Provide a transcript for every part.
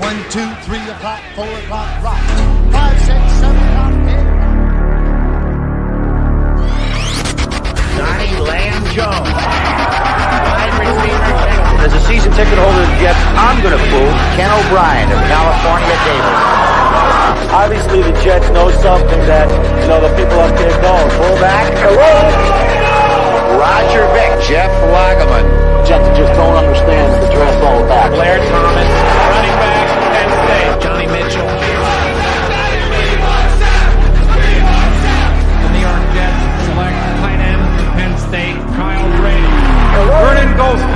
1, 2, 3 o'clock, 4 o'clock, rock. 5, 6, 7 o'clock, 8. Johnny Lamb Jones. Wide receiver. As a season ticket holder of the Jets, I'm going to fool Ken O'Brien of California Davis. Obviously, the Jets know something that, the people up there don't. Fullback. Hello. Roger Vick. Jeff Lageman. Jets just don't understand the draft all back. Blair Thomas, running back, Penn State. Johnny Mitchell. The New York Jets select tight end from Penn State, Kyle Brady. Vernon Golson.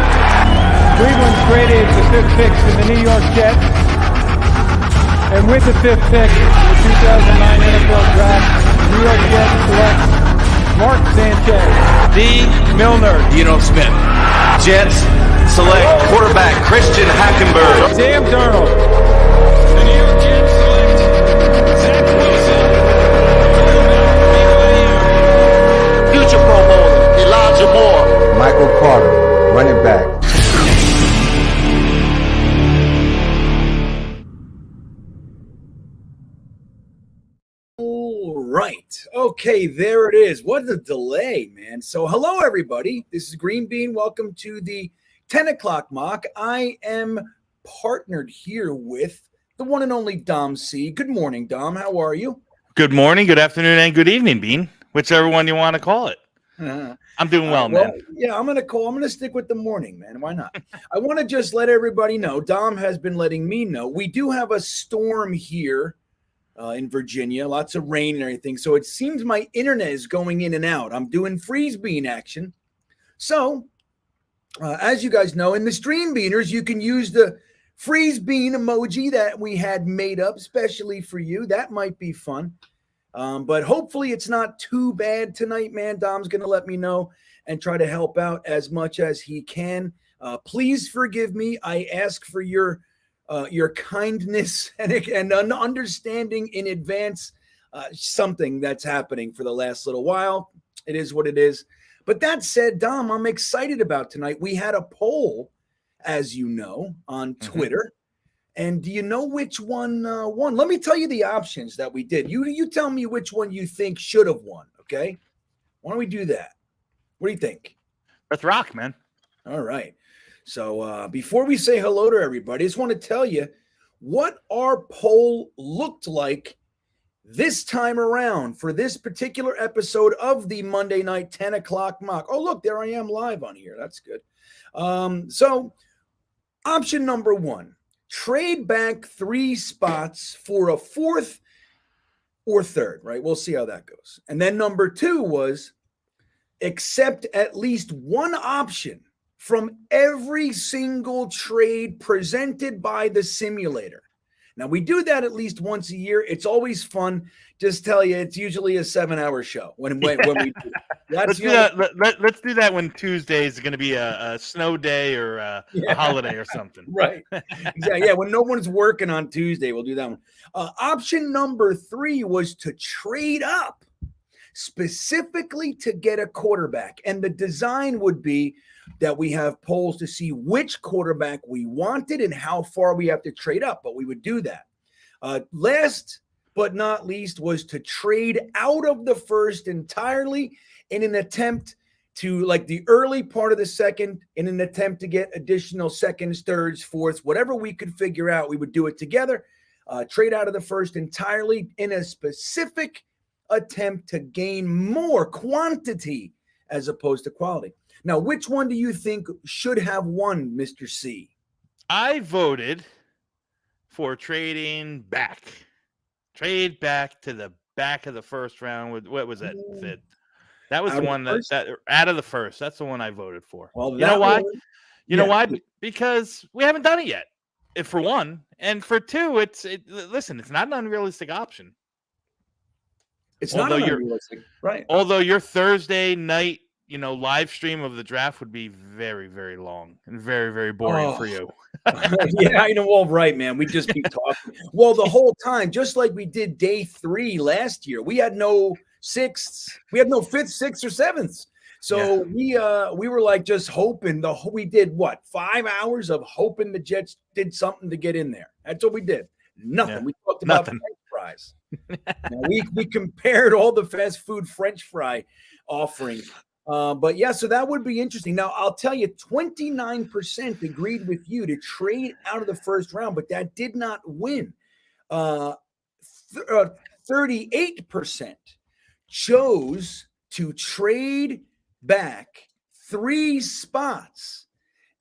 Cleveland's traded the 5th pick to the New York Jets. And with the 5th pick in the 2009 NFL Draft, the New York Jets select Mark Sanchez. D. Milner. Dino Smith. Jets select quarterback Christian Hackenberg. Sam Darnold. The New York Jets select Zach Wilson. Future Pro Bowler, Elijah Moore. Michael Carter, running back. Right. Okay, there it is. What a delay, man. So hello, everybody. This is GreenBean. Welcome to the 10 o'clock mock. I am partnered here with the one and only Dom C. Good morning, Dom. How are you? Good morning, good afternoon, and good evening, Bean. Whichever one you want to call it. I'm doing well, man. Yeah, I'm gonna stick with the morning, man. Why not? I want to just let everybody know. Dom has been letting me know. We do have a storm here in Virginia, lots of rain and everything. So it seems my internet is going in and out. I'm doing freeze bean action. So as you guys know, in the stream beaners, you can use the freeze bean emoji that we had made up specially for you. That might be fun. But hopefully it's not too bad tonight, man. Dom's going to let me know and try to help out as much as he can. Please forgive me. I ask for your kindness and an understanding in advance, something that's happening for the last little while. It is what it is. But that said, Dom, I'm excited about tonight. We had a poll, as you know, on Twitter. And do you know which one won? Let me tell you the options that we did. You tell me which one you think should have won, okay? Why don't we do that? What do you think? Let's rock, man. All right. So before we say hello to everybody, I just want to tell you what our poll looked like this time around for this particular episode of the Monday Night 10 o'clock mock. Oh, look, there I am live on here. That's good. So option number 1, trade back 3 spots for a 4th or 3rd, right? We'll see how that goes. And then number 2 was accept at least one option from every single trade presented by the simulator. Now, we do that at least once a year. It's always fun. Just tell you, it's usually a 7-hour show when we do that. Let's do that when Tuesday is going to be a snow day or a holiday or something. Right. Exactly. Yeah, when no one's working on Tuesday, we'll do that one. Option number 3 was to trade up specifically to get a quarterback. And the design would be that we have polls to see which quarterback we wanted and how far we have to trade up, but we would do that. Last but not least was to trade out of the 1st entirely in an attempt to, like, the early part of the 2nd, in an attempt to get additional 2nds, 3rds, 4ths, whatever we could figure out, we would do it together. Trade out of the 1st entirely in a specific attempt to gain more quantity as opposed to quality. Now, which one do you think should have won, Mr. C? I voted for trading back. Trade back to the back of the 1st round. With what was that? That was the one that out of the 1st. That's the one I voted for. Well, you know why? You know why? Because we haven't done it yet. If for one, and for 2, listen, it's not an unrealistic option. It's not unrealistic, right? Although your Thursday night, live stream of the draft would be very, very long and very, very boring for you. Yeah, I know. Well, right, man. We just keep talking. Well, the whole time, just like we did day 3 last year, we had no 6th, we had no 5th, 6th, or 7th. So we were like just hoping we did what 5 hours of hoping the Jets did something to get in there. That's what we did. Nothing. Yeah. We talked about Nothing. French fries. Now, we compared all the fast food French fry offerings. But yeah, so that would be interesting. Now I'll tell you, 29% agreed with you to trade out of the first round, but that did not win. 38% chose to trade back 3 spots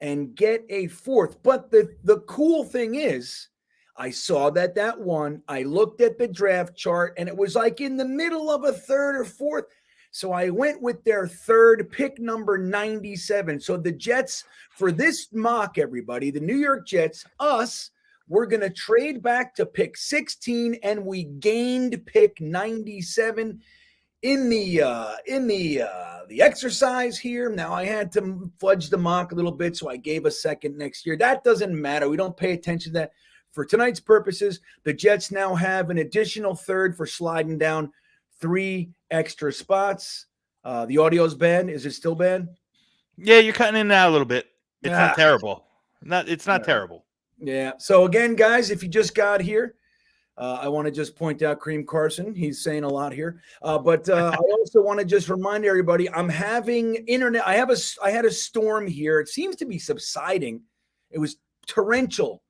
and get a 4th. But the cool thing is, I saw that one. I looked at the draft chart, and it was like in the middle of a 3rd or 4th. So I went with their 3rd pick, number 97. So the Jets, for this mock, everybody, the New York Jets, we're going to trade back to pick 16, and we gained pick 97 in the exercise here. Now I had to fudge the mock a little bit, so I gave a 2nd next year. That doesn't matter. We don't pay attention to that. For tonight's purposes, the Jets now have an additional 3rd for sliding down 3 extra spots. The audio's bad. Is it still bad? Yeah, you're cutting in and out a little bit. It's not terrible. It's not terrible. Yeah. So again, guys, if you just got here, I want to just point out Cream Carson. He's saying a lot here. But I also want to just remind everybody, I'm having internet. I had a storm here. It seems to be subsiding. It was torrential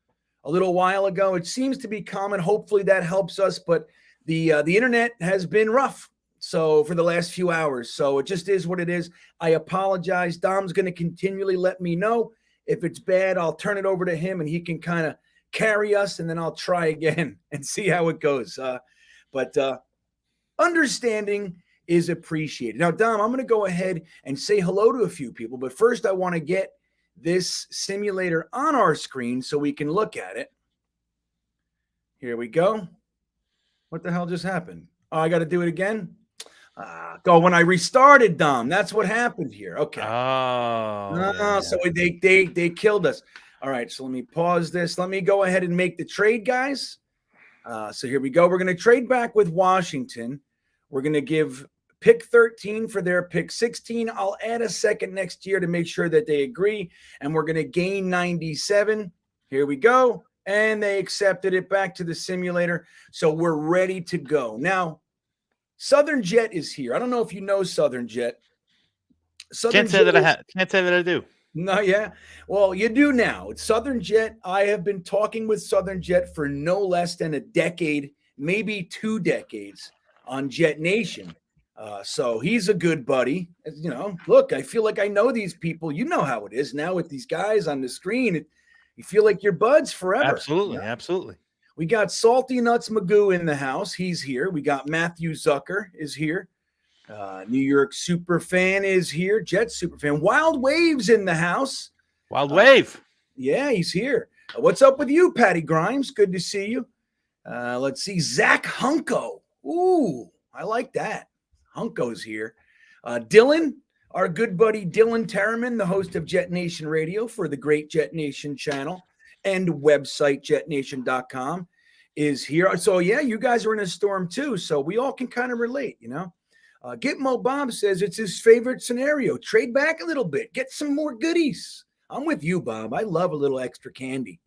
a little while ago. It seems to be common. Hopefully that helps us. But the internet has been rough. So for the last few hours. So it just is what it is. I apologize. Dom's going to continually let me know. If it's bad, I'll turn it over to him and he can kind of carry us, and then I'll try again and see how it goes. But understanding is appreciated. Now, Dom, I'm going to go ahead and say hello to a few people. But first, I want to get this simulator on our screen so we can look at it. Here we go. What the hell just happened? Oh, I got to do it again? When I restarted, Dom, that's what happened here. Okay. So they killed us. All right, so let me pause this. Let me go ahead and make the trade, guys. So here we go. We're going to trade back with Washington. We're going to give pick 13 for their pick 16. I'll add a 2nd next year to make sure that they agree. And we're going to gain 97. Here we go. And they accepted it back to the simulator. So we're ready to go. Now, Southern Jet is here. I don't know if you know Southern Jet. Can't say that I do. No, yeah. Well, you do now. It's Southern Jet. I have been talking with Southern Jet for no less than a decade, maybe 2 decades on Jetnation. So he's a good buddy. You know, look, I feel like I know these people. You know how it is now with these guys on the screen. You feel like you're buds forever. Absolutely, you know? Absolutely. We got Salty Nuts Magoo in the house. He's here. We got Matthew Zucker is here. New York super fan is here. Jet super fan. Wild Waves in the house. Wild Wave. Yeah, he's here. What's up with you, Patty Grimes? Good to see you. Let's see. Zach Hunko. Ooh, I like that. Hunko's here. Dylan, our good buddy Dylan Terraman, the host of Jetnation Radio for the great Jetnation channel and website jetnation.com, is here. So, yeah, you guys are in a storm too. So we all can kind of relate, you know. Gitmo Bob says it's his favorite scenario. Trade back a little bit. Get some more goodies. I'm with you, Bob. I love a little extra candy.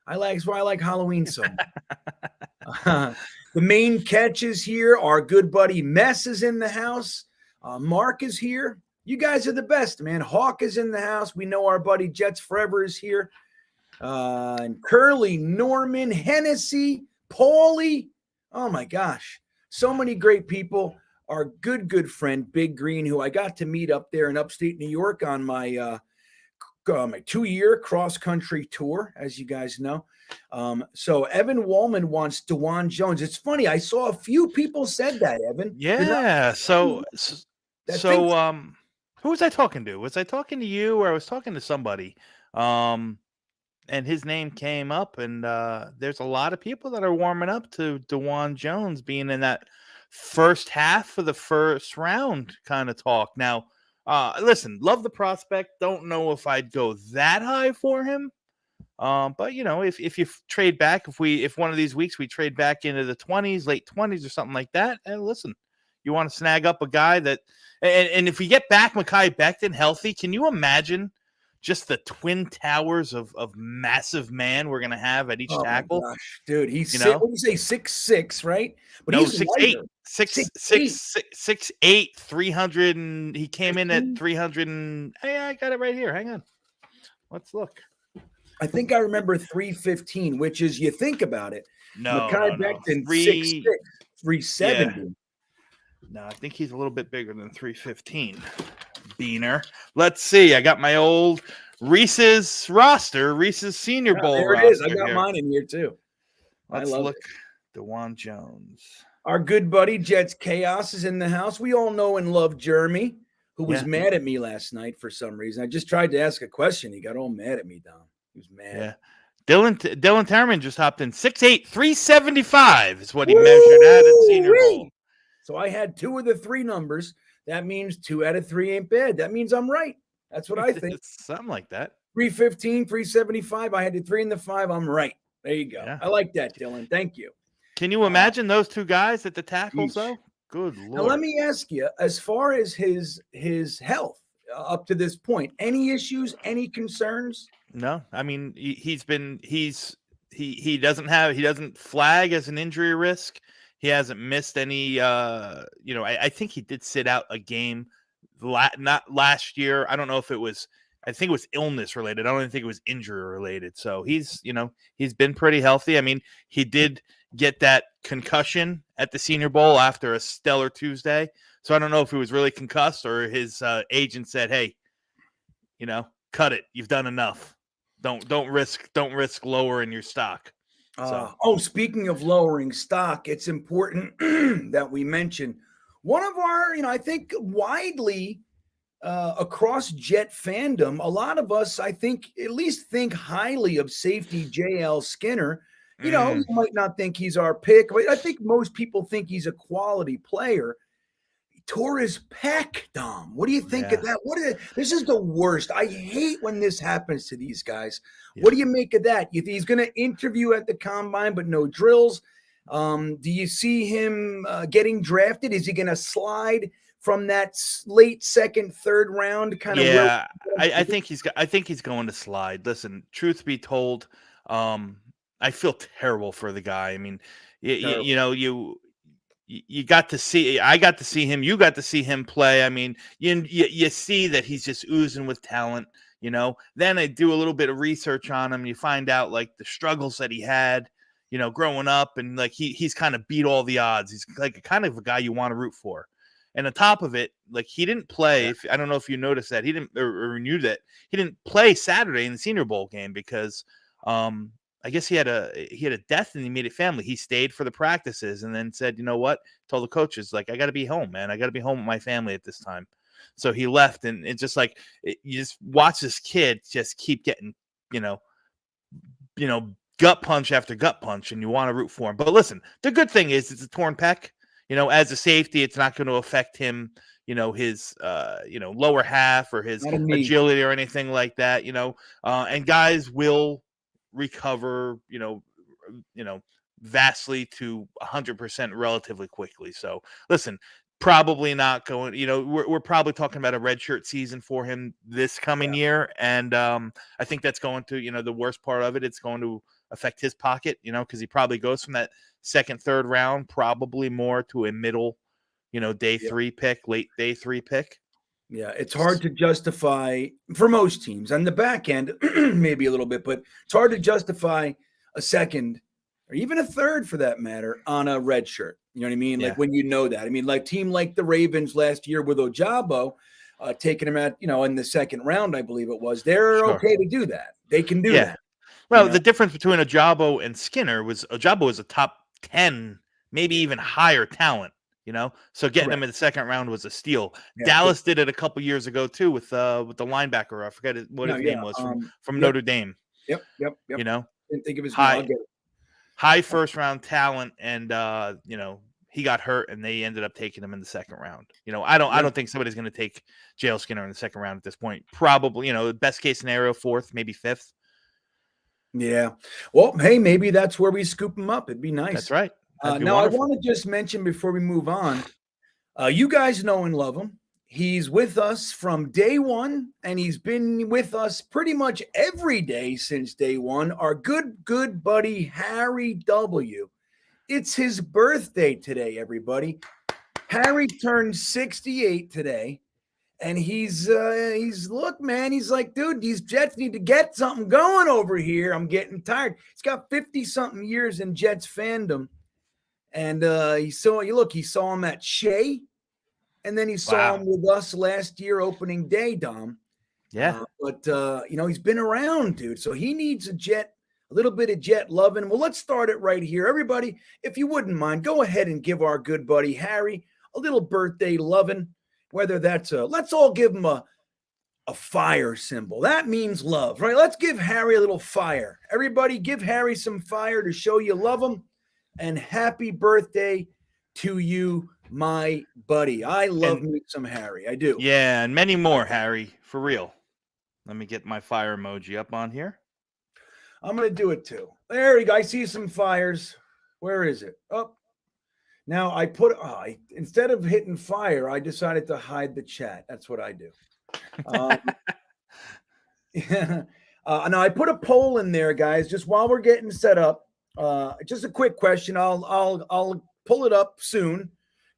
That's why I like Halloween so much. The main catch is here. Our good buddy Mess is in the house. Mark is here. You guys are the best, man. Hawk is in the house. We know our buddy Jets Forever is here. And Curly, Norman, Hennessy, Paulie. Oh, my gosh. So many great people. Our good friend, Big Green, who I got to meet up there in upstate New York on my 2-year cross-country tour, as you guys know. So Evan Wallman wants DeJuan Jones. It's funny. I saw a few people said that, Evan. Yeah. So who was I talking to? Was I talking to you or I was talking to somebody? And his name came up, and there's a lot of people that are warming up to DeJuan Jones being in that first half of the first round kind of talk. Now, listen, love the prospect. Don't know if I'd go that high for him. But you know, if you trade back, if one of these weeks we trade back into the 20s, late 20s or something like that, and listen, You want to snag up a guy that, and if we get back Mekhi Becton healthy, can you imagine just the twin towers of massive man we're gonna have at each tackle? My gosh, dude, he's You know? what do you say, 6'6", right? But No, he's 6'8", lighter. 6'8", 300, and he came in at 300. And hey, I got it right here. Hang on, let's look. I think I remember 315, which is, you think about it. No, Mekhi Becton, 6'6", 370. Yeah. No, I think he's a little bit bigger than 315. Beaner. Let's see. I got my old Reese's roster, Reese's Senior Bowl. There it is. I got mine in here too. Let's look. DeJuan Jones. Our good buddy Jets Chaos is in the house. We all know and love Jeremy, who was mad at me last night for some reason. I just tried to ask a question. He got all mad at me, Dom. He was mad. Yeah. Dylan Terman just hopped in. 6'8", 375 is what he measured at Senior Bowl. So I had 2 of the 3 numbers. That means 2 out of 3 ain't bad. That means I'm right. That's what I think. Something like that. 315, 375. I had the 3 and the 5. I'm right. There you go. Yeah. I like that, Dylan. Thank you. Can you imagine those 2 guys at the tackles, though? Good Lord. Now, let me ask you, as far as his health up to this point, any issues, any concerns? No, I mean, he doesn't flag as an injury risk. He hasn't missed any, I think he did sit out a game not last year. I don't know if it was, I think it was illness related. I don't even think it was injury related. So he's been pretty healthy. I mean, he did get that concussion at the Senior Bowl after a stellar Tuesday. So I don't know if he was really concussed or his agent said, hey, cut it. You've done enough. Don't risk lowering your stock. Speaking of lowering stock, it's important that we mention one of our, I think widely across Jet fandom, a lot of us, I think, at least think highly of safety JL Skinner. You might not think he's our pick, but I think most people think he's a quality player. Tore his pec, Dom. What do you think of that? This is the worst. I hate when this happens to these guys. Yeah. What do you make of that? He's going to interview at the combine, but no drills. Do you see him getting drafted? Is he going to slide from that late second, third round kind of? Yeah, I think he's going to slide. Listen, truth be told, I feel terrible for the guy. I mean, you got to see, I got to see him. You got to see him play. I mean, you see that he's just oozing with talent, Then I do a little bit of research on him. You find out like the struggles that he had, growing up, and like he's kind of beat all the odds. He's like kind of a guy you want to root for. And on top of it, like he didn't play. I don't know if you noticed that he didn't or knew that he didn't play Saturday in the Senior Bowl game because I guess he had a death and he made it family. He stayed for the practices and then said, you know what? Told the coaches, like, I got to be home, man. I got to be home with my family at this time. So he left, and it's just like you just watch this kid just keep getting, gut punch after gut punch, and you want to root for him. But listen, the good thing is it's a torn pec. As a safety, it's not going to affect him. His lower half or his agility or anything like that. And guys will recover, vastly to 100% relatively quickly. So listen, probably not going, we're probably talking about a redshirt season for him this coming year. And I think that's going to, the worst part of it, it's going to affect his pocket, because he probably goes from that second, third round, probably more to a middle, day 3 pick, late day 3 pick. Yeah, it's hard to justify for most teams on the back end, maybe a little bit, but it's hard to justify a second or even a third for that matter on a red shirt. You know what I mean? Yeah. Like when that. I mean, like team like the Ravens last year with Ojabo, taking him at, in the second round, I believe it was. They're okay to do that. They can do that. Well, the difference between Ojabo and Skinner was Ojabo was a top 10, maybe even higher talent. So getting him in the second round was a steal. Yeah, Dallas did it a couple years ago too with the linebacker. I forget what his name was from Notre Dame. Yep. Didn't think of his name. High first round talent, and he got hurt, and they ended up taking him in the second round. I don't think somebody's going to take JL Skinner in the second round at this point. Probably, best case scenario, 4th, maybe 5th. Yeah. Well, hey, maybe that's where we scoop him up. It'd be nice. That's right. Now, wonderful. I want to just mention before we move on, You guys know and love him. He's with us from day one, and he's been with us pretty much every day since day one. Our good buddy, Harry W. It's his birthday today, everybody. Harry turned 68 today, and he's look, man, he's like, dude, these Jets need to get something going over here. I'm getting tired. He's got 50-something years in Jets fandom, and he saw him at Shea. And then he saw him with us last year, opening day, Dom. Yeah. But he's been around, dude. So he needs a little bit of Jet loving. Well, let's start it right here. Everybody, if you wouldn't mind, go ahead and give our good buddy Harry a little birthday loving. Whether that's let's all give him a fire symbol. That means love, right? Let's give Harry a little fire. Everybody, give Harry some fire to show you love him. And happy birthday to you, my buddy. I love me some Harry. I do. Yeah, and many more, Harry, for real. Let me get my fire emoji up on here. I'm going to do it too. There we go. I see some fires. Where is it? Oh, now I instead of hitting fire, I decided to hide the chat. That's what I do. Yeah. Now I put a poll in there, guys, just while we're getting set up. Just a quick question. I'll pull it up soon.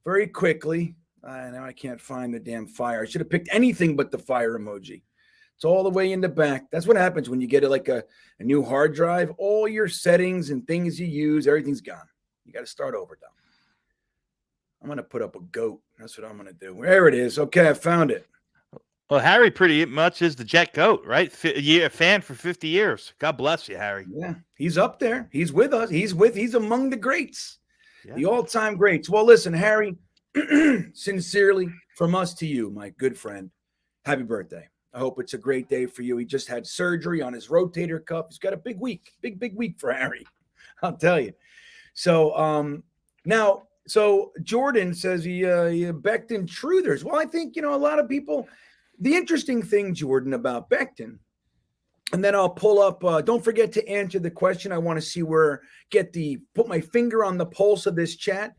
Very quickly. Now I can't find the damn fire. I should have picked anything but the fire emoji. It's all the way in the back. That's what happens when you get a new hard drive. All your settings and things you use, everything's gone. You got to start over, Dom. I'm going to put up a goat. That's what I'm going to do. There it is. Okay, I found it. Well, Harry pretty much is the Jet GOAT, right? A fan for 50 years. God bless you, Harry. Yeah, he's up there. He's with us. He's among the greats. Yeah. The all-time greats. Well, listen, Harry, sincerely from us to you, my good friend, happy birthday. I hope it's a great day for you. He just had surgery on his rotator cuff. He's got a big week, big week for Harry. I'll tell you. So so Jordan says he Becton truthers. Well, I think, a lot of people, the interesting thing, Jordan, about Becton, and then I'll pull up, don't forget to answer the question. I want to see put my finger on the pulse of this chat.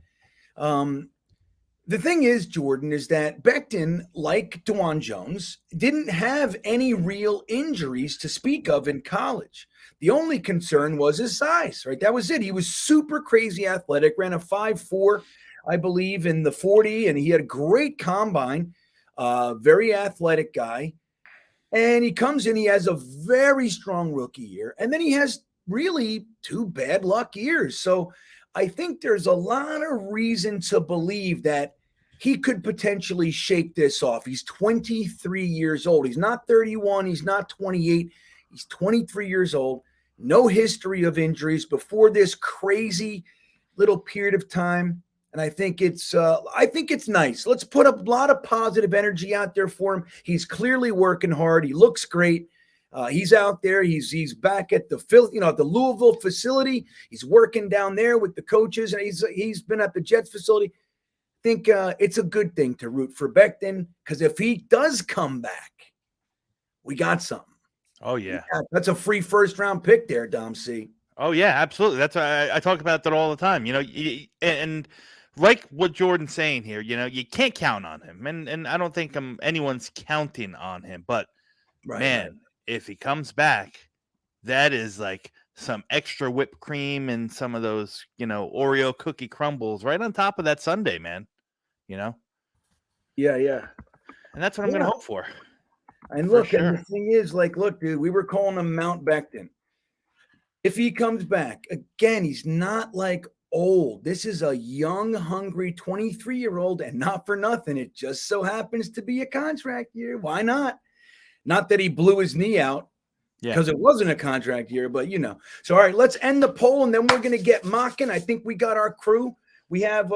The thing is, Jordan, is that Becton, like DeJuan Jones, didn't have any real injuries to speak of in college. The only concern was his size, right? That was it. He was super crazy athletic, ran a 5.4, I believe, in the 40, and he had a great combine, very athletic guy. And he comes in, he has a very strong rookie year, and then he has really 2 bad luck years. So I think there's a lot of reason to believe that he could potentially shake this off. He's 23 years old. He's not 31. He's not 28. He's 23 years old. No history of injuries before this crazy little period of time. And I think it's nice. Let's put a lot of positive energy out there for him. He's clearly working hard. He looks great. He's out there. He's back at the the Louisville facility. He's working down there with the coaches, and he's been at the Jets facility. I think it's a good thing to root for Becton, because if he does come back, we got something. Oh yeah, that's a free first-round pick there, Dom C. Oh yeah, absolutely. That's I talk about that all the time. And like what Jordan's saying here, you can't count on him, and I don't think anyone's counting on him. But man, if he comes back, that is like some extra whipped cream and some of those, Oreo cookie crumbles right on top of that sundae, man. Yeah. And that's what I'm going to hope for. And look, and the thing is, look, dude, we were calling him Mount Becton. If he comes back, again, he's not old. This is a young, hungry 23-year-old, and not for nothing. It just so happens to be a contract year. Why not? Not that he blew his knee out, because it wasn't a contract year, but So, all right, let's end the poll, and then we're going to get mocking. I think we got our crew. We have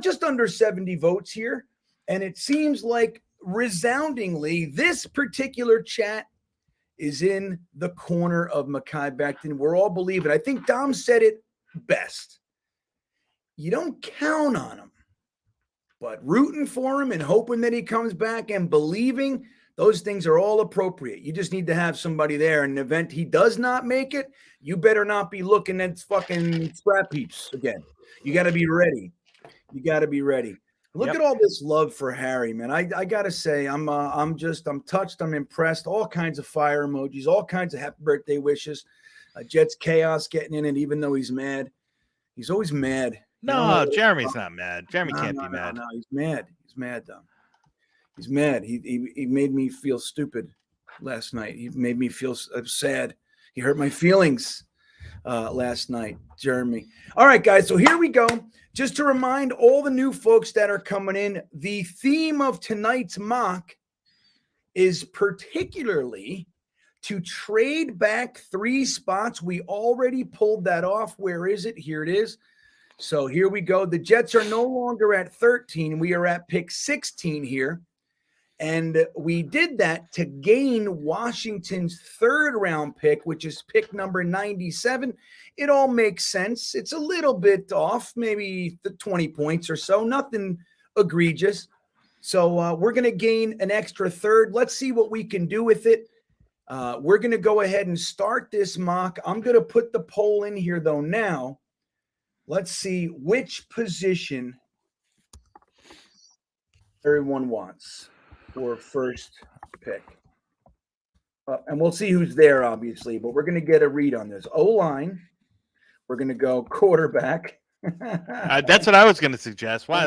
just under 70 votes here, and it seems like resoundingly this particular chat is in the corner of Mekhi Becton. We're all believing. I think Dom said it best. You don't count on him, but rooting for him and hoping that he comes back and believing, those things are all appropriate. You just need to have somebody there. In the event he does not make it, you better not be looking at fucking scrap heaps again. You got to be ready. You got to be ready. Look Yep. at all this love for Harry, man. I gotta say, I'm touched, I'm impressed. All kinds of fire emojis, all kinds of happy birthday wishes. Jets chaos getting in it, even though he's mad. He's always mad. You don't know No, what- Jeremy's not mad. Jeremy No, can't no, be no, mad. no, he's mad. He's mad, though. He's mad. He made me feel stupid last night. He made me feel sad. He hurt my feelings last night, Jeremy. All right, guys. So here we go. Just to remind all the new folks that are coming in, the theme of tonight's mock is particularly to trade back 3 spots. We already pulled that off. Where is it? Here it is. So here we go. The Jets are no longer at 13. We are at pick 16 here. And we did that to gain Washington's 3rd round pick, which is pick number 97. It all makes sense. It's a little bit off, maybe the 20 points or so, nothing egregious. So we're going to gain an extra 3rd. Let's see what we can do with it. We're going to go ahead and start this mock. I'm going to put the poll in here, though, now. Let's see which position everyone wants for first pick. And we'll see who's there, obviously, but we're going to get a read on this. O-line, we're going to go quarterback. That's what I was going to suggest. Why?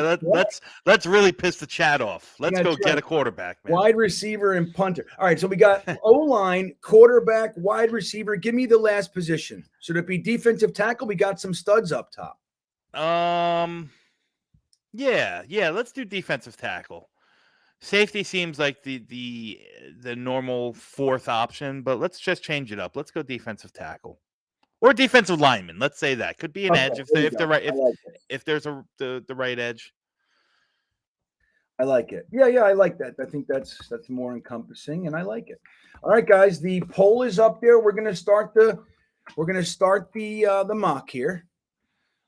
Let's really piss the chat off. Let's go get a quarterback, man. Wide receiver and punter. All right, so we got O-line, quarterback, wide receiver. Give me the last position. Should it be defensive tackle? We got some studs up top. Yeah. Let's do defensive tackle. Safety seems like the normal 4th option, but let's just change it up. Let's go defensive tackle or defensive lineman. Let's say that could be an edge if there's the right edge. I like it. Yeah, I like that. I think that's more encompassing, and I like it. All right, guys, the poll is up there. We're gonna start the mock here.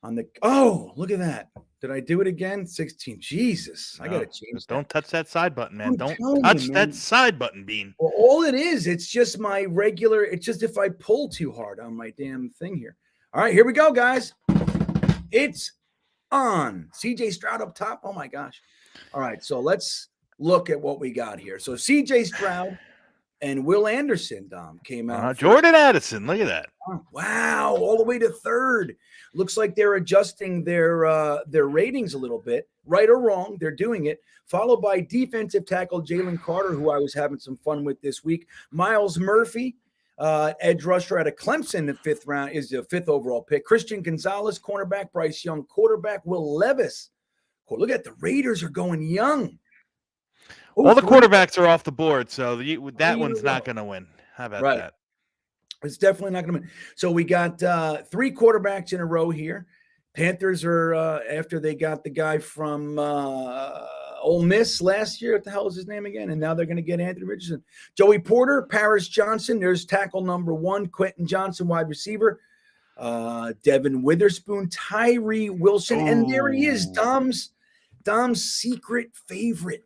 Look at that. Did I do it again? 16. Jesus, I gotta change. Don't touch that side button, man. Don't touch that side button, Bean. Well, all it is, it's just my regular. It's just if I pull too hard on my damn thing here. All right, here we go, guys. It's on. CJ Stroud up top. Oh my gosh. All right, so let's look at what we got here. So CJ Stroud and Will Anderson, Dom, came out. Jordan Addison, look at that. Wow, all the way to 3rd. Looks like they're adjusting their ratings a little bit. Right or wrong, they're doing it. Followed by defensive tackle Jalen Carter, who I was having some fun with this week. Miles Murphy, edge rusher out of Clemson, the 5th round, is the 5th overall pick. Christian Gonzalez, cornerback. Bryce Young, quarterback. Will Levis. Look at the Raiders are going young. All the quarterbacks are off the board, so that one's not going to win. How about that? It's definitely not going to win. So we got 3 quarterbacks in a row here. Panthers are after they got the guy from Ole Miss last year. What the hell is his name again? And now they're going to get Anthony Richardson. Joey Porter, Paris Johnson. There's tackle number 1. Quentin Johnson, wide receiver. Devin Witherspoon, Tyree Wilson. And there he is, Dom's secret favorite.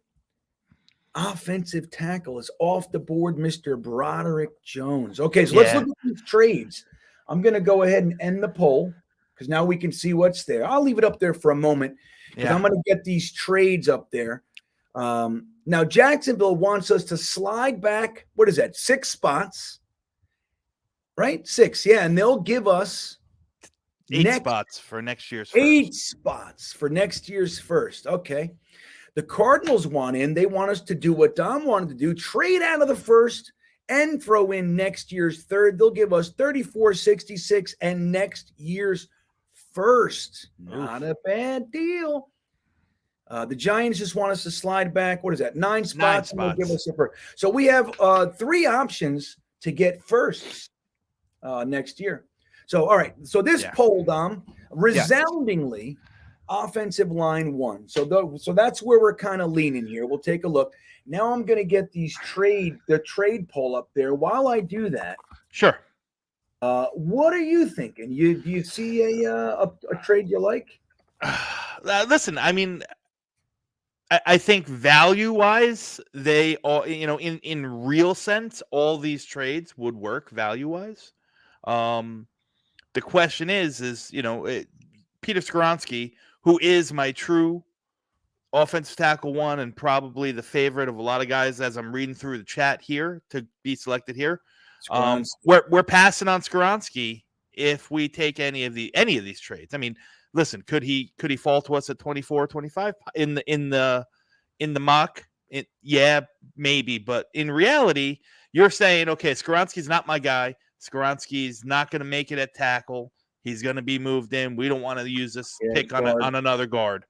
Offensive tackle is off the board, Mr. Broderick Jones. Okay, so let's look at these trades. I'm going to go ahead and end the poll because now we can see what's there. I'll leave it up there for a moment because I'm going to get these trades up there. Now, Jacksonville wants us to slide back, 6 spots, right? 6, yeah, and they'll give us 8 spots for next year's first. 8 spots for next year's first. Okay. The Cardinals want in. They want us to do what Dom wanted to do, trade out of the first and throw in next year's 3rd. They'll give us 34-66 and next year's first. Not a bad deal. The Giants just want us to slide back. 9 spots? And they'll give us a first. So we have 3 options to get firsts next year. So, all right. So this poll, Dom, resoundingly – offensive line 1. So that's where we're kind of leaning here. We'll take a look. Now I'm going to get the trade poll up there. While I do that, sure. What are you thinking? Do you see a trade you like? Listen, I mean, I think value-wise, they all, in real sense, all these trades would work value-wise. The question is Peter Skoronski, who is my true offensive tackle 1 and probably the favorite of a lot of guys as I'm reading through the chat here to be selected here. We're passing on Skoronski if we take any of these trades. I mean, listen, could he fall to us at 24, 25 in the mock? Yeah, maybe, but in reality, you're saying, okay, Skoronski's not my guy. Skoronski's not going to make it at tackle. He's going to be moved in. We don't want to use this pick on another guard.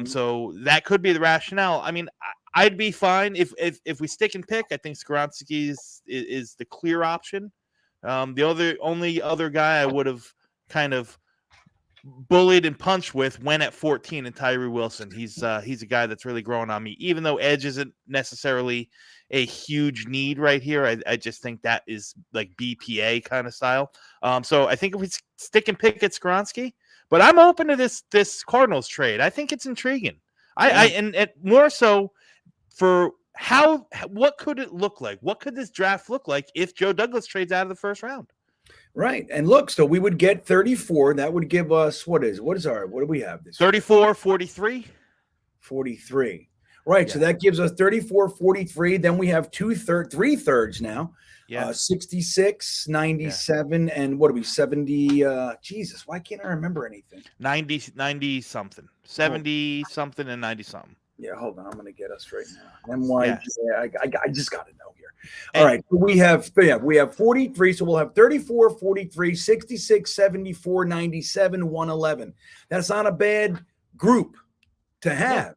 So that could be the rationale. I mean, I'd be fine if we stick and pick. I think Skoronski is the clear option. The only other guy I would have kind of bullied and punched with went at 14 and Tyree Wilson. He's a guy that's really growing on me, even though edge isn't necessarily a huge need right here. I just think that is like BPA kind of style. So I think if we stick and pick at Skoronski, but I'm open to this Cardinals trade. I think it's intriguing. And more so for what could it look like? What could this draft look like if Joe Douglas trades out of the first round? Right. And look, so we would get 34. That would give us what do we have this? 34, 43. 43. Right. Yeah. So that gives us 34, 43. Then we have 3/3 now. Yeah. 66, 97, and what are we? 70. Jesus, why can't I remember anything? 90 something. 70 something and 90 something. Yeah, hold on. I'm going to get us right now. I just got to know here. All right. So we have 43. So we'll have 34, 43, 66, 74, 97, 111. That's not a bad group to have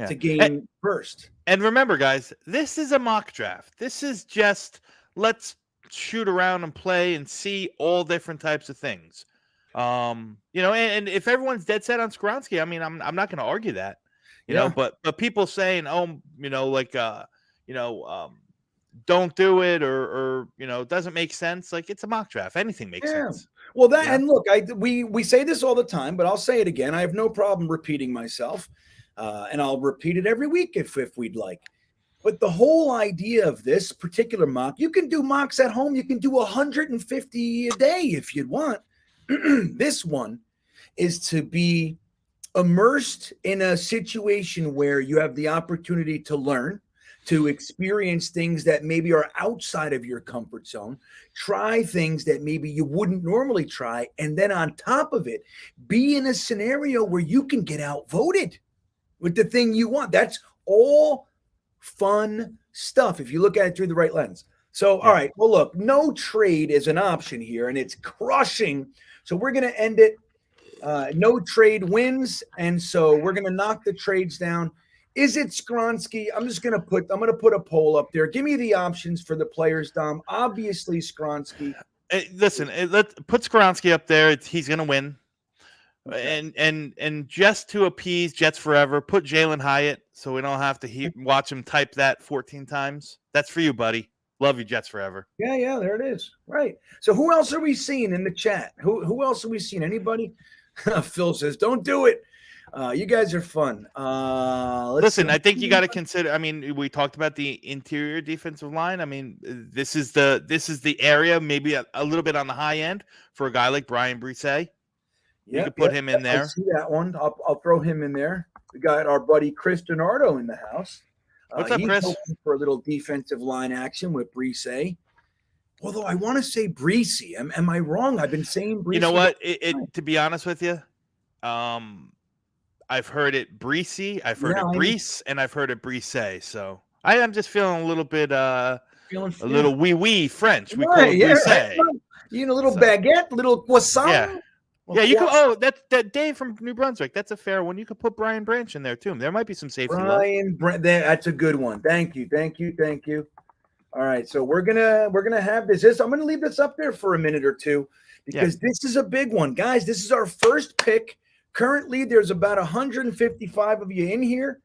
to gain first. And remember, guys, this is a mock draft. This is just let's shoot around and play and see all different types of things. And if everyone's dead set on Skoronski, I mean, I'm not going to argue that. You know, but people saying, don't do it or it doesn't make sense. Like, it's a mock draft. Anything makes sense. Well, and look, we say this all the time, but I'll say it again. I have no problem repeating myself, and I'll repeat it every week if we'd like. But the whole idea of this particular mock, you can do mocks at home. You can do 150 a day if you'd want. This one is to be immersed in a situation where you have the opportunity to learn, to experience things that maybe are outside of your comfort zone, try things that maybe you wouldn't normally try, and then on top of it, be in a scenario where you can get outvoted with the thing you want. That's all fun stuff if you look at it through the right lens. So, all right, well, look, no trade is an option here, and it's crushing. So we're going to end it. No trade wins, and so we're going to knock the trades down. Is it Skoronski? I'm going to put a poll up there. Give me the options for the players, Dom. Obviously, Skoronski. Listen, let's put Skoronski up there. He's going to win. Okay. And just to appease Jets Forever, put Jalen Hyatt so we don't have to watch him type that 14 times. That's for you, buddy. Love you, Jets Forever. Yeah, there it is. Right. So who else are we seeing in the chat? Who else are we seeing? Anybody? Phil says, don't do it. You guys are fun. Listen, I think you got to consider. I mean, we talked about the interior defensive line. I mean, this is the area, maybe a little bit on the high end for a guy like Brian Brisset. You could put him in there. I see that one. I'll throw him in there. We got our buddy Chris Donardo in the house. What's up, Chris? Hoping for a little defensive line action with Brisset. Although I want to say Breesy. Am I wrong? I've been saying Breesy. You know what? To be honest with you, I've heard it Breesy, I've heard it Brees, and I've heard it Brisset. So I am just feeling a little bit, a little wee French. We call it Brisset. You know, a little baguette, little croissant. Yeah, you could. Oh, that Dave from New Brunswick. That's a fair one. You could put Brian Branch in there too. There might be some safety. That's a good one. Thank you. All right, so we're gonna have this. I'm gonna leave this up there for a minute or two because this is a big one, guys. This is our first pick. Currently, there's about 155 of you in here.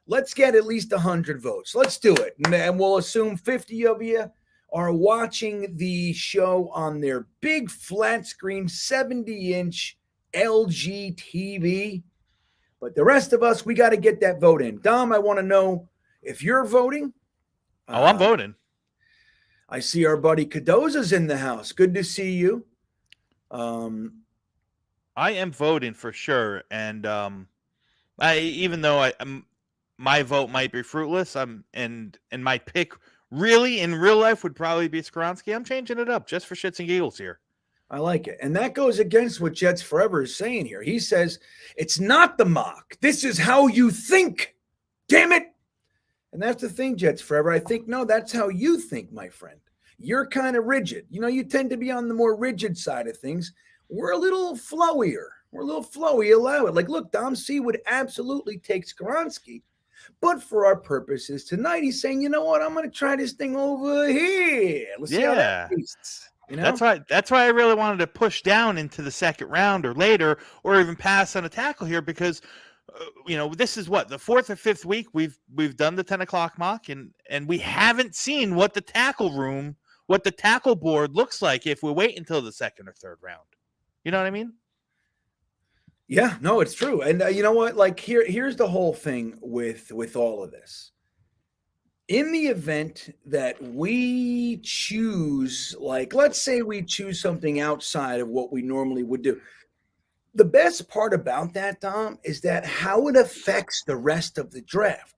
Let's get at least 100 votes. Let's do it, and we'll assume 50 of you are watching the show on their big flat screen 70-inch LG TV. But the rest of us, we got to get that vote in. Dom, I want to know if you're voting. I'm voting. I see our buddy Cadoza's in the house. Good to see you. I am voting for sure. And Even though my vote might be fruitless, and my pick really in real life would probably be Skronsky. I'm changing it up just for shits and giggles here. I like it. And that goes against what Jets Forever is saying here. He says, it's not the mock. This is how you think. Damn it. And that's the thing, Jets Forever. I think, no, that's how you think, my friend. You're kind of rigid. You tend to be on the more rigid side of things. We're a little flowier. Allow it. Like, look, Dom C would absolutely take Skronsky. But for our purposes tonight, he's saying, you know what? I'm going to try this thing over here. Let's see how that tastes. That's why I really wanted to push down into the second round or later, or even pass on a tackle here, because this is what, the fourth or fifth week we've done the 10 o'clock mock, and we haven't seen what the tackle board looks like if we wait until the second or third round. You know what I mean? Yeah, no, it's true. And you know what? Like, here's the whole thing with all of this. In the event that we choose, like, let's say we choose something outside of what we normally would do. The best part about that, Dom, is that how it affects the rest of the draft.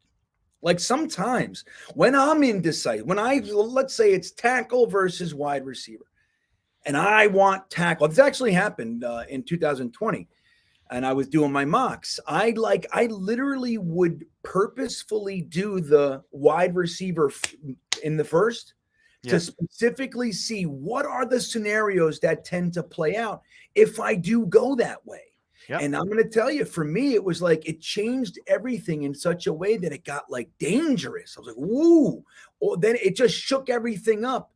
Like, sometimes when I'm indecisive, let's say it's tackle versus wide receiver, and I want tackle. This actually happened in 2020. And I was doing my mocks. I literally would purposefully do the wide receiver in the first to specifically see what are the scenarios that tend to play out if I do go that way. Yep. And I'm going to tell you, for me, it was like it changed everything in such a way that it got like dangerous. I was like, woo. Or then it just shook everything up.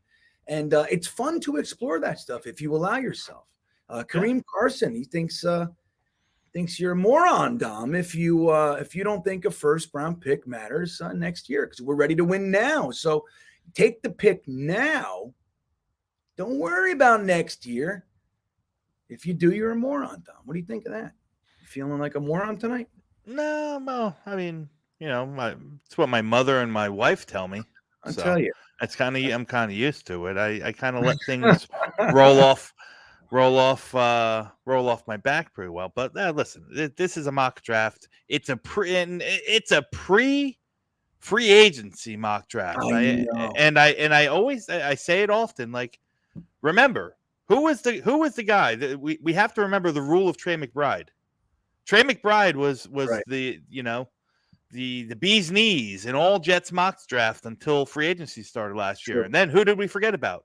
And it's fun to explore that stuff if you allow yourself. Kareem Carson, he thinks you're a moron, Dom, if you don't think a first round pick matters next year, because we're ready to win now. So take the pick now. Don't worry about next year. If you do, you're a moron, Dom. What do you think of that? You feeling like a moron tonight? No, well, I mean, it's what my mother and my wife tell me. I'll tell you. I'm kind of used to it. I kind of let things roll off my back pretty well. But listen, this is a mock draft. It's a pre free agency mock draft. I always say it often. Like, remember who was the guy that we have to remember the rule of Trey McBride. Trey McBride was right. The bee's knees in all Jets mock draft until free agency started last year. And then who did we forget about?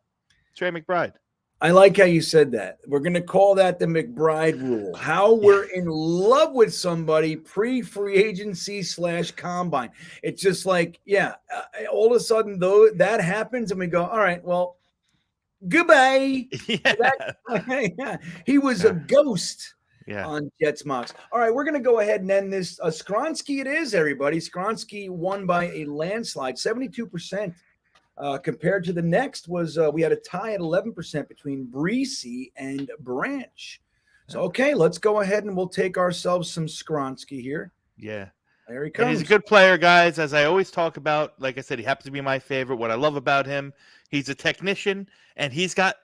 Trey McBride. I like how you said that. We're going to call that the McBride rule. How we're in love with somebody pre-free agency / combine. It's just like, all of a sudden, though, that happens and we go, all right, well, goodbye. He was a ghost on Jets mocks. All right, we're going to go ahead and end this. Skronsky it is, everybody. Skronsky won by a landslide, 72%. Compared to the next was we had a tie at 11% between Breesy and Branch. So, okay, let's go ahead and we'll take ourselves some Skronsky here. Yeah. There he comes. And he's a good player, guys. As I always talk about, like I said, he happens to be my favorite. What I love about him, he's a technician, and he's got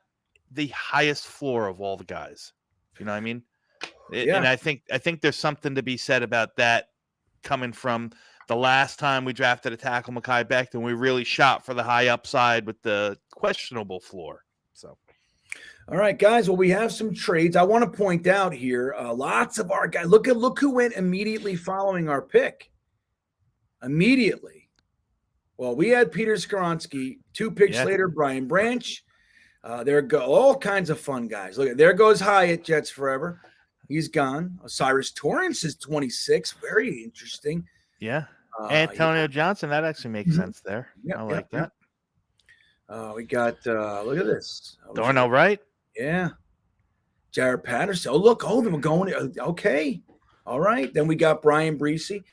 the highest floor of all the guys. You know what I mean? And I think there's something to be said about that coming from the last time we drafted a tackle, Mekhi Becton, we really shot for the high upside with the questionable floor. So, all right, guys. Well, we have some trades. I want to point out here, lots of our guys. Look who went immediately following our pick. Immediately. Well, we had Peter Skronsky. 2 picks later, Brian Branch. There go all kinds of fun guys. Look, there goes Hyatt, Jets Forever. He's gone. Cyrus Torrance is 26. Very interesting. Yeah. Antonio Johnson, that actually makes sense there. I like that. We got, look at this. Darnell Wright. Yeah. Jared Patterson. Oh, look. Oh, we're going. Okay. All right. Then we got Brian Breesy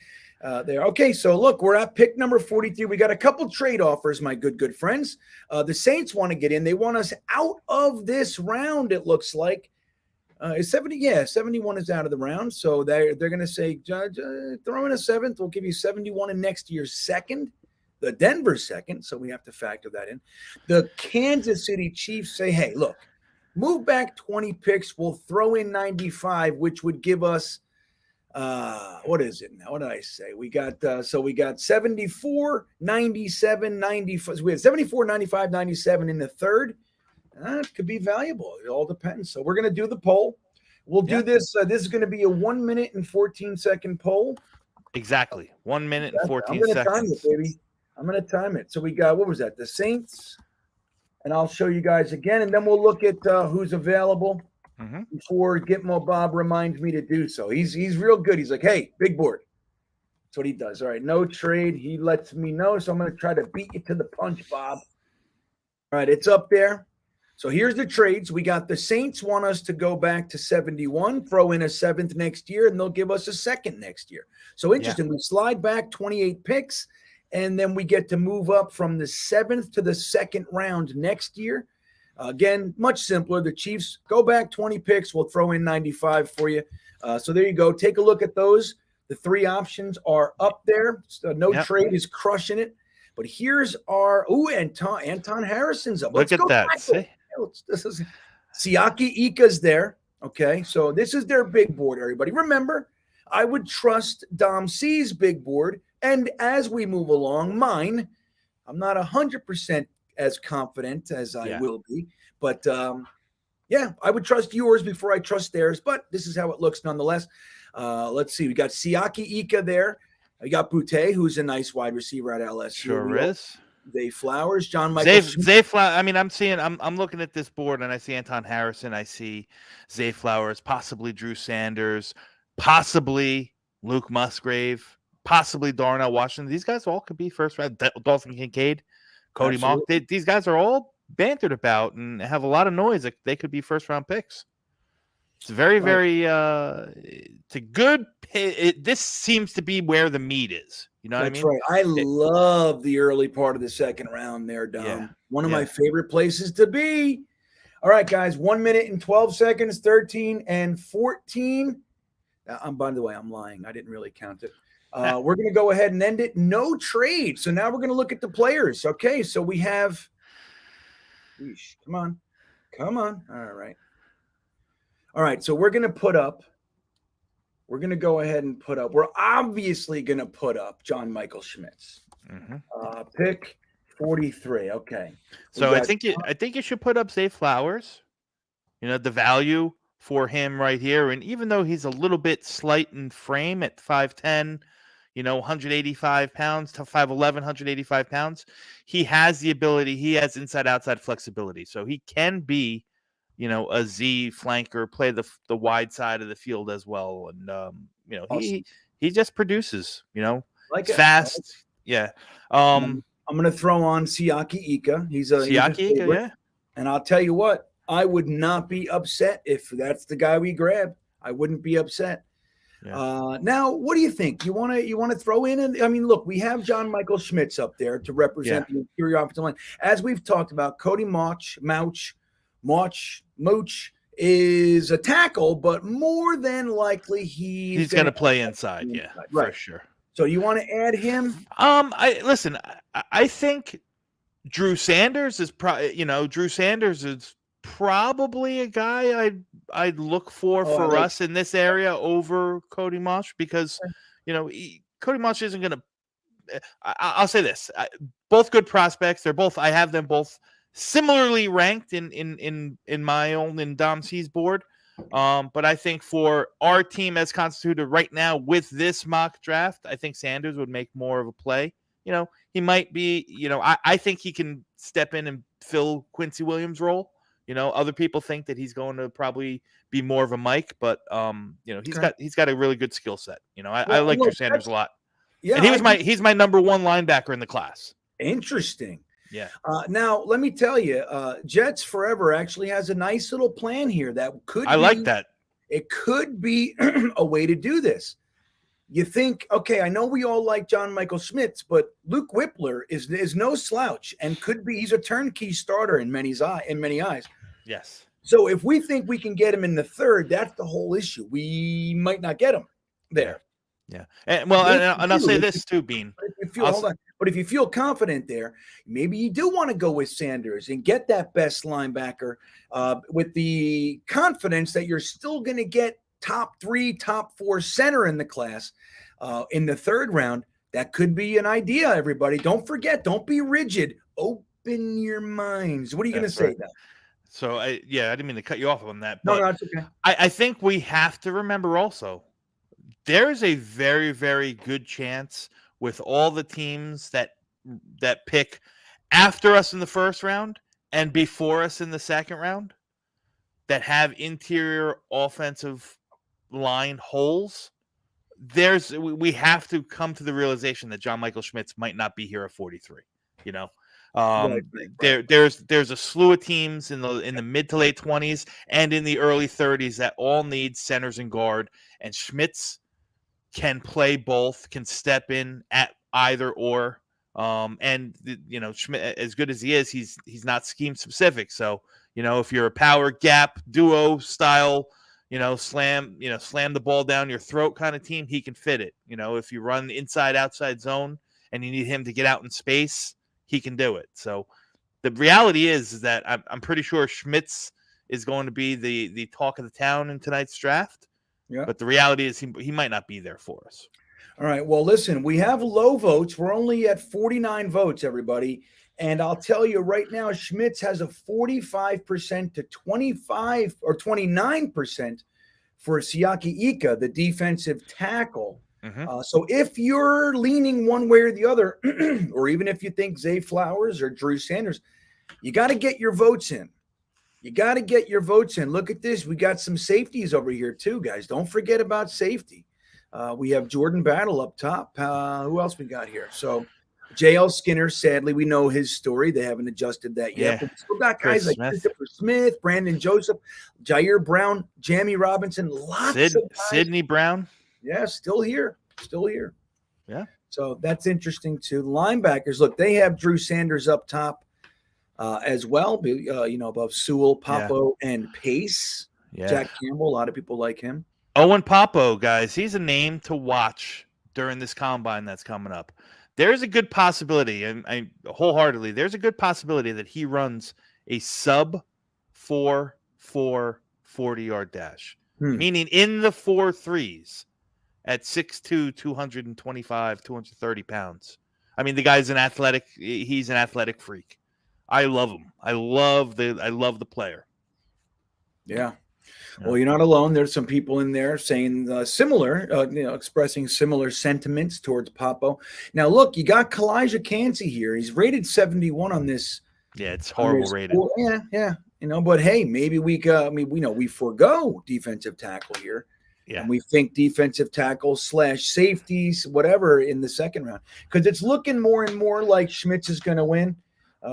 there. Okay. So, look, we're at pick number 43. We got a couple trade offers, my good friends. The Saints want to get in. They want us out of this round, it looks like. Is 70? Yeah, 71 is out of the round. So they're going to say, Judge, throw in a 7th. We'll give you 71 in next year's second, the Denver second. So we have to factor that in. The Kansas City Chiefs say, hey, look, move back 20 picks. We'll throw in 95, which would give us What is it now? What did I say? We got so we got 74, 97, 95. So we had 74, 95, 97 in the third. It could be valuable. It all depends. So we're going to do the poll. We'll do this. This is going to be a 1 minute and 14-second poll. Exactly. 1 minute and 14 I'm going to seconds. time it, baby. I'm going to time it. So we got, what was that? The Saints. And I'll show you guys again. And then we'll look at who's available before Gitmo Bob reminds me to do so. He's real good. He's like, hey, big board. That's what he does. All right. No trade. He lets me know. So I'm going to try to beat you to the punch, Bob. All right. It's up there. So here's the trades. We got the Saints want us to go back to 71, throw in a 7th next year, and they'll give us a 2nd next year. So interesting. We slide back 28 picks, and then we get to move up from the 7th to the 2nd round next year. Again, much simpler. The Chiefs go back 20 picks. We'll throw in 95 for you. So there you go. Take a look at those. The 3 options are up there. So no trade is crushing it. But here's our Anton Harrison's up. Look at that. This is Siaki Ika's there. Okay, so this is their big board, everybody. Remember, I would trust Dom C's big board. And as we move along, mine, I'm not 100% as confident as I will be. But, I would trust yours before I trust theirs. But this is how it looks nonetheless. Let's see. We got Siaki Ika there. We got Boutte, who's a nice wide receiver at LSU. Sure is. Zay Flowers, John Michael. Zay Flowers. I mean, I'm looking at this board and I see Anton Harrison. I see Zay Flowers, possibly Drew Sanders, possibly Luke Musgrave, possibly Darnell Washington. These guys all could be first round. Dalton Kincaid, Cody Mock. These guys are all bantered about and have a lot of noise. They could be first round picks. It's very, very. It's a good. This seems to be where the meat is. You know what I mean? Right. I love the early part of the 2nd round there, Dom. Yeah. One of my favorite places to be. All right, guys. 1 minute and 12 seconds, 13 and 14. By the way, I'm lying. I didn't really count it. We're going to go ahead and end it. No trade. So now we're going to look at the players. Okay. So we have. Come on. All right. So we're going to put up. We're going to go ahead and put up. We're obviously going to put up John Michael Schmitz. Pick 43. Okay. So I think you should put up Zay Flowers. You know, the value for him right here. And even though he's a little bit slight in frame at 5'10", 185 pounds to 5'11", 185 pounds, he has the ability. He has inside-outside flexibility. So he can be, a Z flanker, play the wide side of the field as well. And, awesome. he just produces, like fast. Yeah. I'm going to throw on Siaki Ika. He's a Ika, yeah. And I'll tell you what, I would not be upset if that's the guy we grab. I wouldn't be upset. Yeah. Now, what do you think? You want to throw in? I mean, look, we have John Michael Schmitz up there to represent the interior offensive line. As we've talked about, Cody Mooch is a tackle, but more than likely he's going to play inside. Yeah, right. For sure. So you want to add him? I think Drew Sanders is probably a guy I'd look for us in this area over Cody Mosh because Cody Mosh isn't going to. I'll say this: both good prospects. I have them both similarly ranked in my own and Dom C's board. But I think for our team as constituted right now with this mock draft, I think Sanders would make more of a play. He might be, I think he can step in and fill Quincy Williams' role. Other people think that he's going to probably be more of a Mike, but he's got a really good skill set. I like Drew Sanders a lot. Yeah, and he's my number 1 linebacker in the class. Interesting. Yeah. Now let me tell you, Jets Forever actually has a nice little plan here that could. I like that. It could be a way to do this. You think, okay, I know we all like John Michael Schmitz, but Luke Whippler is no slouch and he's a turnkey starter in many eyes. Yes. So if we think we can get him in the 3rd, that's the whole issue. We might not get him there. Yeah. And I'll say this too, Bean. But if you feel confident there, maybe you do want to go with Sanders and get that best linebacker with the confidence that you're still going to get top 3, top 4 center in the class in the third round. That could be an idea, everybody. Don't forget, don't be rigid. Open your minds. What are you going to say, Doc? So, I didn't mean to cut you off on that. No, But no, it's okay. I think we have to remember also, there's a very, very good chance with all the teams that pick after us in the first round and before us in the second round that have interior offensive line holes. We have to come to the realization that John Michael Schmitz might not be here at 43. You know, Right. there's a slew of teams in the mid to late 20s and in the early 30s that all need centers and guard, and Schmitz can play both, can step in at either or. And Schmidt, as good as he is, he's not scheme specific. So, if you're a power gap duo style, slam the ball down your throat kind of team, he can fit it. If you run the inside outside zone and you need him to get out in space, he can do it. So the reality is that I'm pretty sure Schmitz is going to be the talk of the town in tonight's draft. Yeah. But the reality is he might not be there for us. All right. Well, listen, we have low votes. We're only at 49 votes, everybody. And I'll tell you right now, Schmitz has a 45% to 25 or 29% for Siaki Ika, the defensive tackle. Mm-hmm. So if you're leaning one way or the other, or even if you think Zay Flowers or Drew Sanders, you got to get your votes in. Look at this. We got some safeties over here too, guys. Don't forget about safety. We have Jordan Battle up top. Who else we got here? So J.L. Skinner, sadly, we know his story. They haven't adjusted that yet. Yeah. But we still got guys like Christopher Smith, Brandon Joseph, Jair Brown, Jamie Robinson, lots of guys. Sidney Brown. Yeah, still here. Yeah. So that's interesting too. Linebackers, look, they have Drew Sanders up top as well, above Sewell, Papo, and Pace. Yeah. Jack Campbell, a lot of people like him. Owen Papo, guys, he's a name to watch during this combine that's coming up. There's a good possibility, and I wholeheartedly, there's a good possibility that he runs a sub 4.4 40-yard dash, meaning in the 4.3s at 6'2", 225, 230 pounds. I mean, the guy's he's an athletic freak. I love him. I love the player. Yeah. Well, you're not alone. There's some people in there saying similar, expressing similar sentiments towards Papo. Now, look, you got Kalijah Cansey here. He's rated 71 on this. Yeah, it's horrible rated. Yeah. But hey, maybe we forego defensive tackle here. Yeah. And we think defensive tackle / safeties, whatever, in the second round. Because it's looking more and more like Schmitz is going to win.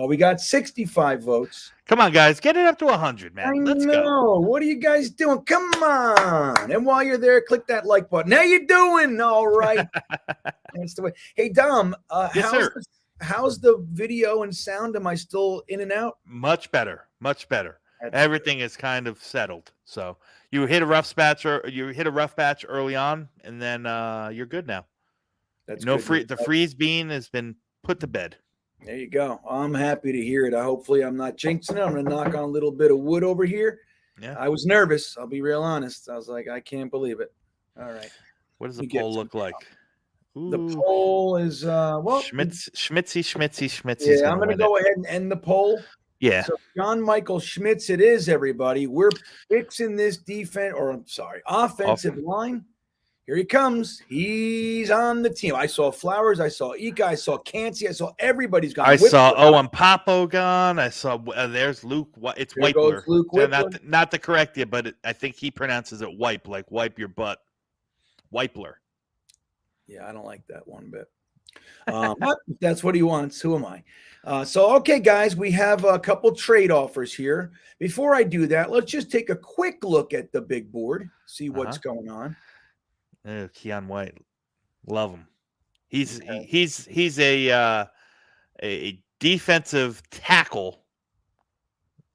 We got 65 votes. Come on, guys. Get it up to 100, man. Let's go. What are you guys doing? Come on. And while you're there, click that like button. How you doing? All right. That's the way. Hey, Dom, Yes, sir. how's the video and sound? Am I still in and out? Much better. Everything is kind of settled. So you hit a rough patch early on, and then you're good now. That's good. The freeze bean has been put to bed. There you go. I'm happy to hear it. Hopefully I'm not jinxing it. I'm going to knock on a little bit of wood over here. Yeah. I was nervous. I'll be real honest. I was like, I can't believe it. All right. What does the poll look like? Ooh. The poll is, Schmitzy. Yeah, I'm going to go ahead and end the poll. Yeah. So John Michael Schmitz it is, everybody. We're fixing this offensive line. Here he comes. He's on the team. I saw Flowers. I saw Ika. I saw Cansey. I saw everybody's gone. I saw Owen Papo gone. I saw there's Luke. It's Whipler. Luke Whipler. Not to correct you, but I think he pronounces it wipe, like wipe your butt. Whipler. Yeah, I don't like that one bit. But that's what he wants. Who am I? Okay, guys, we have a couple trade offers here. Before I do that, let's just take a quick look at the big board, see what's going on. Keon White, love him. He's a defensive tackle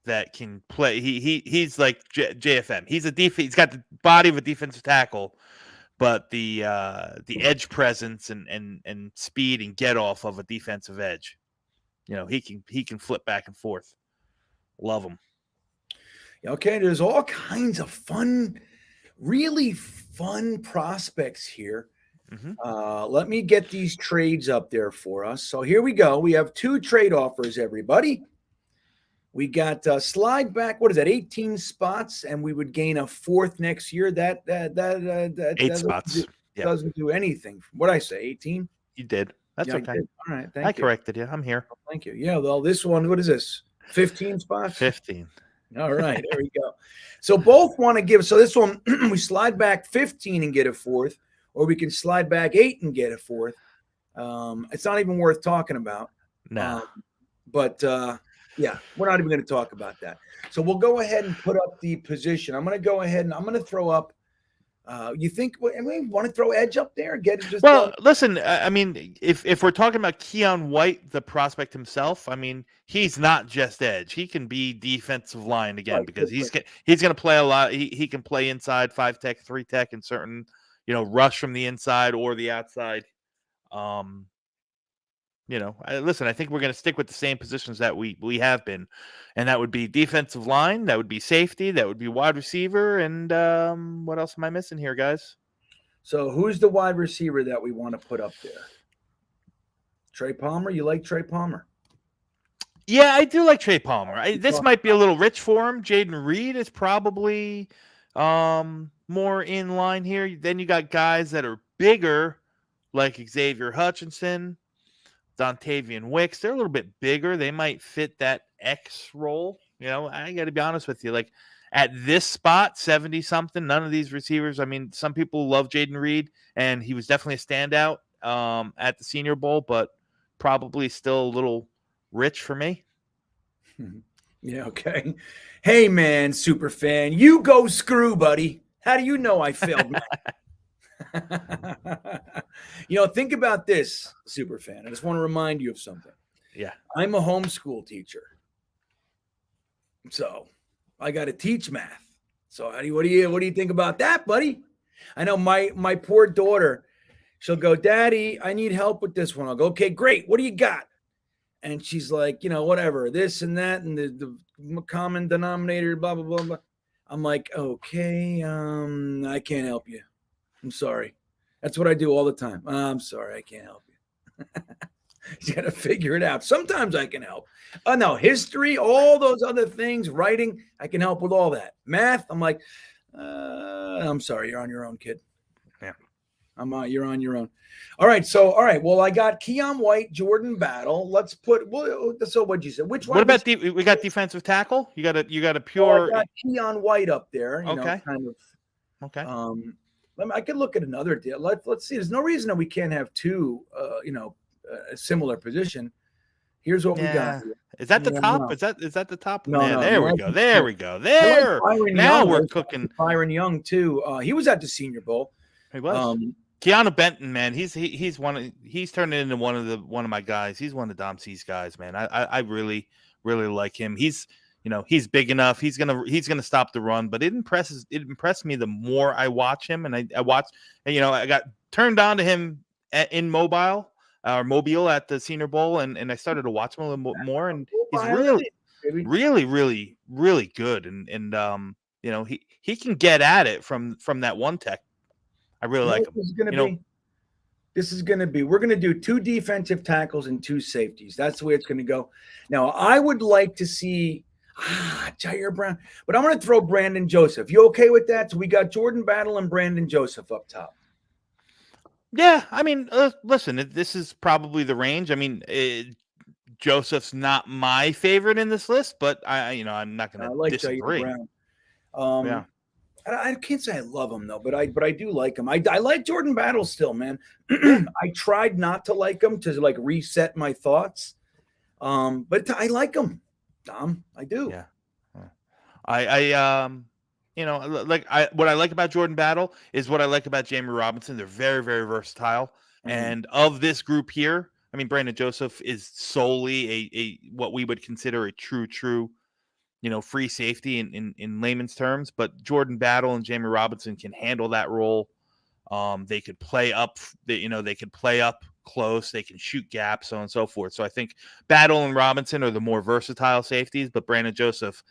that can play. He's like JFM. He's He's got the body of a defensive tackle, but the edge presence and speed and get off of a defensive edge. He can flip back and forth. Love him. Okay, there's all kinds of fun really fun prospects here. Mm-hmm. Let me get these trades up there for us. So here we go. We have 2 trade offers, everybody. We got slide back. What is that? 18 spots, and we would gain a 4th next year. That 8 spots. Doesn't do anything. What I say? 18. You did. That's Yeah, okay. All right. Thank I you. corrected you. I'm here. Thank you. Yeah. Well, this one. What is this? 15 spots. 15. All right. There we go. So both want to give. So this one we slide back 15 and get a 4th, or we can slide back 8 and get a 4th. It's not even worth talking about. No. But yeah, we're not even going to talk about that. So we'll go ahead and put up the position. I'm going to go ahead and I'm going to throw up. You think we want to throw Edge up there? Get it? Just listen. I mean, if we're talking about Keon White, the prospect himself, I mean, he's not just Edge. He can be defensive line again, right, because he's going to play a lot. He can play inside 5 tech, 3 tech, and certain rush from the inside or the outside. Listen, I think we're going to stick with the same positions that we have been, and that would be defensive line, that would be safety, that would be wide receiver, and what else am I missing here, guys? So who's the wide receiver that we want to put up there? Trey Palmer? You like Trey Palmer? Yeah, I do like Trey Palmer. This might be a little rich for him. Jaden Reed is probably more in line here. Then you got guys that are bigger, like Xavier Hutchinson, Dontavian Wicks. They're a little bit bigger. They might fit that X role. I got to be honest with you. Like at this spot, 70-something, none of these receivers. I mean, some people love Jaden Reed, and he was definitely a standout at the Senior Bowl, but probably still a little rich for me. Yeah, okay. Hey, man, super fan. You go screw, buddy. How do you know I failed? Think about this, super fan. I just want to remind you of something. Yeah. I'm a homeschool teacher. So I got to teach math. So what do you think about that, buddy? I know my poor daughter, she'll go, Daddy, I need help with this one. I'll go, okay, great. What do you got? And she's like, whatever, this and that, and the common denominator, blah, blah, blah, blah. I'm like, okay, I can't help you. I'm sorry. That's what I do all the time. I'm sorry, I can't help you. You got to figure it out. Sometimes I can help. No, history, all those other things, writing, I can help with all that. Math, I'm like, I'm sorry, you're on your own, kid. Yeah. You're on your own. All right. Well, I got Keon White, Jordan Battle. Let's put. So what'd you say? Which one? What about we got defensive tackle? You got a pure. I got Keon White up there. Okay. Kind of. Okay. I could look at another deal. Let's see. There's no reason that we can't have 2. A similar position. Here's what we got. Is that the top? No. Is that the top? No, Man, no. There we go. There we go. There. Now we're cooking. Byron Young too. He was at the Senior Bowl. He was. Keanu Benton, man, he's turning into one of my guys. He's one of Dom C's guys, man. I really like him. He's big enough. He's gonna stop the run, but it impressed me the more I watch him, and I watched. I got turned on to him in Mobile at the Senior Bowl, and I started to watch him a little bit more, and he's really good, and he can get at it from that one tech. I really like him. This is going to be, we're going to do 2 defensive tackles and 2 safeties. That's the way it's going to go. Now, I would like to see Jair Brown, but I'm going to throw Brandon Joseph. You okay with that? So we got Jordan Battle and Brandon Joseph up top. Yeah, I mean, listen, this is probably the range. I mean, Joseph's not my favorite in this list, but I'm not going to disagree. Jair Brown. Yeah. I can't say I love him though, but I do like him. I like Jordan Battle still, man. I tried not to like him to like reset my thoughts, but I like him, Dom. I do. Yeah, what I like about Jordan Battle is what I like about Jamie Robinson. They're very, very versatile, and of this group here, I mean, Brandon Joseph is solely a what we would consider a true. Free safety in layman's terms, but Jordan Battle and Jamie Robinson can handle that role. They could play up, they could play up close. They can shoot gaps, so on and so forth. So I think Battle and Robinson are the more versatile safeties, but Brandon Joseph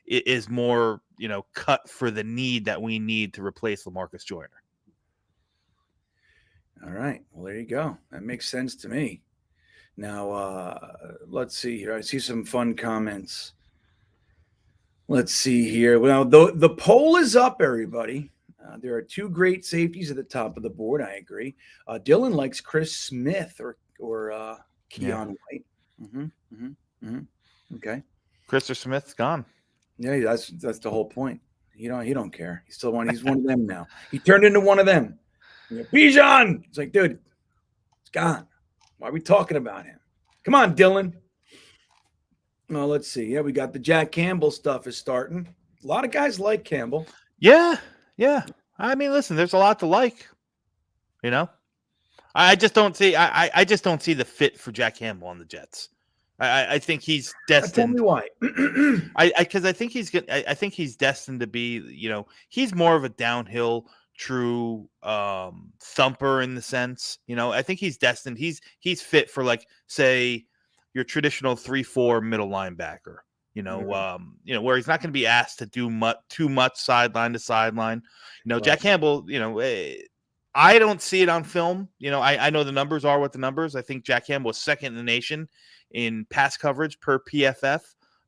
is more, cut for the need that we need to replace LaMarcus Joyner. All right. Well, there you go. That makes sense to me. Now, let's see here. I see some fun comments. Let's see here. Well, the poll is up, everybody. There are two great safeties at the top of the board. I agree. Dylan likes Chris Smith or Keon White. Okay. Christopher Smith's gone. Yeah, that's the whole point. He don't care. He's one of them now. He turned into one of them. Bijan. It's like, dude, it's gone. Why are we talking about him? Come on, Dylan. Well, let's see. Yeah, we got the Jack Campbell stuff is starting. A lot of guys like Campbell. Yeah. I mean, listen, there's a lot to like. I just don't see. I just don't see the fit for Jack Campbell on the Jets. I think he's destined. Tell me why. Because I think he's good. I think he's destined to be. He's more of a downhill, true thumper in the sense. I think he's destined. He's fit for, like, say, your traditional 3-4 middle linebacker. Where he's not going to be asked to do too much sideline to sideline. Right. Jack Campbell. I don't see it on film. I know the numbers are what the numbers. I think Jack Campbell is second in the nation in pass coverage per PFF.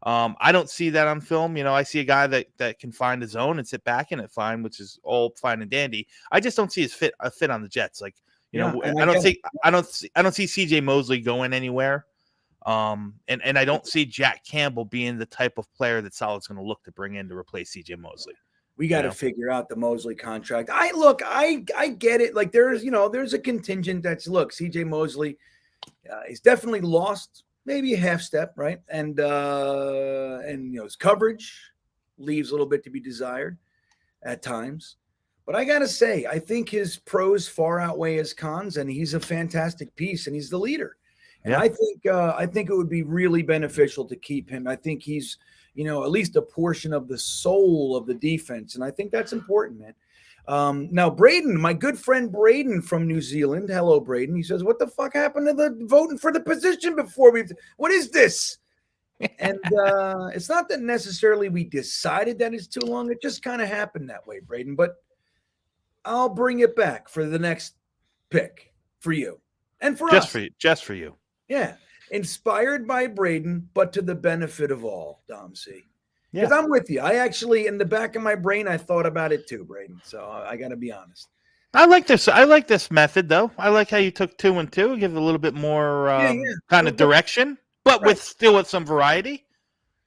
I don't see that on film. I see a guy that can find his zone and sit back in it fine, which is all fine and dandy. I just don't see his fit on the Jets. Like, I don't see CJ Mosley going anywhere. And I don't see Jack Campbell being the type of player that Solid's going to look to bring in to replace CJ Mosley. We got to figure out the Mosley contract. I get it. Like, there's a contingent that's, look, CJ Mosley he's definitely lost maybe a half step, right? And his coverage leaves a little bit to be desired at times. But I got to say, I think his pros far outweigh his cons, and he's a fantastic piece, and he's the leader. And I think it would be really beneficial to keep him. I think he's, at least a portion of the soul of the defense. And I think that's important, man. Now, Braden, my good friend Braden from New Zealand. Hello, Braden. He says, what the fuck happened to the voting for the position before what is this? And it's not that necessarily we decided that it's too long. It just kind of happened that way, Braden. But I'll bring it back for the next pick for you and for us. Just for you. Yeah. Inspired by Braden, but to the benefit of all, Dom C. Because I'm with you. I actually, in the back of my brain, I thought about it too, Braden. So I got to be honest. I like this method, though. I like how you took 2 and 2, give it a little bit more kind of direction, but with some variety.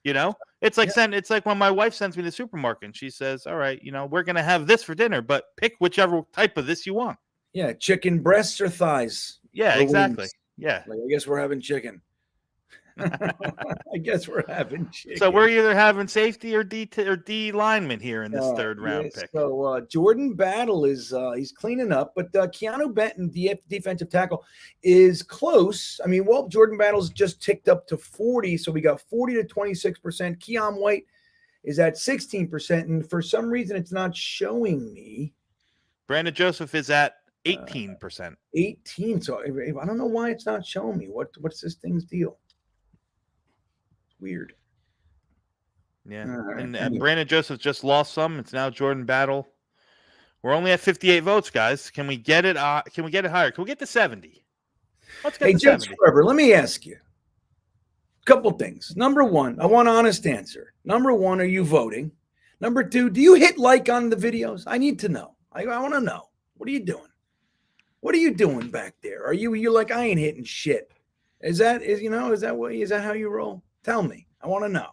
It's like it's like when my wife sends me to the supermarket and she says, "All right, we're gonna have this for dinner, but pick whichever type of this you want." Yeah, chicken breasts or thighs. Yeah, exactly. Wings. Yeah. Like, I guess we're having chicken. So we're either having safety or D lineman here in this third round pick. So Jordan Battle is he's cleaning up, but Keanu Benton, defensive tackle, is close. I mean, Jordan Battle's just ticked up to 40, so we got 40 to 26%. Keon White is at 16%, and for some reason it's not showing me. Brandon Joseph is at 18%. 18. So I don't know why it's not showing me. What's this thing's deal? Weird. Yeah. And Brandon Joseph just lost some. It's now Jordan Battle. We're only at 58 votes, guys. Can we get it higher? Can we get to 70? Let's get to 70. Trevor, let me ask you a couple things. Number one, I want an honest answer. Number one, are you voting? Number two, do you hit like on the videos? I need to know. I want to know. What are you doing? What are you doing back there? Are you like, I ain't hitting shit? Is that how you roll? Tell me. I want to know.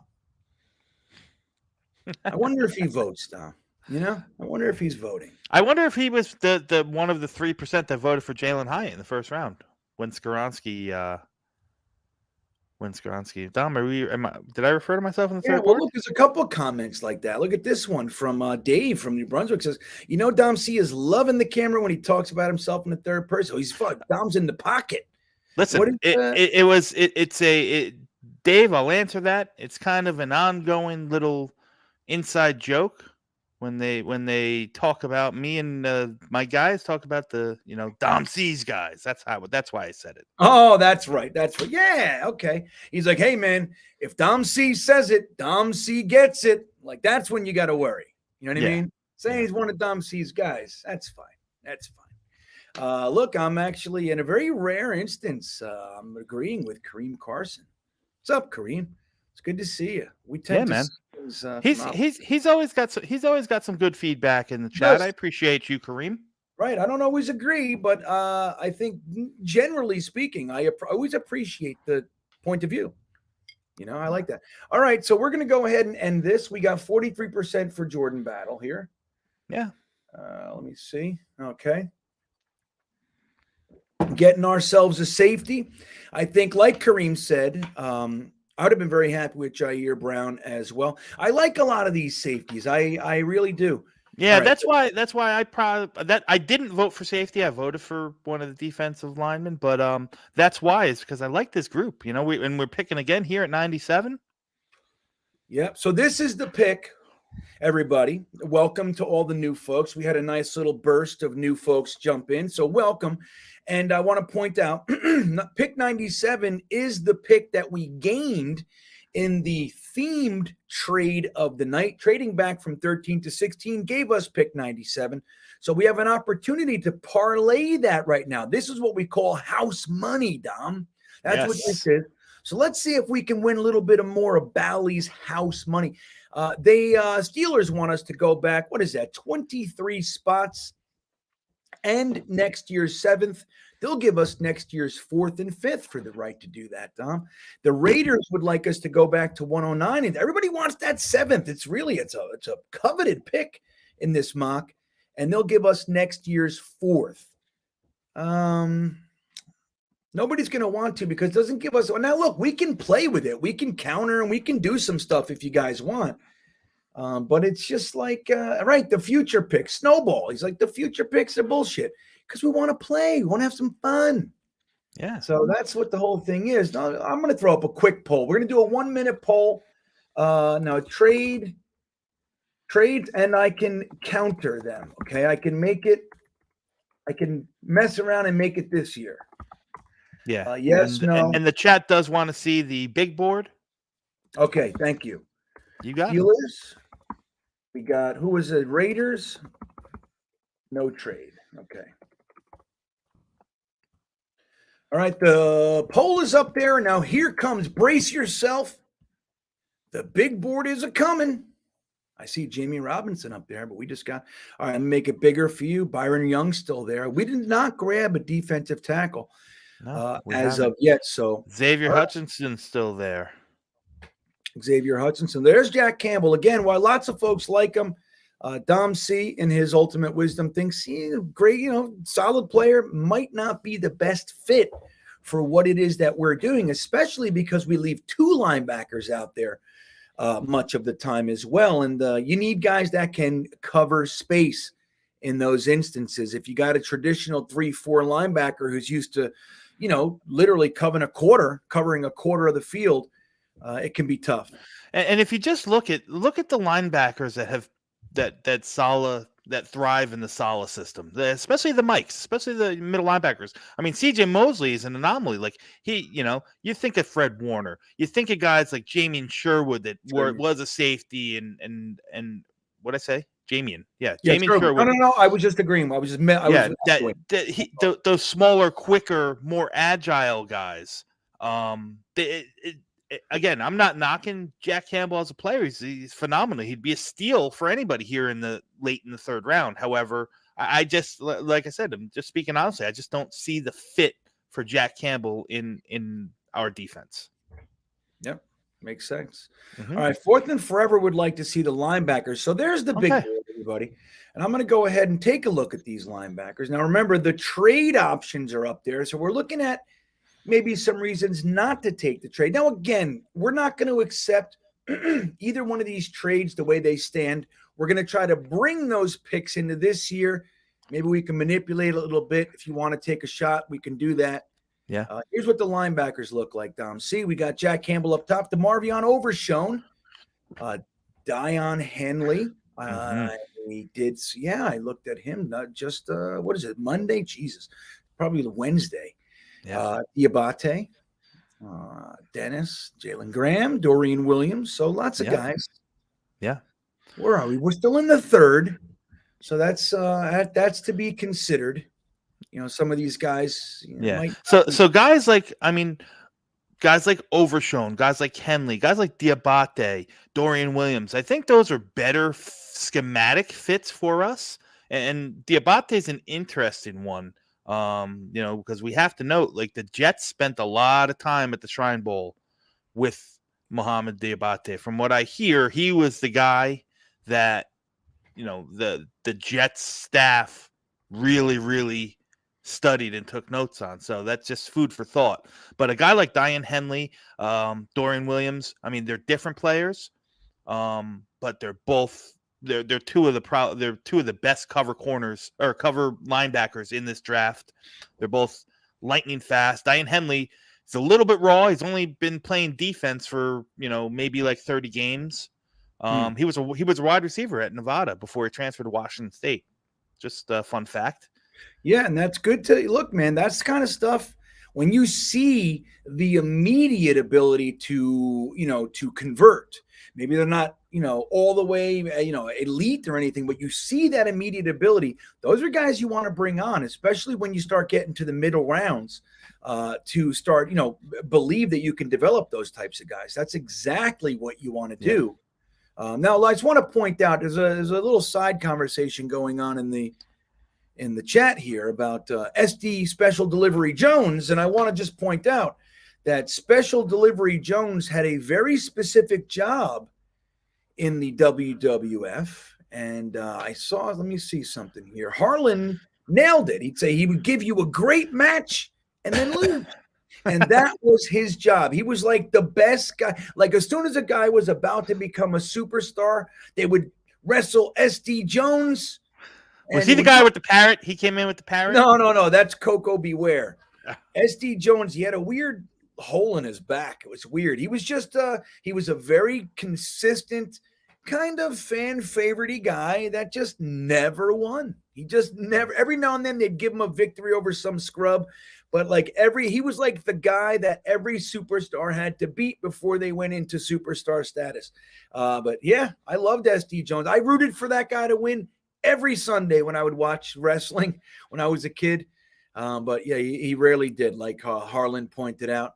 I wonder if he votes, Tom. I wonder if he's voting. I wonder if he was the one of the 3% that voted for Jalen Hyatt in the first round when Skoronski. Dom, did I refer to myself in the third quarter? Look, there's a couple of comments like that. Look at this one from Dave from New Brunswick. Says, Dom C is loving the camera when he talks about himself in the third person. He's fun. Dom's in the pocket. Listen, Dave, I'll answer that. It's kind of an ongoing little inside joke when they talk about me and my guys talk about the Dom C's guys. That's why I said it. Oh, that's right. That's right. Yeah. Okay. He's like, hey man, if Dom C says it, Dom C gets it. Like that's when you got to worry. You know what I mean? Saying he's one of Dom C's guys. That's fine. That's fine. Look, I'm actually in a very rare instance. I'm agreeing with Kareem Carson. What's up, Kareem? It's good to see you. We tend man. He's always got some good feedback in the chat. I appreciate you, Kareem. Right. I don't always agree, but I think generally speaking, I always appreciate the point of view. I like that. All right. So we're going to go ahead and end this. We got 43% for Jordan Battle here. Yeah. Let me see. Okay. Getting ourselves a safety. I think, like Kareem said, I would have been very happy with Jair Brown as well. I like a lot of these safeties. I really do. Yeah, right. That's why I didn't vote for safety. I voted for one of the defensive linemen, but that's why is because I like this group. We're picking again here at 97. Yeah. So this is the pick, everybody. Welcome to all the new folks. We had a nice little burst of new folks jump in, so welcome. And I want to point out, pick 97 is the pick that we gained in the themed trade of the night. Trading back from 13 to 16 gave us pick 97. So we have an opportunity to parlay that right now. This is what we call house money, Dom. That's what this is. So let's see if we can win a little bit of more of Bally's house money. Steelers want us to go back. What is that? 23 spots. And next year's 7th. They'll give us next year's 4th and 5th for the right to do that, Dom. The Raiders would like us to go back to 109, and everybody wants that 7th. It's a coveted pick in this mock, and they'll give us next year's 4th. Nobody's going to want to because it doesn't give us. Now, look, we can play with it. We can counter, and we can do some stuff if you guys want. But it's just like, the future picks, Snowball. He's like, the future picks are bullshit because we want to play. We want to have some fun. Yeah. So that's what the whole thing is. Now, I'm going to throw up a quick poll. We're going to do a 1-minute poll. Now, trade, and I can counter them. Okay. I can mess around and make it this year. Yeah. Yes, no. And the chat does want to see the big board. Okay. Thank you. You got Steelers. We got, who was it? Raiders. No trade. Okay. All right. The poll is up there. Now here comes, brace yourself. The big board is a-coming. I see Jamie Robinson up there, but we just got, all right, I'm make it bigger for you. Byron Young's still there. We did not grab a defensive tackle as of yet. So Xavier Hutchinson's still there. Xavier Hutchinson. There's Jack Campbell. Again, while lots of folks like him, Dom C, in his ultimate wisdom, thinks he's a great, solid player, might not be the best fit for what it is that we're doing, especially because we leave 2 linebackers out there much of the time as well. And you need guys that can cover space in those instances. If you got a traditional 3-4 linebacker who's used to, literally covering a quarter of the field, it can be tough. And if you just look at the linebackers that have that thrive in the Saleh system, especially the Mikes, especially the middle linebackers. I mean, CJ Mosley is an anomaly. Like you think of Fred Warner, you think of guys like Jamian Sherwood that was a safety and what I say, Jamian, Jamian Sherwood. No. I was just agreeing. Those smaller, quicker, more agile guys. Again, I'm not knocking Jack Campbell as a player. He's phenomenal. He'd be a steal for anybody here late in the 3rd round. However, I just, like I said, I'm just speaking honestly. I just don't see the fit for Jack Campbell in our defense. Yep, makes sense. Mm-hmm. All right, 4th and forever would like to see the linebackers. So there's the big board, everybody. And I'm going to go ahead and take a look at these linebackers. Now, remember, the trade options are up there. So we're looking at maybe some reasons not to take the trade. Now, again, we're not going to accept either one of these trades the way they stand. We're going to try to bring those picks into this year. Maybe we can manipulate a little bit. If you want to take a shot, we can do that. Yeah. Here's what the linebackers look like, Dom. See, we got Jack Campbell up top, DeMarvion Overshown, Dion Henley, He did. Yeah, I looked at him. Not just what is it? Monday? Jesus, probably the Wednesday. Yeah. Diabate, Dennis, Jalen Graham, Dorian Williams. So lots of guys. Yeah. Where are we? We're still in the third. So that's to be considered. Some of these guys. So guys like, guys like Overshone, guys like Henley, guys like Diabate, Dorian Williams. I think those are better schematic fits for us. And Diabate is an interesting one. Because we have to note, like, the Jets spent a lot of time at the Shrine Bowl with Mohamed Diabate. From what I hear, he was the guy that, the Jets staff really, really studied and took notes on. So that's just food for thought. But a guy like Diane Henley, Dorian Williams, they're different players, but they're both they're two of the best cover corners or cover linebackers in this draft. They're both lightning fast. Diane Henley is a little bit raw. He's only been playing defense for maybe like 30 games. He was a wide receiver at Nevada before he transferred to Washington State. Just a fun fact. Yeah, and that's good to look, man. That's the kind of stuff when you see the immediate ability to convert. Maybe they're not, all the way, elite or anything, but you see that immediate ability. Those are guys you want to bring on, especially when you start getting to the middle rounds, to start, believe that you can develop those types of guys. That's exactly what you want to do. Now, I just want to point out there's a little side conversation going on in the chat here about SD Special Delivery Jones, and I want to just point out that Special Delivery Jones had a very specific job in the WWF, and I saw, let me see something here. Harlan nailed it. He'd say he would give you a great match and then lose. And that was his job. He was like the best guy. Like as soon as a guy was about to become a superstar, they would wrestle SD Jones. Was he the guy with the parrot? He came in with the parrot? No. That's Coco Beware. SD Jones, he had a weird hole in his back. It was weird. He was just he was a very consistent kind of fan favorite guy that just never won. He just never, every now and then they'd give him a victory over some scrub, but he was like the guy that every superstar had to beat before they went into superstar status. But yeah, I loved SD Jones. I rooted for that guy to win every Sunday when I would watch wrestling when I was a kid. But yeah, he rarely did, like Harlan pointed out.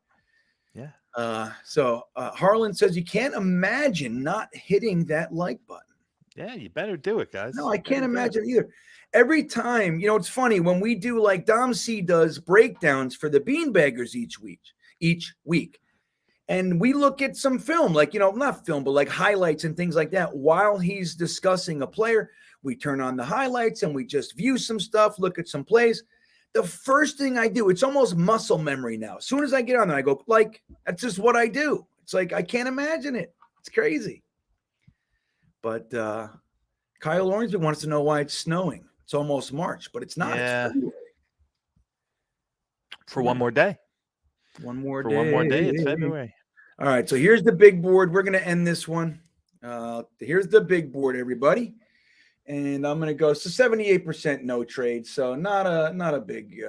Yeah. So Harlan says you can't imagine not hitting that like button. Yeah, you better do it, guys. No, I can't imagine either. Every time, it's funny when we do, like Dom C does breakdowns for the Beanbaggers each week. And we look at some film, like, not film, but like highlights and things like that. While he's discussing a player, we turn on the highlights and we just view some stuff, look at some plays. The first thing I do, it's almost muscle memory now. As soon as I get on there, I go, like, that's just what I do. It's like, I can't imagine it. It's crazy. But Kyle Ornsby wants to know why it's snowing. It's almost March, but it's not. Yeah. It's February. For one more day. One more day, it's February. All right, so here's the big board. We're going to end this one. Here's the big board, everybody. And I'm going to go, so 78% no trade. So not a big,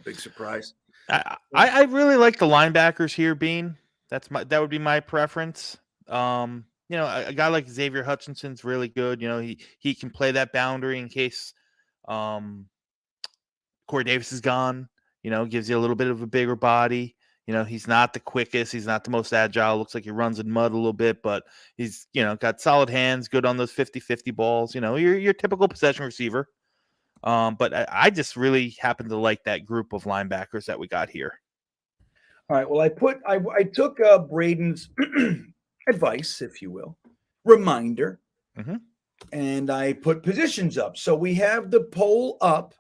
big surprise. I really like the linebackers here, Bean. That would be my preference. A guy like Xavier Hutchinson's really good. He can play that boundary in case Corey Davis is gone. Gives you a little bit of a bigger body. He's not the quickest. He's not the most agile. Looks like he runs in mud a little bit, but he's, got solid hands, good on those 50-50 balls. Your typical possession receiver. But I just really happen to like that group of linebackers that we got here. All right. Well, I took Braden's advice, if you will, reminder, and I put positions up. So we have the poll up.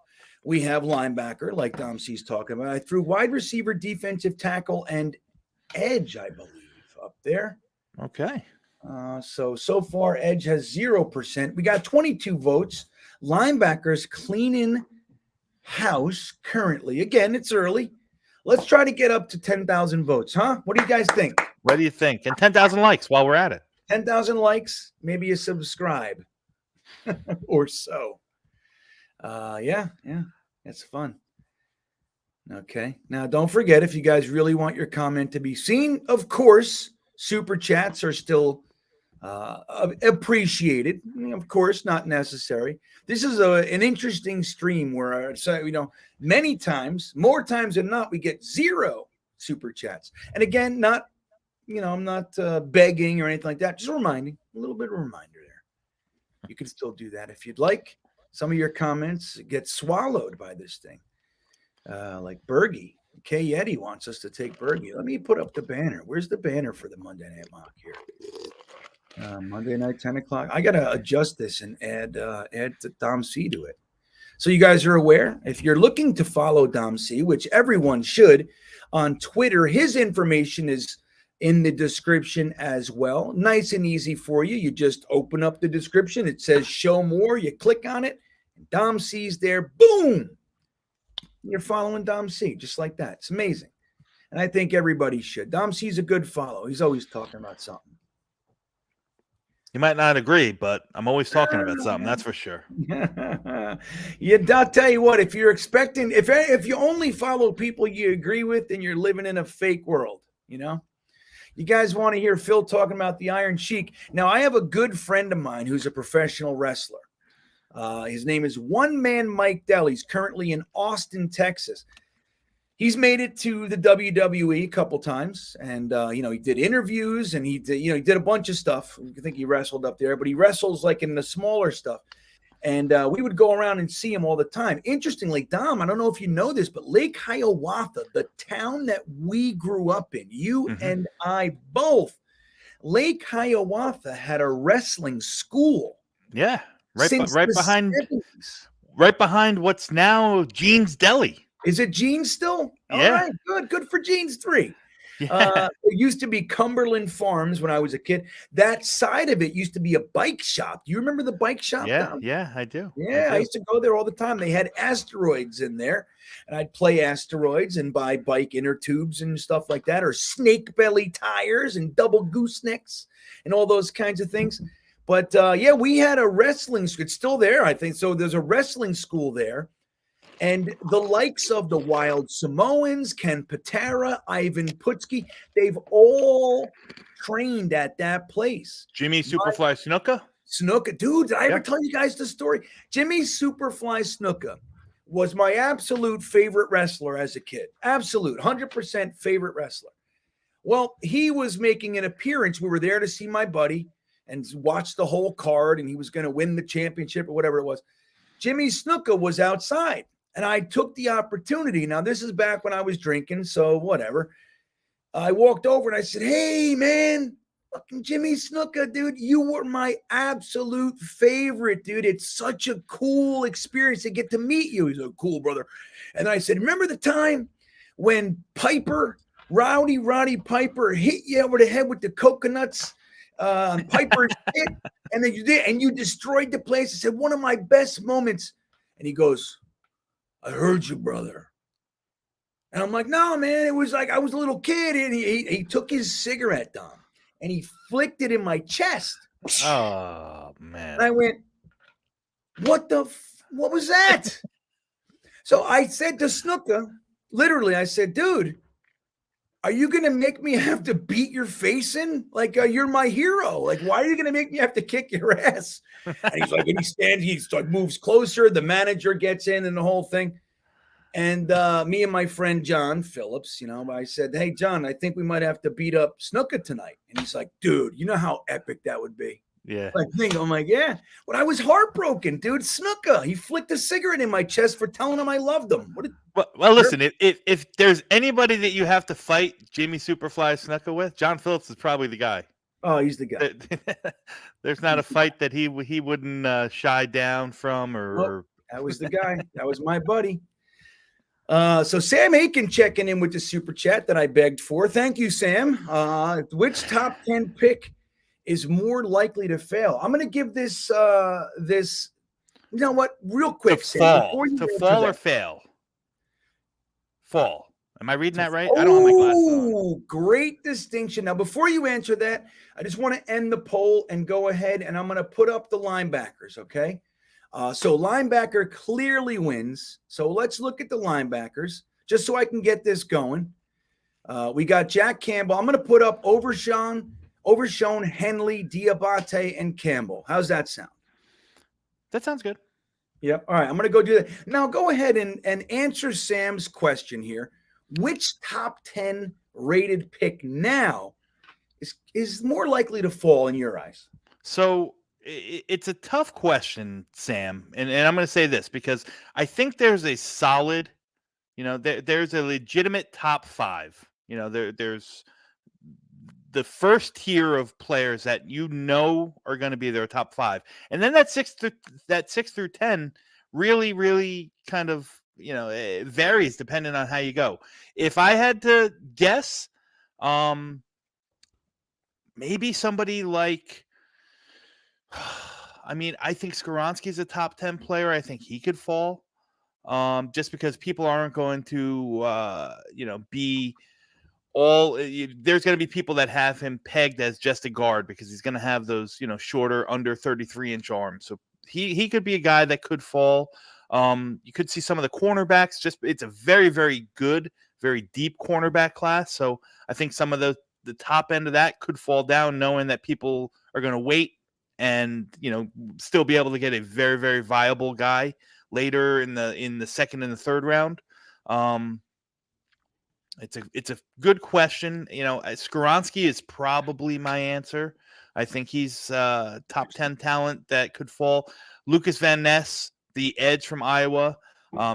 We have linebacker, like Dom C's talking about. I threw wide receiver, defensive tackle, and edge, I believe, up there. Okay. So far, edge has 0%. We got 22 votes. Linebackers cleaning house currently. Again, it's early. Let's try to get up to 10,000 votes, huh? What do you guys think? What do you think? And 10,000 likes while we're at it. 10,000 likes, maybe you subscribe or so. Yeah, that's fun. Okay. Now, don't forget, if you guys really want your comment to be seen, of course, super chats are still appreciated. Of course, not necessary. This is an interesting stream where, many times, more times than not, we get 0 super chats. And again, not, I'm not begging or anything like that. Just reminding, a little bit of a reminder there. You can still do that if you'd like. Some of your comments get swallowed by this thing. Like Bergie. K Yeti wants us to take Bergie. Let me put up the banner. Where's the banner for the Monday Night Mock here? Monday night, 10 o'clock. I got to adjust this and add Dom C to it. So you guys are aware, if you're looking to follow Dom C, which everyone should, on Twitter, his information is in the description as well. Nice and easy for you. You just open up the description. It says show more. You click on it. And Dom C's there. Boom. You're following Dom C just like that. It's amazing. And I think everybody should. Dom C's a good follow. He's always talking about something. You might not agree, but I'm always talking about something. That's for sure. I'll tell you what, if you're expecting, if you only follow people you agree with, then you're living in a fake world, You guys want to hear Phil talking about the Iron Sheik. Now, I have a good friend of mine who's a professional wrestler. His name is One Man Mike Dell. He's currently in Austin, Texas. He's made it to the WWE a couple times, and he did interviews, and he did a bunch of stuff. I think he wrestled up there, but he wrestles like in the smaller stuff. And we would go around and see him all the time. Interestingly, Dom, I don't know if you know this, but Lake Hiawatha, the town that we grew up in, you and I both, Lake Hiawatha had a wrestling school. Yeah, right behind what's now Gene's Deli. Is it Gene's still? Yeah. All right, good for Gene's 3. Yeah. It used to be Cumberland Farms when I was a kid. That side of it used to be a bike shop. Do you remember the bike shop? Yeah, I do. Yeah, I used to go there all the time. They had asteroids in there, and I'd play asteroids and buy bike inner tubes and stuff like that, or snake belly tires and double goosenecks and all those kinds of things. But we had a wrestling school. It's still there, I think. So there's a wrestling school there. And the likes of the Wild Samoans, Ken Patera, Ivan Putski, they've all trained at that place. Jimmy Superfly Snuka? Snuka. Dude, did I ever tell you guys the story? Jimmy Superfly Snuka was my absolute favorite wrestler as a kid. Absolute, 100% favorite wrestler. Well, he was making an appearance. We were there to see my buddy and watch the whole card, and he was going to win the championship or whatever it was. Jimmy Snuka was outside. And I took the opportunity. Now, this is back when I was drinking, so whatever. I walked over and I said, hey, man, fucking Jimmy Snuka, dude, you were my absolute favorite, dude. It's such a cool experience to get to meet you. He's like, cool, brother. And I said, remember the time when Roddy Piper hit you over the head with the coconuts? Piper's hit, and then you did, and you destroyed the place. I said, one of my best moments. And he goes, I heard you, brother. And I'm like, no, man, it was like I was a little kid. And he took his cigarette, Dom, and he flicked it in my chest. Oh, man. And I went, what was that? So I said to Snuka, literally, I said, dude, are you going to make me have to beat your face in? Like, you're my hero. Like, why are you going to make me have to kick your ass? And he's like, and he stands, he moves closer. The manager gets in and the whole thing. And me and my friend John Phillips, I said, hey, John, I think we might have to beat up Snuka tonight. And he's like, dude, you know how epic that would be? Yeah. I'm like, yeah. But I was heartbroken, dude. Snuka, he flicked a cigarette in my chest for telling him I loved him. Well, listen, if there's anybody that you have to fight Jimmy Superfly Snuka with, John Phillips is probably the guy. Oh, he's the guy. There's not a fight that he wouldn't shy down from or that was the guy. That was my buddy. So Sam Aiken checking in with the super chat that I begged for. Thank you, Sam. Which top 10 pick is more likely to fail? I'm going to give this you know what? Real quick, to fall or fail. Fall. Am I reading that right? I don't have my glasses on. Oh, great distinction. Now, before you answer that, I just want to end the poll and go ahead, and I'm going to put up the linebackers, okay? So linebacker clearly wins. So let's look at the linebackers just so I can get this going. We got Jack Campbell. I'm going to put up Overshown, Henley, Diabate, and Campbell. How's that sound? That sounds good. Yep. All right. I'm going to go do that. Now go ahead and answer Sam's question here. Which top 10 rated pick now is more likely to fall in your eyes? So it's a tough question, Sam. And I'm going to say this because I think there's a solid, there's a legitimate top 5. There's the first tier of players that are going to be their top 5. And then that 6 through 10 really, really kind of, it varies depending on how you go. If I had to guess, maybe somebody like, I think Skoronski is a top 10 player. I think he could fall, just because people aren't going to, be all. There's going to be people that have him pegged as just a guard because he's going to have those, shorter, under 33-inch arms. So he could be a guy that could fall. You could see some of the cornerbacks. It's a very, very good, very deep cornerback class. So I think some of the top end of that could fall down, knowing that people are going to wait and still be able to get a very, very viable guy later in the second and the third round. It's a good question. Skoronski is probably my answer. I think he's top 10 talent that could fall. Lucas Van Ness, the edge from Iowa.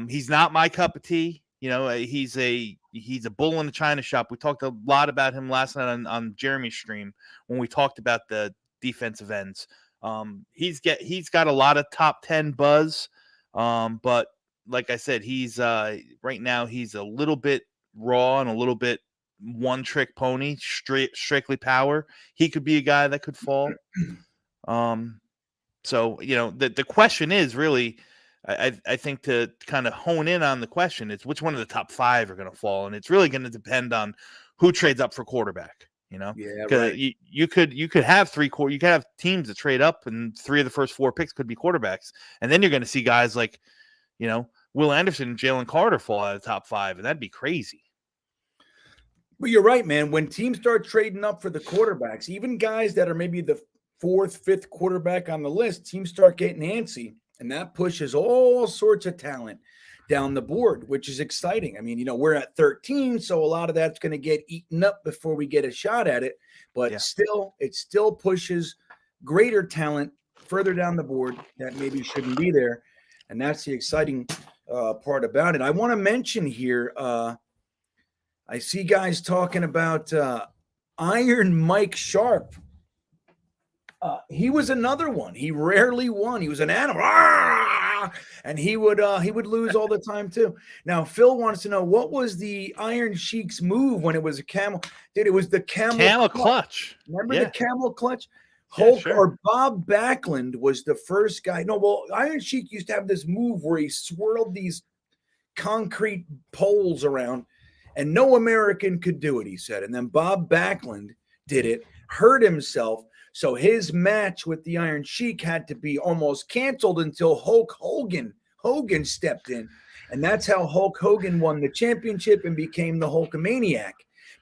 He's not my cup of tea. He's a bull in the china shop. We talked a lot about him last night on Jeremy's stream when we talked about the defensive ends. He's got a lot of top 10 buzz. But like I said, he's right now he's a little bit raw and a little bit one-trick pony, strictly power. He could be a guy that could fall. So, the question is really, I think to kind of hone in on the question, it's which one of the top 5 are going to fall. And it's really going to depend on who trades up for quarterback, Yeah, because right. you could have you could have teams that trade up and 3 of the first 4 picks could be quarterbacks. And then you're going to see guys like, Will Anderson and Jalen Carter fall out of the top 5, and that'd be crazy. But you're right, man. When teams start trading up for the quarterbacks, even guys that are maybe the 4th, 5th quarterback on the list, teams start getting antsy, and that pushes all sorts of talent down the board, which is exciting. We're at 13, so a lot of that's going to get eaten up before we get a shot at it. But it still pushes greater talent further down the board that maybe shouldn't be there, and that's the exciting part about it. I want to mention here, I see guys talking about Iron Mike Sharp. He was another one. He rarely won. He was an animal, and he would lose all the time too. Now Phil wants to know, what was the Iron Sheik's move when it was a camel? Dude, it was the camel clutch. Remember the camel clutch? Hulk or Bob Backlund was the first guy. No, well, Iron Sheik used to have this move where he swirled these concrete poles around, and no American could do it, he said. And then Bob Backlund did it, hurt himself. So his match with the Iron Sheik had to be almost canceled until Hulk Hogan stepped in. And that's how Hulk Hogan won the championship and became the Hulkamaniac.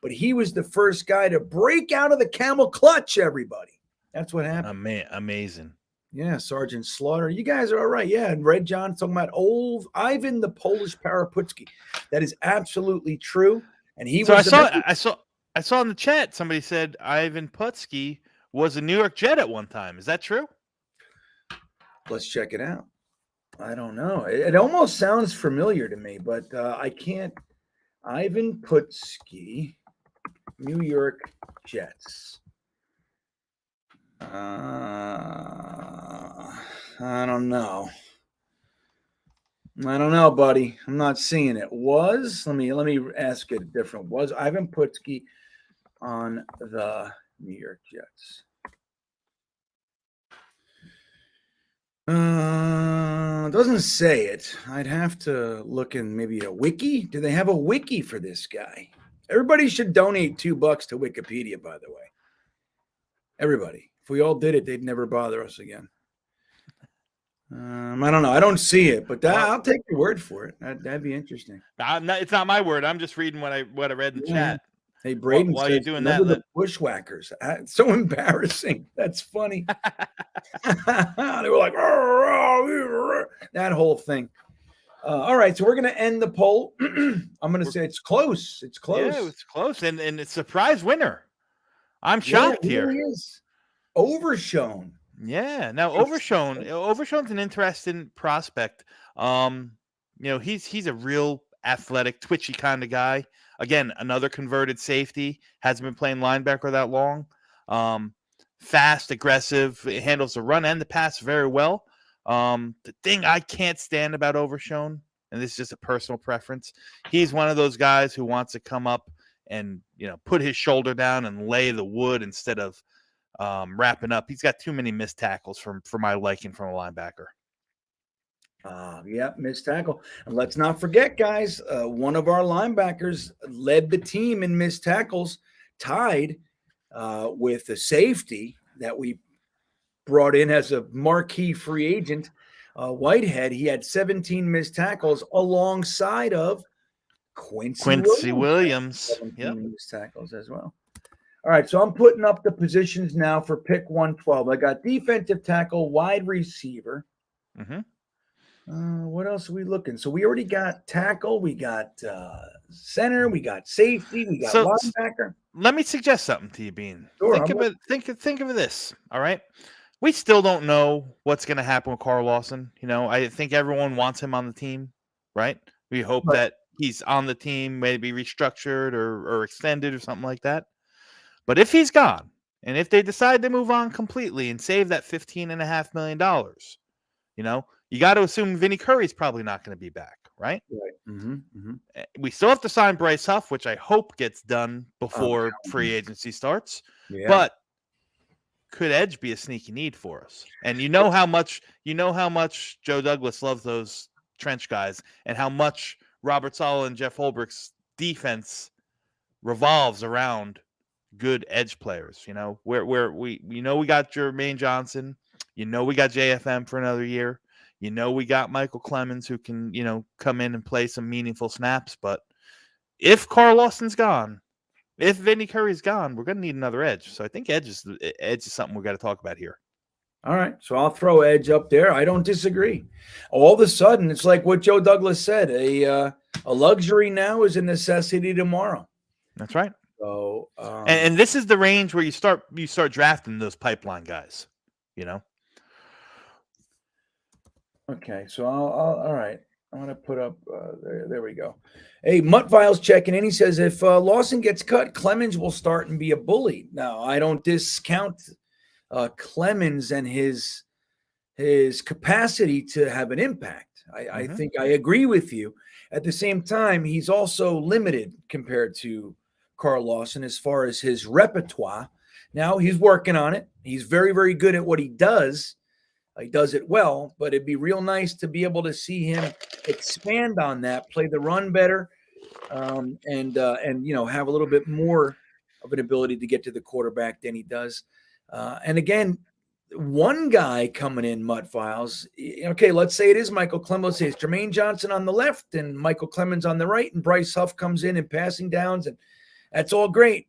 But he was the first guy to break out of the camel clutch, everybody. That's what happened. Amazing. Yeah, Sergeant Slaughter. You guys are all right. Yeah, and Red John talking about old Ivan the Polish Paraputski. That is absolutely true. And he was. I saw in the chat somebody said Ivan Putski was a New York Jet at one time. Is that true? Let's check it out. I don't know. It almost sounds familiar to me, but I can't. Ivan Putski, New York Jets. I don't know. Buddy. I'm not seeing it. Let me ask it different. Was Ivan Putski on the New York Jets? Doesn't say it. I'd have to look in maybe a wiki. Do they have a wiki for this guy? Everybody should donate $2 to Wikipedia, by the way. Everybody. If we all did it, they'd never bother us again. I don't know. I don't see it, but I'll take your word for it. That'd be interesting. It's not my word. I'm just reading what I read in the chat. Hey, Braden, while you're doing that, the bushwhackers. It's so embarrassing. That's funny. They were like, that whole thing. All right, so we're going to end the poll. I'm going to say it's close. It's close. Yeah, it's close, and it's a surprise winner. I'm shocked here. It is. Overshown. Yeah. Now Overshown's an interesting prospect. He's a real athletic, twitchy kind of guy. Again, another converted safety. Hasn't been playing linebacker that long. Fast, aggressive, handles the run and the pass very well. The thing I can't stand about Overshown, and this is just a personal preference, he's one of those guys who wants to come up and put his shoulder down and lay the wood instead of wrapping up. He's got too many missed tackles for my liking from a linebacker. Missed tackle. And let's not forget, guys, one of our linebackers led the team in missed tackles, tied with a safety that we brought in as a marquee free agent, Whitehead. He had 17 missed tackles alongside of Quincy Williams. 17 missed tackles as well. All right, so I'm putting up the positions now for pick 112. I got defensive tackle, wide receiver. Mm-hmm. What else are we looking? So we already got tackle, we got center, we got safety, we got linebacker. Let me suggest something to you, Bean. Sure, Think of this. All right, we still don't know what's going to happen with Carl Lawson. I think everyone wants him on the team, right? We hope that he's on the team, maybe restructured or extended or something like that. But if he's gone, and if they decide to move on completely and save that $15.5 million, you got to assume Vinny Curry's probably not going to be back, right? Right. Mm-hmm. Mm-hmm. We still have to sign Bryce Huff, which I hope gets done before free agency starts. Yeah. But could edge be a sneaky need for us? And you know how much Joe Douglas loves those trench guys, and how much Robert Saleh and Jeff Holbrook's defense revolves around good edge players. Where we got Jermaine Johnson, we got JFM for another year. We got Michael Clemens who can, come in and play some meaningful snaps. But if Carl Lawson's gone, if Vinny Curry's gone, we're going to need another edge. So I think edge is something we've got to talk about here. All right. So I'll throw edge up there. I don't disagree. All of a sudden, it's like what Joe Douglas said, a luxury now is a necessity tomorrow. That's right. So, and this is the range where you start drafting those pipeline guys, Okay, so all right. I'm going to put up there we go. Hey, Mutt Viles checking in. He says if Lawson gets cut, Clemens will start and be a bully. Now, I don't discount Clemens and his capacity to have an impact. I think I agree with you. At the same time, he's also limited compared to Carl Lawson as far as his repertoire. Now he's working on it. He's very, very good at what he does. He does it well, but it'd be real nice to be able to see him expand on that, play the run better, and have a little bit more of an ability to get to the quarterback than he does. And again, one guy coming in, Mutt Files. Okay, let's say it is Michael Clemens. Let's say it's Jermaine Johnson on the left and Michael Clemens on the right, and Bryce Huff comes in and passing downs, and that's all great.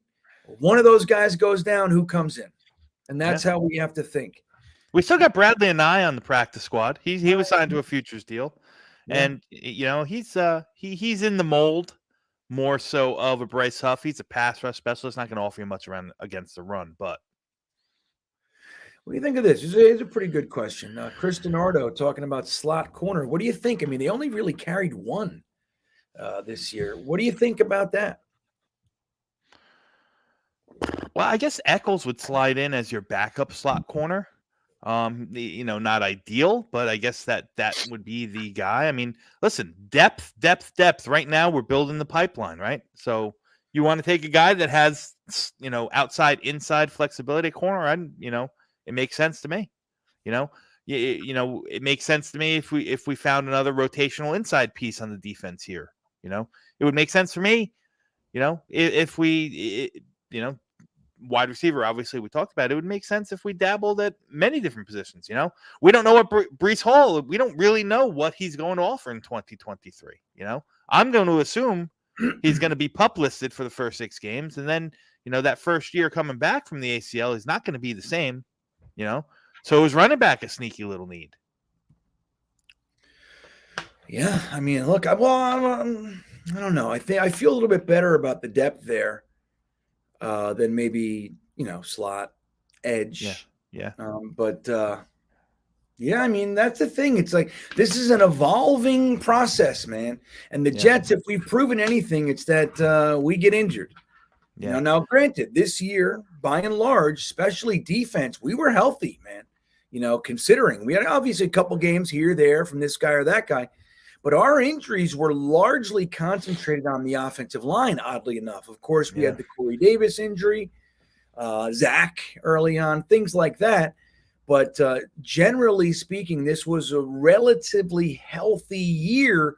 One of those guys goes down, who comes in? And that's how we have to think. We still got Bradley and I on the practice squad. He was signed to a futures deal, and he's in the mold more so of a Bryce Huff. He's a pass rush specialist, not going to offer you much around against the run. But what do you think of this? It's a pretty good question. Chris DiNardo talking about slot corner. What do you think? I mean, they only really carried one this year. What do you think about that? Well, I guess Eccles would slide in as your backup slot corner. Not ideal, but I guess that would be the guy. I mean, listen, depth. Right now, we're building the pipeline, right? So you want to take a guy that has, inside flexibility corner, and it makes sense to me. it makes sense to me if we found another rotational inside piece on the defense here. It would make sense for me. If we, wide receiver, obviously we talked about it would make sense if we dabbled at many different positions. We don't know what Breece Hall. We don't really know what he's going to offer in 2023. I'm going to assume he's going to be pup listed for the first 6 games, and then that first year coming back from the ACL is not going to be the same. So is running back a sneaky little need? Yeah, I mean, look, I don't know. I feel a little bit better about the depth there than maybe slot, edge. Yeah. Yeah, I mean, that's the thing. It's like this is an evolving process, man. And the Jets, if we've proven anything, it's that we get injured. Yeah. Now, granted, this year, by and large, especially defense, we were healthy, man. Considering we had obviously a couple games here, there from this guy or that guy, but our injuries were largely concentrated on the offensive line, oddly enough. Of course, we had the Corey Davis injury, Zach early on, things like that. But generally speaking, this was a relatively healthy year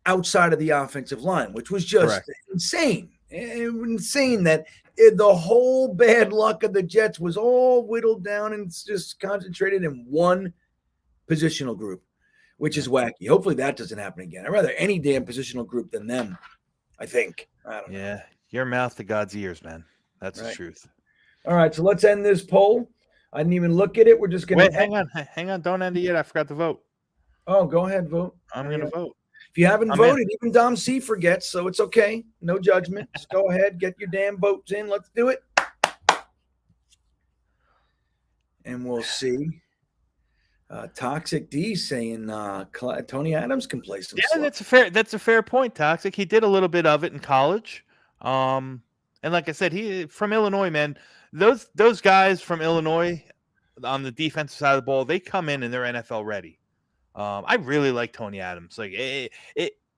outside of the offensive line, which was just insane. Insane that the whole bad luck of the Jets was all whittled down and just concentrated in one positional group, which is wacky. Hopefully that doesn't happen again. I'd rather any damn positional group than them, I think. I don't know. Yeah, your mouth to God's ears, man. That's the truth. All right, so let's end this poll. I didn't even look at it. We're just going to hang on. Don't end it yet. I forgot to vote. Oh, go ahead, vote. I'm going to vote. If you haven't voted, even Dom C forgets, so it's okay. No judgment. Just go ahead, get your damn votes in. Let's do it. And we'll see. Toxic D saying Tony Adams can play some. Yeah, that's a fair point, Toxic. He did a little bit of it in college. And like I said, he from Illinois, man. Those guys from Illinois on the defensive side of the ball, they come in and they're NFL ready. I really like Tony Adams. Like,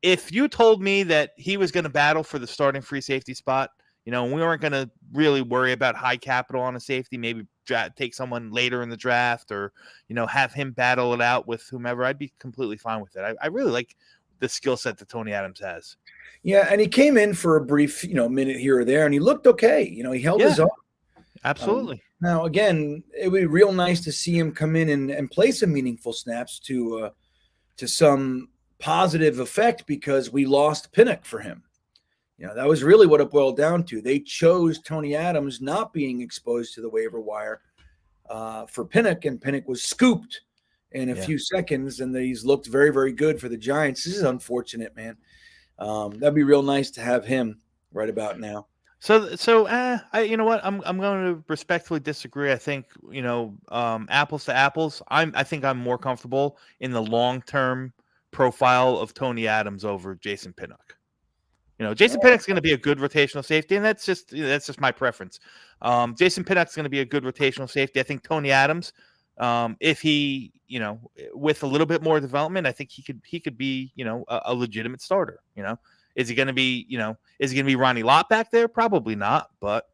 if you told me that he was going to battle for the starting free safety spot, we weren't going to really worry about high capital on a safety, maybe take someone later in the draft or, have him battle it out with whomever, I'd be completely fine with it. I really like the skill set that Tony Adams has. Yeah, and he came in for a brief, minute here or there, and he looked okay. He held his own. Absolutely. Now, again, it would be real nice to see him come in and play some meaningful snaps to some positive effect because we lost Pinnock for him. That was really what it boiled down to. They chose Tony Adams not being exposed to the waiver wire for Pinnock, and Pinnock was scooped in a few seconds, and he's looked very, very good for the Giants. This is unfortunate, man. That'd be real nice to have him right about now. So, you know what? I'm going to respectfully disagree. I think, apples to apples. I think I'm more comfortable in the long-term profile of Tony Adams over Jason Pinnock. Jason Pinnock's going to be a good rotational safety, and that's just my preference. Jason Pinnock's going to be a good rotational safety. I think Tony Adams, if he, with a little bit more development, I think he could be, a legitimate starter. Is he going to be Ronnie Lott back there? Probably not, but.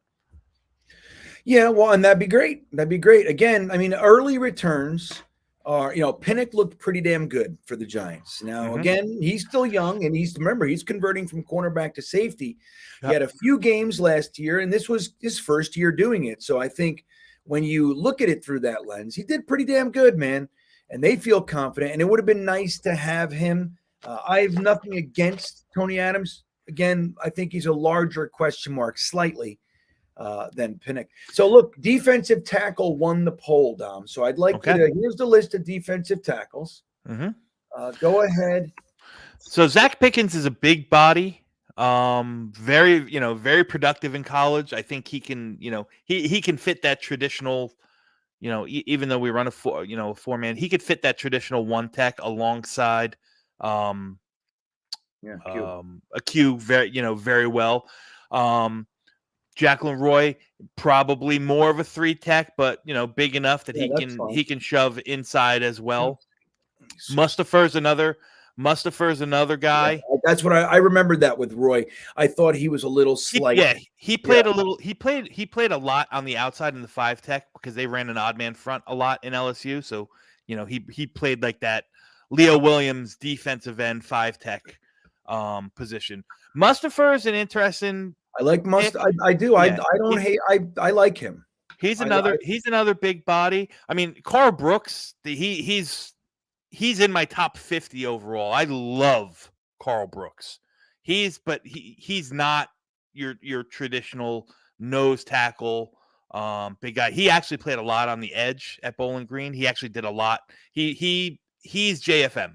Yeah, well, and that'd be great. That'd be great. Again, I mean, early returns are, Pinnock looked pretty damn good for the Giants. Now, again, he's still young, and he's converting from cornerback to safety. He had a few games last year, and this was his first year doing it. So I think when you look at it through that lens, he did pretty damn good, man. And they feel confident, and it would have been nice to have him. I have nothing against Tony Adams. Again, I think he's a larger question mark slightly than Pinnock. So, look, defensive tackle won the poll, Dom. So I'd like to – here's the list of defensive tackles. Go ahead. So Zach Pickens is a big body, very productive in college. I think he can, he can fit that traditional – even though we run a four-man, he could fit that traditional one tech alongside – a Q very well. Jacqueline Roy, probably more of a three tech, but big enough that he can shove inside as well. Mustafer's another guy. Yeah, that's what I remembered that with Roy. I thought he was a little slight. He played a lot on the outside in the five tech because they ran an odd man front a lot in LSU. So he played like that Leo Williams defensive end 5-tech position. Mustafa is an interesting. I like I do. Yeah. I don't hate. I like him. He's another big body. I mean, Carl Brooks, he's in my top 50 overall. I love Carl Brooks. He's not your traditional nose tackle big guy. He actually played a lot on the edge at Bowling Green. He actually did a lot. He's JFM.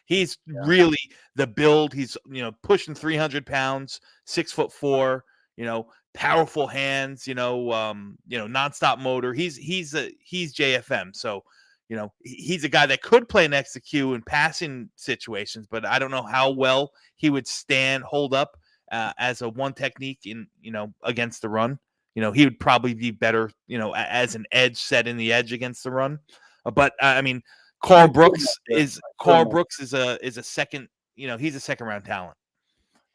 He's really the build. He's pushing 300 pounds, 6'4". Powerful hands. Nonstop motor. He's JFM. So he's a guy that could play next to Q in passing situations, but I don't know how well he would hold up as a one technique in against the run. He would probably be better as an edge set in the edge against the run. But I mean, Carl Brooks is a second. He's a second round talent.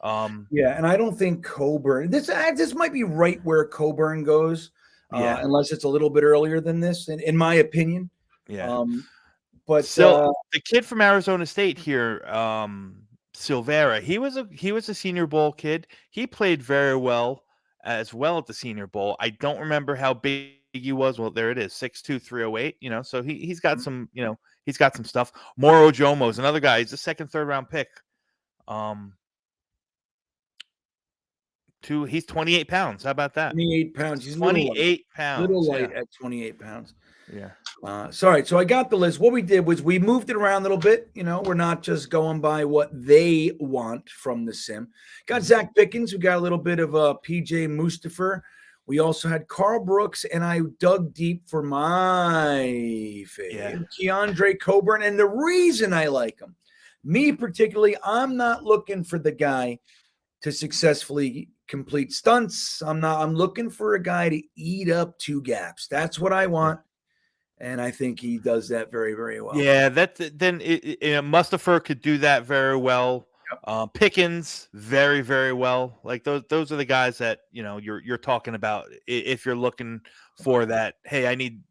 And I don't think Coburn. This might be right where Coburn goes, unless it's a little bit earlier than this, in my opinion. Yeah. But so the kid from Arizona State here, Silvera, he was a Senior Bowl kid. He played very well at the Senior Bowl. I don't remember how big he was. Well, there it is, 6'2", 308. So he's got some. He's got some stuff. Moro Jomo is another guy. He's a second, third round pick. He's 28 pounds. How about that? 28 pounds. He's 28 pounds. Little light at 28 pounds. Yeah. Sorry. So I got the list. What we did was we moved it around a little bit. We're not just going by what they want from the sim. Got Zach Pickens. We got a little bit of PJ Mustafa. We also had Carl Brooks, and I dug deep for my favorite, Keandre Coburn. And the reason I like him, me particularly, I'm not looking for the guy to successfully complete stunts. I'm looking for a guy to eat up two gaps. That's what I want. And I think he does that very, very well. Yeah, Mustafa could do that very well. Pickens, very, very well. Like those are the guys that you're talking about. If you're looking for that, hey, I need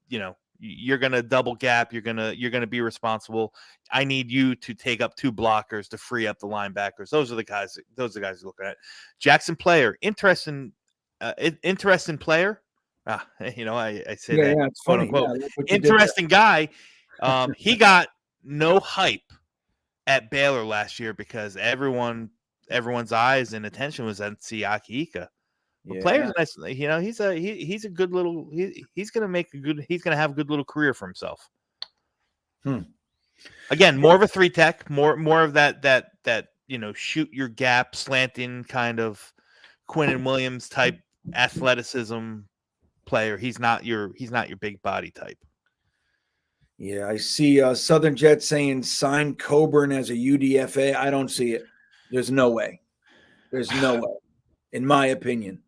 you're gonna double gap. You're gonna be responsible. I need you to take up two blockers to free up the linebackers. Those are the guys. Those are the guys you're looking at. Jackson Player, interesting player. I say that. Yeah, it's funny. Interesting guy. He got no hype at Baylor last year because everyone's eyes and attention was on Siaki Ika. The player's nice. He's a good little. He's gonna have a good little career for himself. Again, more of a 3-tech, more of that shoot your gap, slanting kind of Quinnen Williams type athleticism player. He's not your big body type. Yeah, I see Southern Jet saying sign Coburn as a UDFA. I don't see it. There's no way. There's no way. In my opinion,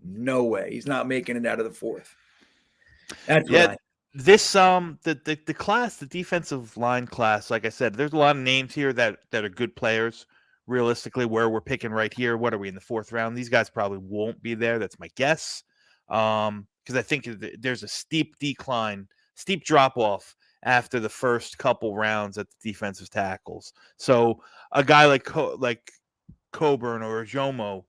no way. He's not making it out of the fourth. That's right. This the class, the defensive line class, like I said, there's a lot of names here that are good players. Realistically, where we're picking right here, what are we in the fourth round? These guys probably won't be there. That's my guess. Because I think there's a steep drop off after the first couple rounds at the defensive tackles. So a guy like Coburn or Jomo,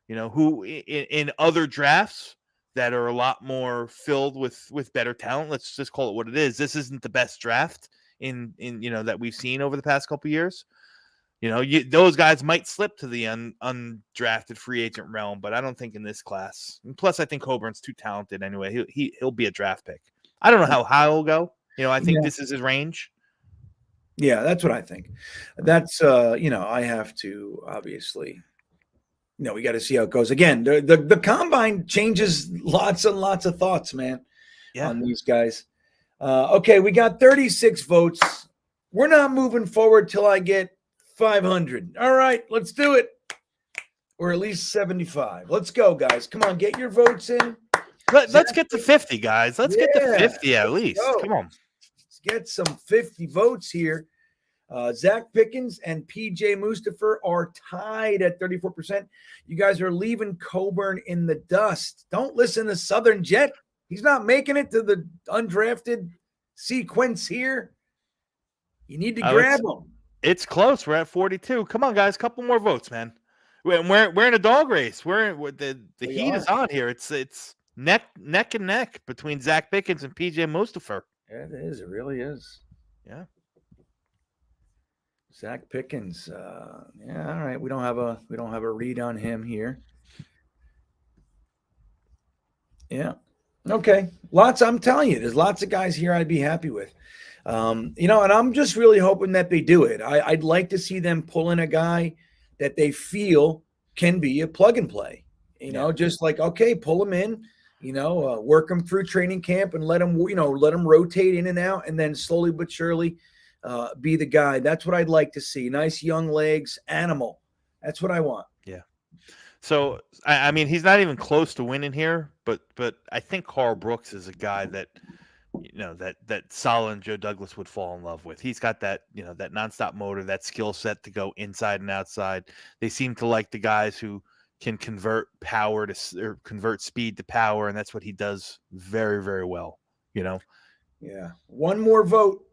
who in other drafts that are a lot more filled with better talent, let's just call it what it is. This isn't the best draft in that we've seen over the past couple years. Those guys might slip to the undrafted free agent realm, but I don't think in this class. And plus, I think Coburn's too talented anyway. He'll be a draft pick. I don't know how high he'll go. I think this is his range. Yeah, that's what I think. That's I have to obviously. We got to see how it goes. Again, the combine changes lots and lots of thoughts, man, on these guys. Okay, we got 36 votes. We're not moving forward till I get 500. All right, let's do it. Or at least 75. Let's go, guys. Come on, get your votes in. Let's get to 50, guys. Let's get to 50 at least. Come on. Let's get some 50 votes here. Zach Pickens and PJ Mustafa are tied at 34%. You guys are leaving Coburn in the dust. Don't listen to Southern Jet. He's not making it to the undrafted sequence here. You need to grab them. It's close. We're at 42. Come on, guys. Couple more votes, man. We're in a dog race. The heat is on here. It's neck and neck between Zach Pickens and PJ Mustapher. Yeah, it is. It really is. Yeah. Zach Pickens. Yeah, all right. We don't have a read on him here. Yeah. Okay. I'm telling you, there's lots of guys here I'd be happy with. And I'm just really hoping that they do it. I'd like to see them pull in a guy that they feel can be a plug and play. Just like, okay, pull him in, work him through training camp and let him rotate in and out, and then slowly but surely be the guy. That's what I'd like to see. Nice young legs, animal. That's what I want. Yeah. So, I mean, he's not even close to winning here, but I think Carl Brooks is a guy that, that Saleh and Joe Douglas would fall in love with. He's got that, that nonstop motor, that skill set to go inside and outside. They seem to like the guys who can convert power or convert speed to power, and that's what he does very, very well, Yeah. One more vote,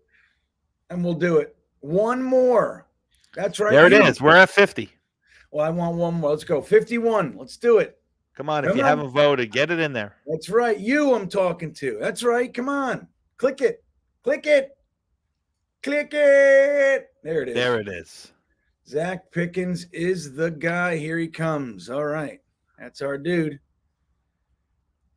and we'll do it. One more. That's right. There it is. We're at 50. Well, I want one more. Let's go. 51. Let's do it. Come on. If you haven't voted, get it in there. That's right. I'm talking to. That's right. Come on. Click it. Click it. Click it. There it is. There it is. Zach Pickens is the guy. Here he comes. All right. That's our dude.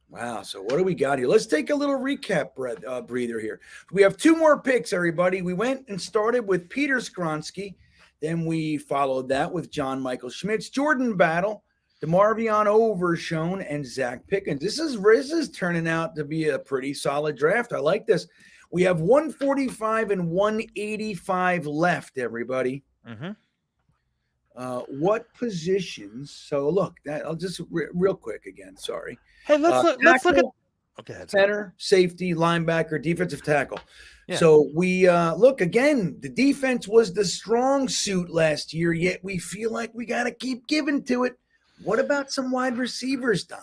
Wow. So what do we got here? Let's take a little recap breather here. We have 2 more picks, everybody. We went and started with Peter Skronsky. Then we followed that with John Michael Schmitz, Jordan Battle, DeMarvion Overshone, and Zach Pickens. This is turning out to be a pretty solid draft. I like this. We have 145 and 185 left, everybody. Mm-hmm. What positions? So look, I'll just real quick again. Sorry. Hey, let's look at. Okay. Center, safety, linebacker, defensive tackle. Yeah. So we look again. The defense was the strong suit last year, yet we feel like we got to keep giving to it. What about some wide receivers, Dom?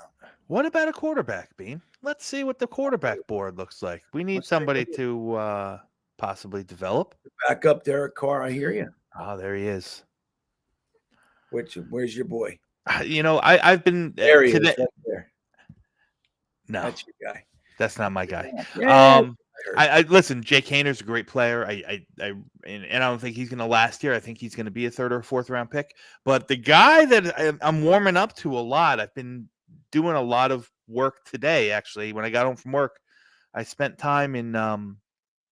What about a quarterback, Bean? Let's see what the quarterback board looks like. We need somebody to possibly develop. Back up, Derek Carr. I hear you. Oh, there he is. Where's your boy? I've been there. He is, right there. No, that's your guy. That's not my guy. Yeah. I listen. Jake Hayner's a great player. And I don't think he's going to last here. I think he's going to be a 3rd or 4th round pick. But the guy that I'm warming up to a lot, I've been doing a lot of work today. Actually, when I got home from work, I spent time in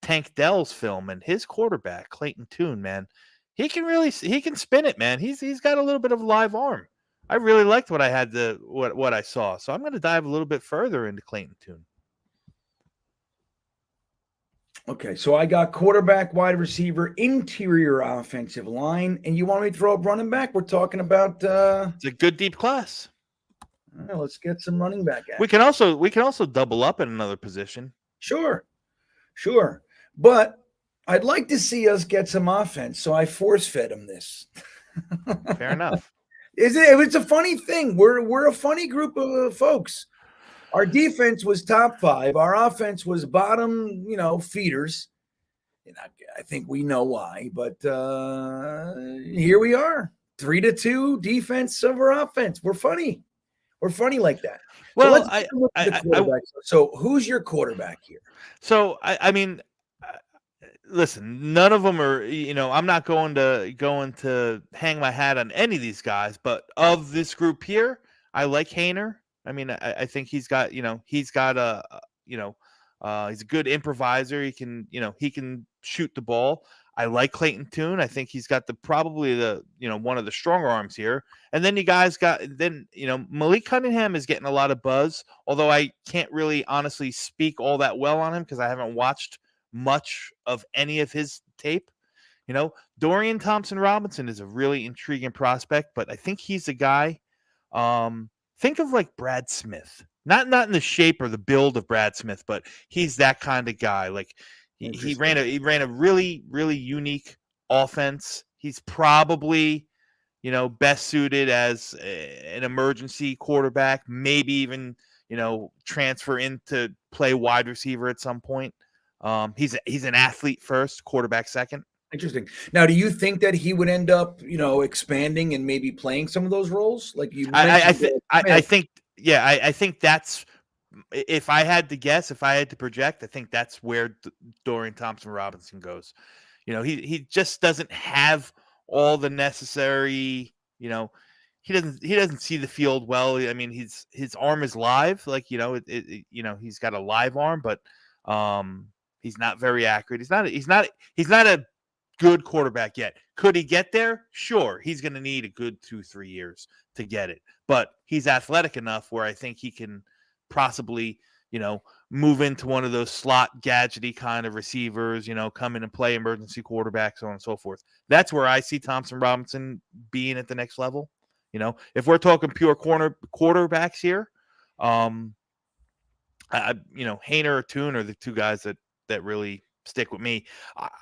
Tank Dell's film, and his quarterback Clayton Tune, man, he can spin it, man. He's got a little bit of a live arm. I really liked what I had what I saw. So I'm going to dive a little bit further into Clayton Tune. Okay, so I got quarterback, wide receiver, interior offensive line, and you want me to throw up running back? We're talking about it's a good deep class. All right, let's get some running back action. We can also double up in another position. Sure. But I'd like to see us get some offense, so I force-fed him this. Fair enough. It's a funny thing. We're a funny group of folks. Our defense was top 5. Our offense was bottom, feeders. And I think we know why, but here we are. 3-2 defense over offense. We're funny. We're funny like that. Well, so who's your quarterback here? So I mean, listen, none of them are. I'm not going to hang my hat on any of these guys, but of this group here, I like Hayner. I mean, I think he's got he's a good improviser. He can shoot the ball. I like Clayton Tune. I think he's got probably one of the stronger arms here. And then you guys Malik Cunningham is getting a lot of buzz, although I can't really honestly speak all that well on him because I haven't watched much of any of his tape. Dorian Thompson-Robinson is a really intriguing prospect, but I think he's a guy. Think of like Brad Smith, not in the shape or the build of Brad Smith, but he's that kind of guy. Like he ran a really, really unique offense. He's probably, best suited as an emergency quarterback, maybe even, transfer into play wide receiver at some point. He's an athlete first, quarterback second. Interesting. Now, do you think that he would end up, expanding and maybe playing some of those roles? Like you mentioned, I think that's, if I had to guess, if I had to project, I think that's where Dorian Thompson-Robinson goes. He just doesn't have all the necessary, he doesn't see the field well. I mean, his arm is live, like, he's got a live arm, but he's not very accurate. He's not a good quarterback yet. Could he get there? Sure. He's going to need a good 2-3 years to get it, but he's athletic enough where I think he can possibly, move into one of those slot gadgety kind of receivers, come in and play emergency quarterback, so on and so forth. That's where I see Thompson-Robinson being at the next level. If we're talking pure quarterbacks here, Hainer or Toon are the two guys that really stick with me.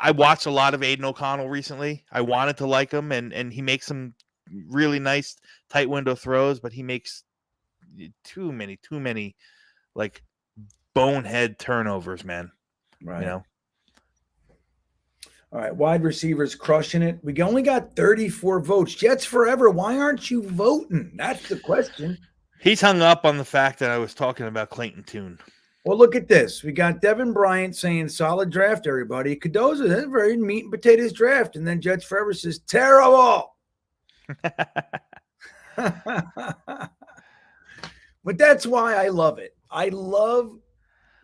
I watched a lot of Aiden O'Connell recently. I wanted to like him, and he makes some really nice tight window throws, but he makes too many like bonehead turnovers, man. Right. All right, wide receivers crushing it. We only got 34 votes. Jets forever. Why aren't you voting? That's the question. He's hung up on the fact that I was talking about Clayton Tune. Well, look at this. We got Devin Bryant saying solid draft, everybody. Cadoza, that's a very meat and potatoes draft. And then Jets forever says terrible. But that's why I love it. I love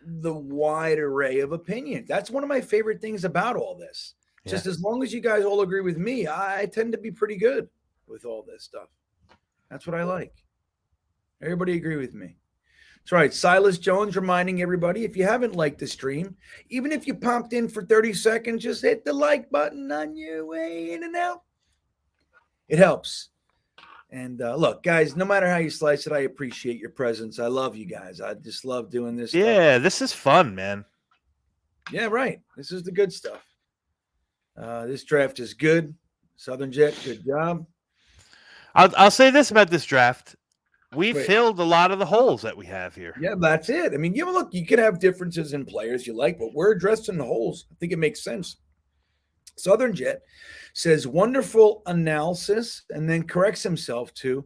the wide array of opinions. That's one of my favorite things about all this. Yeah. Just as long as you guys all agree with me, I tend to be pretty good with all this stuff. That's what I like. Everybody agree with me. That's right. Silas Jones reminding everybody, if you haven't liked the stream, even if you popped in for 30 seconds, just hit the like button on your way in and out. It helps. And look, guys, no matter how you slice it, I appreciate your presence. I love you guys. I just love doing this. Yeah, this is fun, man. Yeah, right. This is the good stuff. This draft is good. Southern Jet, good job. I'll say this about this draft. We filled a lot of the holes that we have here. Yeah, that's it. I mean, look, you can have differences in players you like, but we're addressing the holes. I think it makes sense. Southern Jet says wonderful analysis and then corrects himself to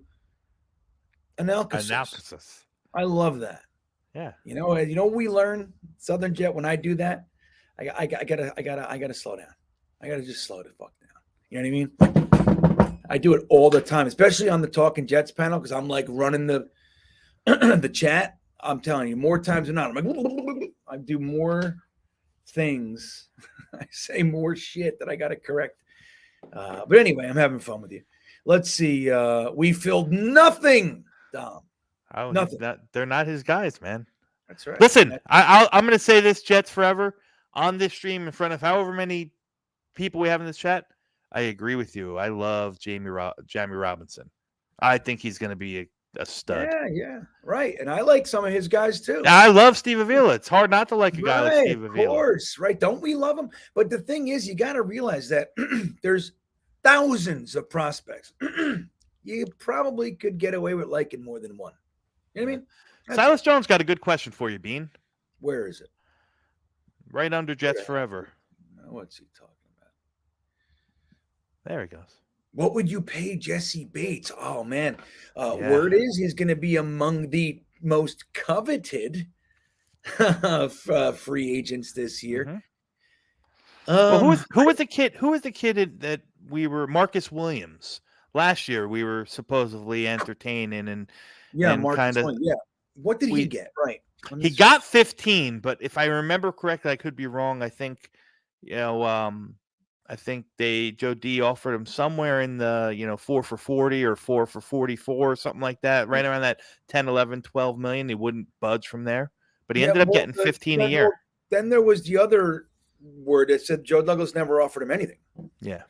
analysis. I love that. Yeah. We learn Southern Jet when I do that. I gotta slow down. I gotta just slow the fuck down. You know what I mean? I do it all the time, especially on the Talking Jets panel, because I'm like running the the chat. I'm telling you, more times than not, I'm like, I do more things. I say more shit that I got to correct. But anyway, I'm having fun with you. Let's see. We filled nothing, Dom. Oh, nothing. They're not his guys, man. That's right. Listen, I'm going to say this, Jets forever, on this stream in front of however many people we have in this chat. I agree with you. I love Jamie Robinson. I think he's going to be a stud. Yeah, right. And I like some of his guys too. I love Steve Avila. It's hard not to like a guy like Steve Avila. Of course, right? Don't we love him? But the thing is, you got to realize that there's thousands of prospects. You probably could get away with liking more than one. You know what I mean? Silas Jones got a good question for you, Bean. Where is it? Right under Jets Forever. What's he talking about? There he goes. What would you pay Jesse Bates? Oh, man. Word is he's going to be among the most coveted free agents this year. Mm-hmm. Who was the kid? Who was the kid that we were? Marcus Williams. Last year we were supposedly entertaining and Marcus Williams. Yeah. What did he get? Right. He got 15, but if I remember correctly, I could be wrong. I think, Joe D offered him somewhere in the, 4 for 40 or 4 for 44 or something like that, right around that 10, 11, 12 million. He wouldn't budge from there, but he ended up getting 15 a year. Then there was the other word that said Joe Douglas never offered him anything. Yeah.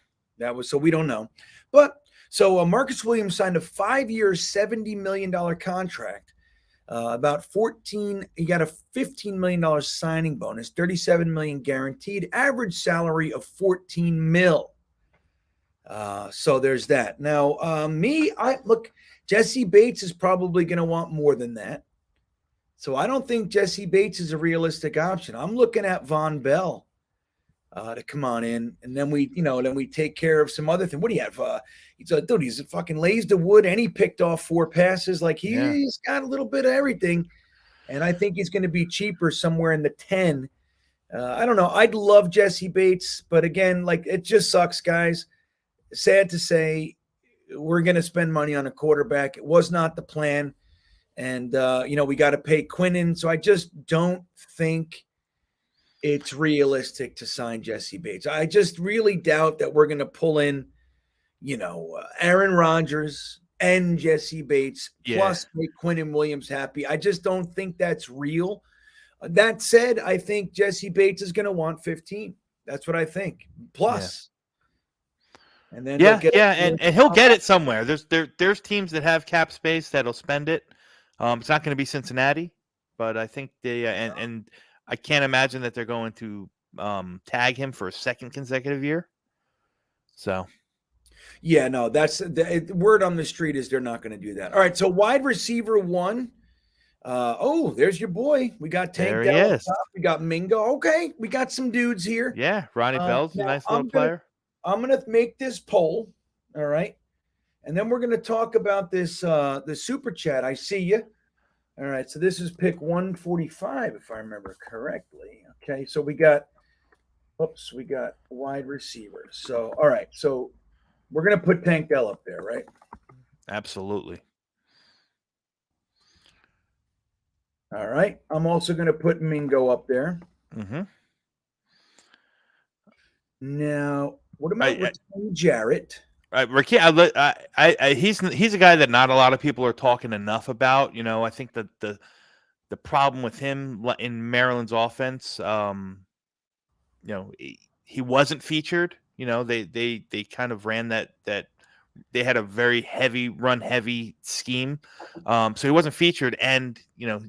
So we don't know. But so Marcus Williams signed a 5-year, $70 million contract. He got a $15 million signing bonus, $37 million guaranteed, average salary of $14 million. So there's that. Now, look, Jesse Bates is probably going to want more than that. So I don't think Jesse Bates is a realistic option. I'm looking at Von Bell to come on in, and then we take care of some other thing. What do you have? He's fucking lays the wood, and he picked off 4 passes. Like he's got a little bit of everything, and I think he's going to be cheaper somewhere in the 10. I don't know. I'd love Jesse Bates, but again, like it just sucks, guys. Sad to say, we're going to spend money on a quarterback. It was not the plan. And, we got to pay Quinnen. So I just don't think it's realistic to sign Jesse Bates. I just really doubt that we're going to pull in, Aaron Rodgers and Jesse Bates, plus make Quinnen Williams happy. I just don't think that's real. That said, I think Jesse Bates is going to want 15. That's what I think. Plus. And then and he'll get it somewhere. There's teams that have cap space that'll spend it. It's not going to be Cincinnati, but I think they and I can't imagine that they're going to tag him for a second consecutive year. So, that's the word on the street is they're not going to do that. All right, so wide receiver 1. There's your boy. We got Tank Dell. We got Mingo. Okay, we got some dudes here. Yeah, Ronnie Bell's a nice little player. I'm going to make this poll, all right? And then we're going to talk about this the super chat. I see you. All right, so this is pick 145, if I remember correctly. Okay, so we got wide receivers. So, all right, so we're going to put Tank Dell up there, right? Absolutely. All right, I'm also going to put Mingo up there. Mm-hmm. Now, what about Jarrett? He's a guy that not a lot of people are talking enough about. I think that the problem with him in Maryland's offense, he wasn't featured. They kind of ran that they had a very heavy scheme, so he wasn't featured, and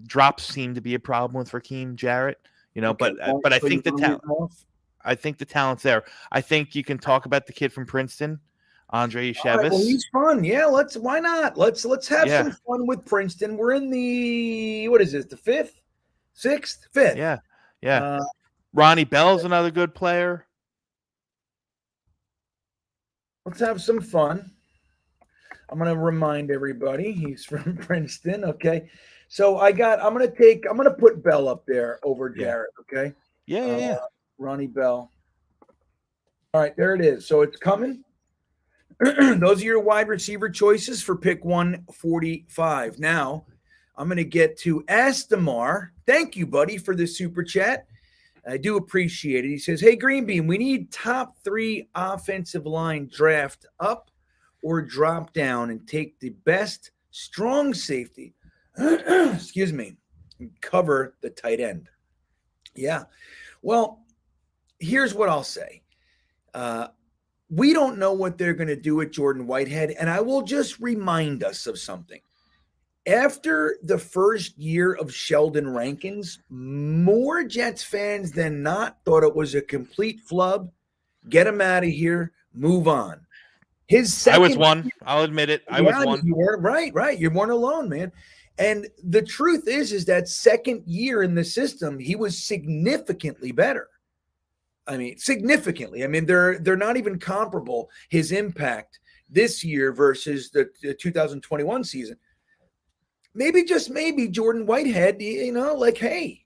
drops seem to be a problem with Raheem Jarrett. But I think the talent. I think the talent's there. I think you can talk about the kid from Princeton, Andre Chavis. Right, well, he's fun. Yeah, why not? Let's have some fun with Princeton. We're in the what is this? The 5th, 6th, 5th. Yeah. Ronnie Bell's another good player. Let's have some fun. I'm gonna remind everybody he's from Princeton. Okay. So I'm gonna put Bell up there over Jarrett. Okay. Yeah. Ronnie Bell. All right, there it is. So it's coming. Those are your wide receiver choices for pick 145. Now, I'm going to get to Astamar. Thank you, buddy, for the super chat. I do appreciate it. He says, hey, GreenBean, we need top 3 offensive line draft up or drop down and take the best strong safety, excuse me, and cover the tight end. Yeah. Well, here's what I'll say. We don't know what they're going to do with Jordan Whitehead, and I will just remind us of something. After the first year of Sheldon Rankins, more Jets fans than not thought it was a complete flub. Get him out of here. Move on. I was one. I'll admit it. I was one. You weren't right. You weren't alone, man. And the truth is that second year in the system, he was significantly better. I mean, significantly. I mean, they're not even comparable, his impact this year versus the 2021 season. Maybe, just maybe, Jordan Whitehead, hey,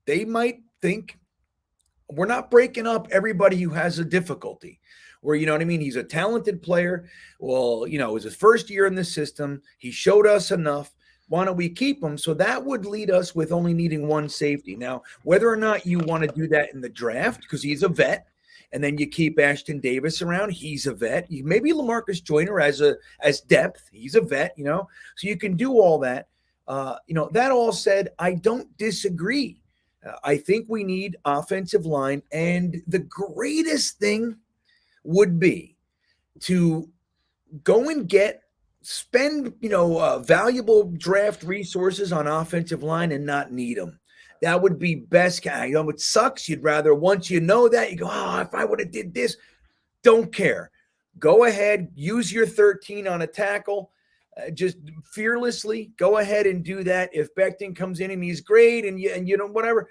they might think we're not breaking up everybody who has a difficulty. Where, he's a talented player. Well, it was his first year in the system. He showed us enough. Why don't we keep him? So that would lead us with only needing one safety. Now, whether or not you want to do that in the draft, because he's a vet, and then you keep Ashton Davis around, he's a vet. Maybe LaMarcus Joyner as depth, he's a vet, so you can do all that. That all said, I don't disagree. I think we need offensive line, and the greatest thing would be to go and spend valuable draft resources on offensive line and not need them. That would be best. It sucks. You'd rather, once you know that, you go, if I would have did this, don't care. Go ahead, use your 13 on a tackle. Just fearlessly go ahead and do that. If Becton comes in and he's great and you know, whatever,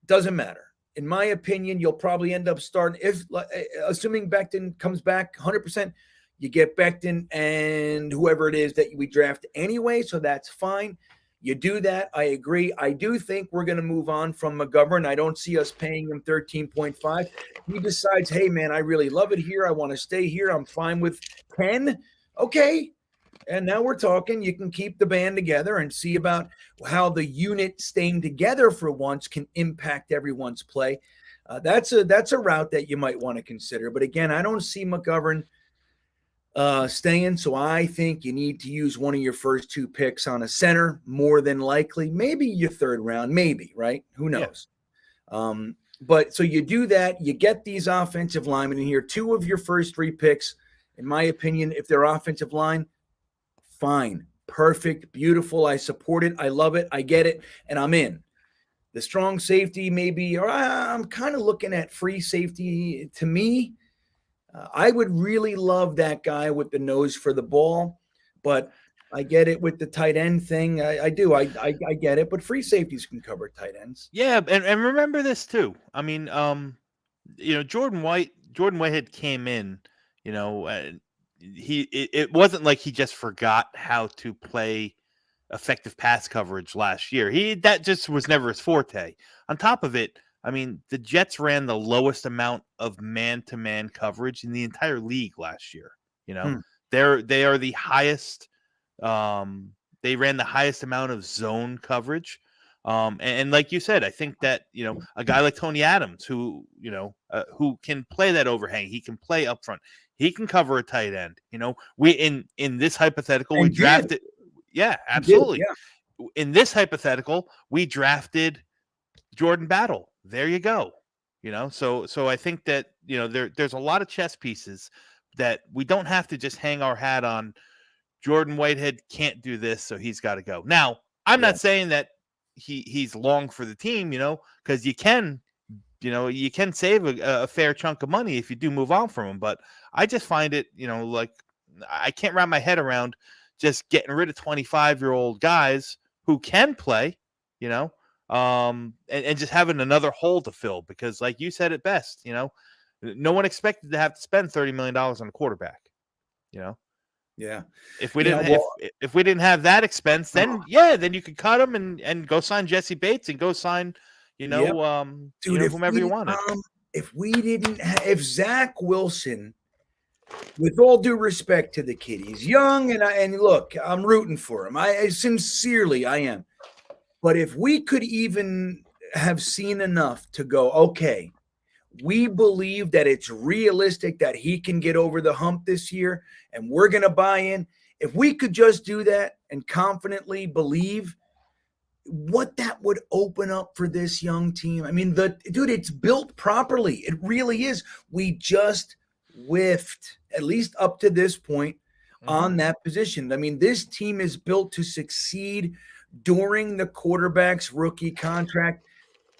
doesn't matter. In my opinion, you'll probably end up starting, if assuming Becton comes back 100%, you get Becton and whoever it is that we draft anyway, so that's fine. You do that. I agree. I do think we're going to move on from McGovern. I don't see us paying him 13.5. He decides, hey, man, I really love it here. I want to stay here. I'm fine with 10. Okay. And now we're talking. You can keep the band together and see about how the unit staying together for once can impact everyone's play. That's a route that you might want to consider. But again, I don't see McGovern staying. So I think you need to use one of your first 2 picks on a center, more than likely, maybe your 3rd round, maybe, right? Who knows? Yeah. But so you do that, you get these offensive linemen in here, 2 of your first 3 picks, in my opinion, if they're offensive line, fine, perfect, beautiful. I support it. I love it. I get it. And I'm in. The strong safety, maybe, or I'm kind of looking at free safety. To me, I would really love that guy with the nose for the ball, but I get it with the tight end thing. I do. I get it, but free safeties can cover tight ends. Yeah, and remember this too. I mean, you know, Jordan Whitehead came in, you know, it wasn't like he just forgot how to play effective pass coverage last year. That just was never his forte. On top of it, I mean, the Jets ran the lowest amount of man-to-man coverage in the entire league last year. You know, they are the highest. They ran the highest amount of zone coverage. And like you said, I think that, you know, a guy like Tony Adams, who, you know, who can play that overhang, he can play up front, he can cover a tight end. You know, we in this hypothetical, we drafted. Yeah, absolutely. Yeah. In this hypothetical, we drafted Jordan Battle. There you go. You know, so I think that, you know, there's a lot of chess pieces that we don't have to just hang our hat on. Jordan Whitehead can't do this, so he's got to go. Now, I'm not saying that he's long for the team, you know, because you can save a fair chunk of money if you do move on from him. But I just find it, you know, like I can't wrap my head around just getting rid of 25-year-old guys who can play, you know, and just having another hole to fill, because like you said it best, you know, no one expected to have to spend $30 million on a quarterback, you know. Yeah. If we didn't have that expense, then then you could cut him and go sign Jesse Bates and go sign, you know, Dude, whomever you wanted. If Zach Wilson, with all due respect to the kid, he's young and look, I'm rooting for him. I sincerely am. But if we could even have seen enough to go, okay, we believe that it's realistic that he can get over the hump this year, and we're going to buy in. If we could just do that and confidently believe what that would open up for this young team. I mean, dude, it's built properly. It really is. We just whiffed, at least up to this point, on that position. I mean, this team is built to succeed during the quarterback's rookie contract.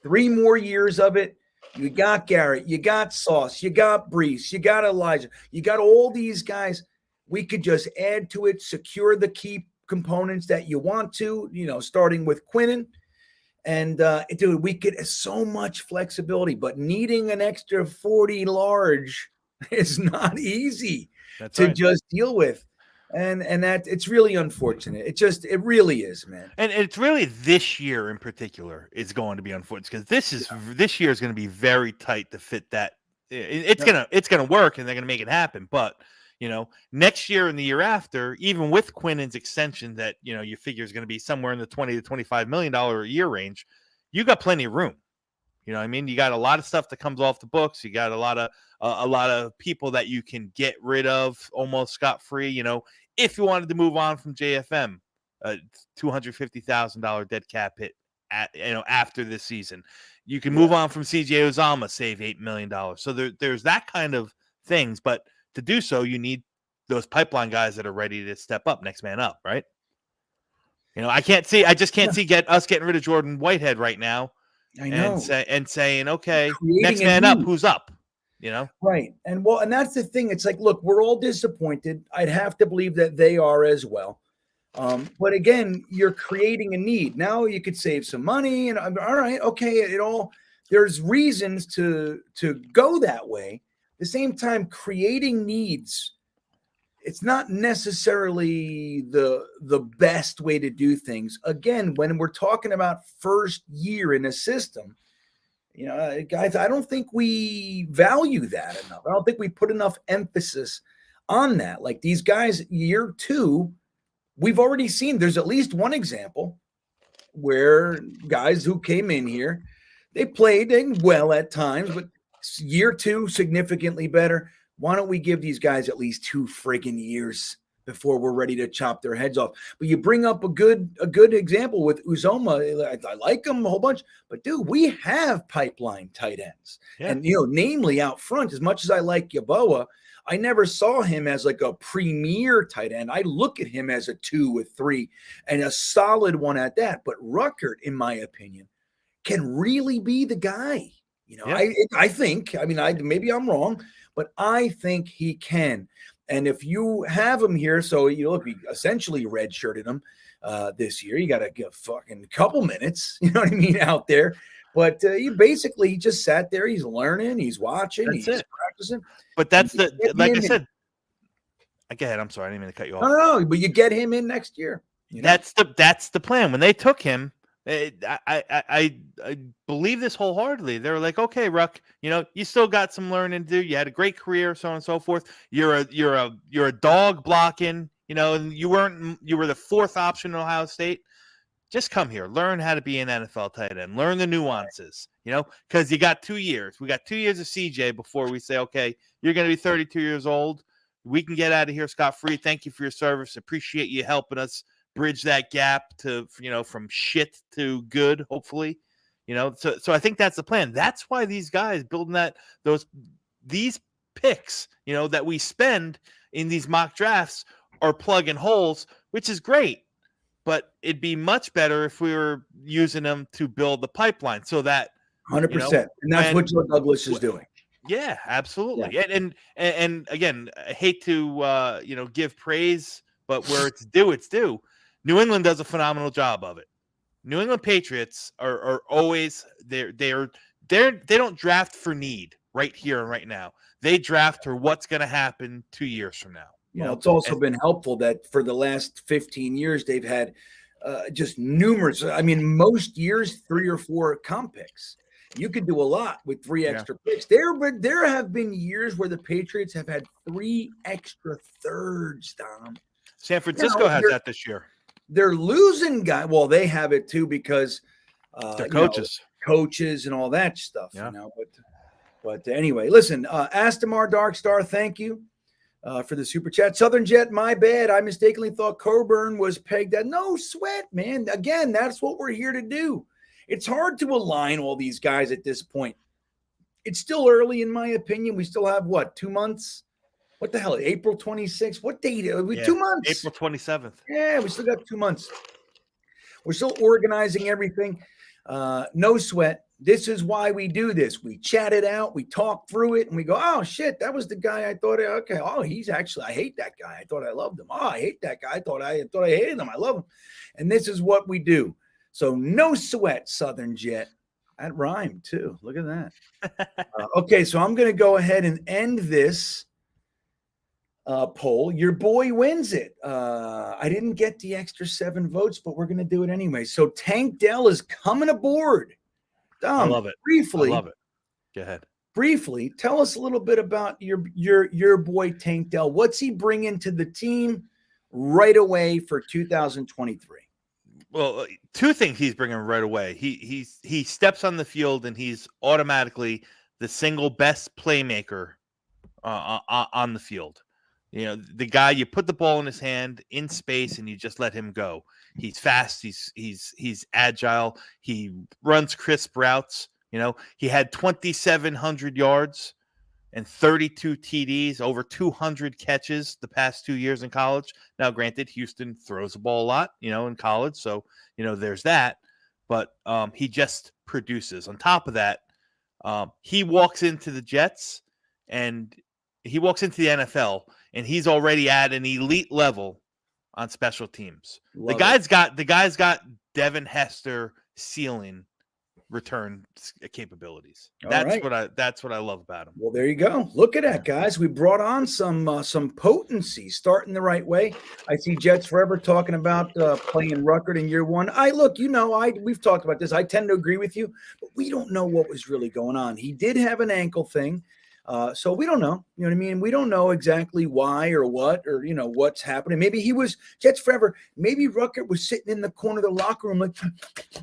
3 more years of it. You got Garrett, you got Sauce, you got Brees, you got Elijah, you got all these guys. We could just add to it, secure the key components that you want to, you know, starting with Quinnen. And, dude, we get so much flexibility, but needing an extra 40 large is not easy just deal with. And that it's really unfortunate. It really is, man. And it's really this year in particular is going to be unfortunate, because this year is going to be very tight to fit that. It's gonna work, and they're gonna make it happen. But, you know, next year and the year after, even with Quinnen's extension, that, you know, you figure is going to be somewhere in the $20 to $25 million a year range, you got plenty of room. You know what I mean? You got a lot of stuff that comes off the books. You got a lot of people that you can get rid of almost scot-free. You know, if you wanted to move on from JFM, $250,000 dead cap hit after this season, you can move on from CJ Uzomah, save $8 million. So there's that kind of things. But to do so, you need those pipeline guys that are ready to step up, next man up, right? You know, I just can't see us getting rid of Jordan Whitehead right now. I know. And saying, okay, next man up, who's up? You know? Right. And that's the thing. It's like, look, we're all disappointed. I'd have to believe that they are as well. But again, you're creating a need. Now you could save some money, and all right, okay, there's reasons to go that way. At the same time, creating needs, it's not necessarily the best way to do things. Again, when we're talking about first year in a system, guys, I don't think we value that enough. I don't think we put enough emphasis on that. Like these guys, year 2, we've already seen there's at least one example where guys who came in here, they played well at times, but year 2 significantly better. Why don't we give these guys at least 2 friggin' years before we're ready to chop their heads off? But you bring up a good example with Uzoma. I like him a whole bunch, but dude, we have pipeline tight ends, and namely out front. As much as I like Yeboah, I never saw him as like a premier tight end. I look at him as a 2 or 3 and a solid one at that. But Ruckert, in my opinion, can really be the guy. I think. I mean, maybe I'm wrong, but I think he can. And if you have him here, so look, we essentially redshirted him this year. You got to get a fucking couple minutes, you know what I mean, out there. But he just sat there. He's learning. He's watching. He's practicing. But that's like I said. Go ahead. I'm sorry. I didn't mean to cut you off. No, but you get him in next year. That's the plan. When they took him, I believe this wholeheartedly. They were like, okay, Ruck, you still got some learning to do. You had a great career, so on and so forth. You're a dog blocking, and you were the 4th option in Ohio State. Just come here, learn how to be an NFL tight end, learn the nuances, because you got 2 years. We got 2 years of CJ before we say, okay, you're going to be 32 years old. We can get out of here scot-free. Thank you for your service. Appreciate you helping us bridge that gap to, from shit to good, hopefully, so I think that's the plan. That's why these guys building these picks, that we spend in these mock drafts are plugging holes, which is great. But it'd be much better if we were using them to build the pipeline so that 100%. And that's what Joe Douglas is doing. Yeah, absolutely. Yeah. And again, I hate to give praise, but where it's due, it's due. New England does a phenomenal job of it. New England Patriots are always they don't draft for need right here and right now. They draft for what's going to happen 2 years from now. It's also been helpful that for the last 15 years, they've had just numerous, most years, 3 or 4 comp picks. You could do a lot with 3 extra picks. There have been years where the Patriots have had 3 extra thirds, Dom. San Francisco has that this year. They're losing guys. Well, they have it too because the coaches and all that stuff. But anyway, listen, Astamar Darkstar, thank you. For the super chat. Southern Jet, my bad. I mistakenly thought Coburn was pegged at. No sweat, man. Again, that's what we're here to do. It's hard to align all these guys at this point. It's still early, in my opinion. We still have 2 months? What the hell? April 26th? What date? 2 months. April 27th. Yeah, we still got 2 months. We're still organizing everything. No sweat. This is why we do this. We chat it out. We talk through it, and we go, oh, shit, that was the guy I thought. Okay. Oh, I hate that guy. I thought I loved him. Oh, I hate that guy. I thought I hated him. I love him. And this is what we do. So no sweat, Southern Jet. That rhymed, too. Look at that. Okay, so I'm going to go ahead and end this poll. Your boy wins it. I didn't get the extra 7 votes, but we're going to do it anyway. So Tank Dell is coming aboard. Dom, I love it. Briefly, I love it. Go ahead. Briefly, tell us a little bit about your boy Tank Dell. What's he bringing to the team right away for 2023? Well, 2 things he's bringing right away. He steps on the field and he's automatically the single best playmaker on the field. The guy, you put the ball in his hand in space and you just let him go. He's fast. He's agile. He runs crisp routes. He had 2,700 yards and 32 TDs, over 200 catches the past 2 years in college. Now, granted, Houston throws the ball a lot, in college. So, there's that. But he just produces. On top of that, he walks into the Jets and he walks into the NFL and he's already at an elite level on special teams. Love the guy's got Devin Hester ceiling return capabilities. That's what I love about him. Well, there you go. Look at that, guys. We brought on some potency, starting the right way. I see Jets Forever talking about playing Ruckert in year one. We've talked about this. I tend to agree with you, but we don't know what was really going on. He did have an ankle thing. So we don't know, you know what I mean? We don't know exactly why or what, or, what's happening. Maybe he was Jets Forever. Maybe Ruckert was sitting in the corner of the locker room like,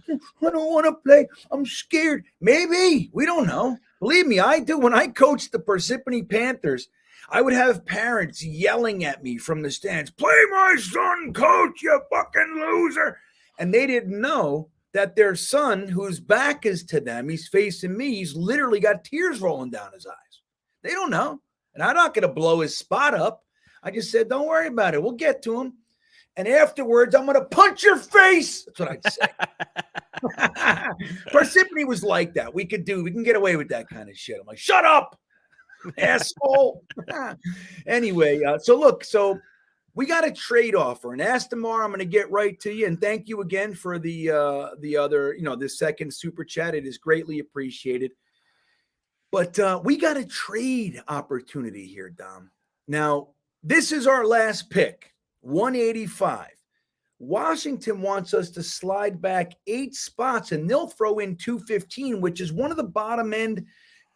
I don't want to play. I'm scared. Maybe. We don't know. Believe me, I do. When I coached the Parsippany Panthers, I would have parents yelling at me from the stands, play my son, coach, you fucking loser. And they didn't know that their son, whose back is to them, he's facing me, he's literally got tears rolling down his eyes. They don't know. And I'm not going to blow his spot up. I just said, don't worry about it. We'll get to him. And afterwards, I'm going to punch your face. That's what I'd say. Parsippany was like that. We can get away with that kind of shit. I'm like, shut up, asshole. Anyway, so we got a trade offer. And Astamar, I'm going to get right to you. And thank you again for the other, the second super chat. It is greatly appreciated. But we got a trade opportunity here, Dom. Now, this is our last pick, 185. Washington wants us to slide back 8 spots, and they'll throw in 215, which is one of the bottom end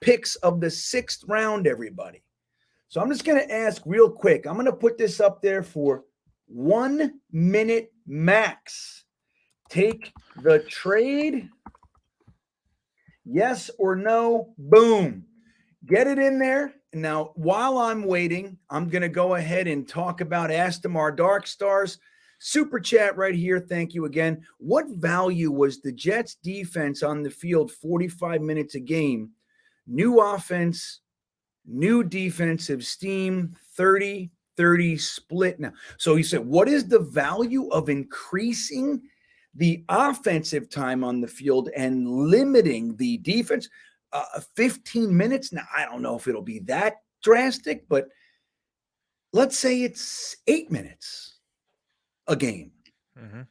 picks of the 6th round, everybody. So I'm just going to ask real quick. I'm going to put this up there for 1 minute max. Take the trade. Yes or no, boom. Get it in there. Now, while I'm waiting, I'm going to go ahead and talk about Astamar Dark Stars. Super chat right here. Thank you again. What value was the Jets defense on the field 45 minutes a game? New offense, new defensive steam, 30-30 split now. So he said, what is the value of increasing the offensive time on the field and limiting the defense? 15 minutes. Now, I don't know if it'll be that drastic, but let's say it's 8 minutes a game. Mm-hmm.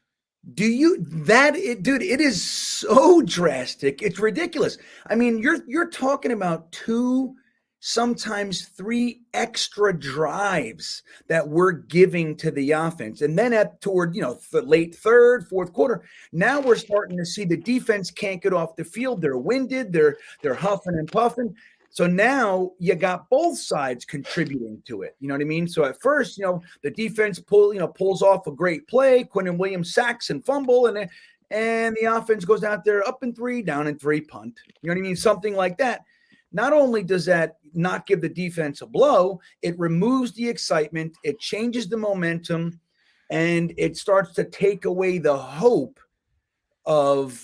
It is so drastic. It's ridiculous. I mean, you're talking about 2, sometimes 3 extra drives that we're giving to the offense. And then toward the late third, fourth quarter, now we're starting to see the defense can't get off the field. They're winded. They're huffing and puffing. So now you got both sides contributing to it. You know what I mean? So at first, the defense pulls off a great play. Quinnen Williams sacks and fumble, and the offense goes out there up and 3, down and 3, punt. You know what I mean? Something like that. Not only does that not give the defense a blow, it removes the excitement, it changes the momentum, and it starts to take away the hope of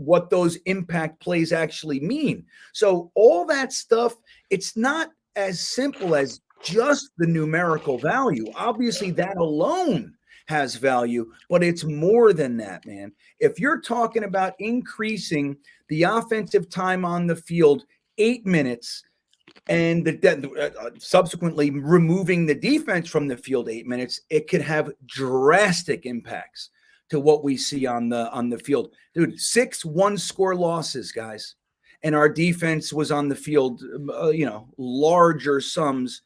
what those impact plays actually mean. So all that stuff, it's not as simple as just the numerical value. Obviously, that alone has value, but it's more than that, man. If you're talking about increasing the offensive time on the field 8 minutes and subsequently removing the defense from the field 8 minutes, it could have drastic impacts to what we see on the field. Dude, 6 one-score losses, guys. And our defense was on the field, larger sums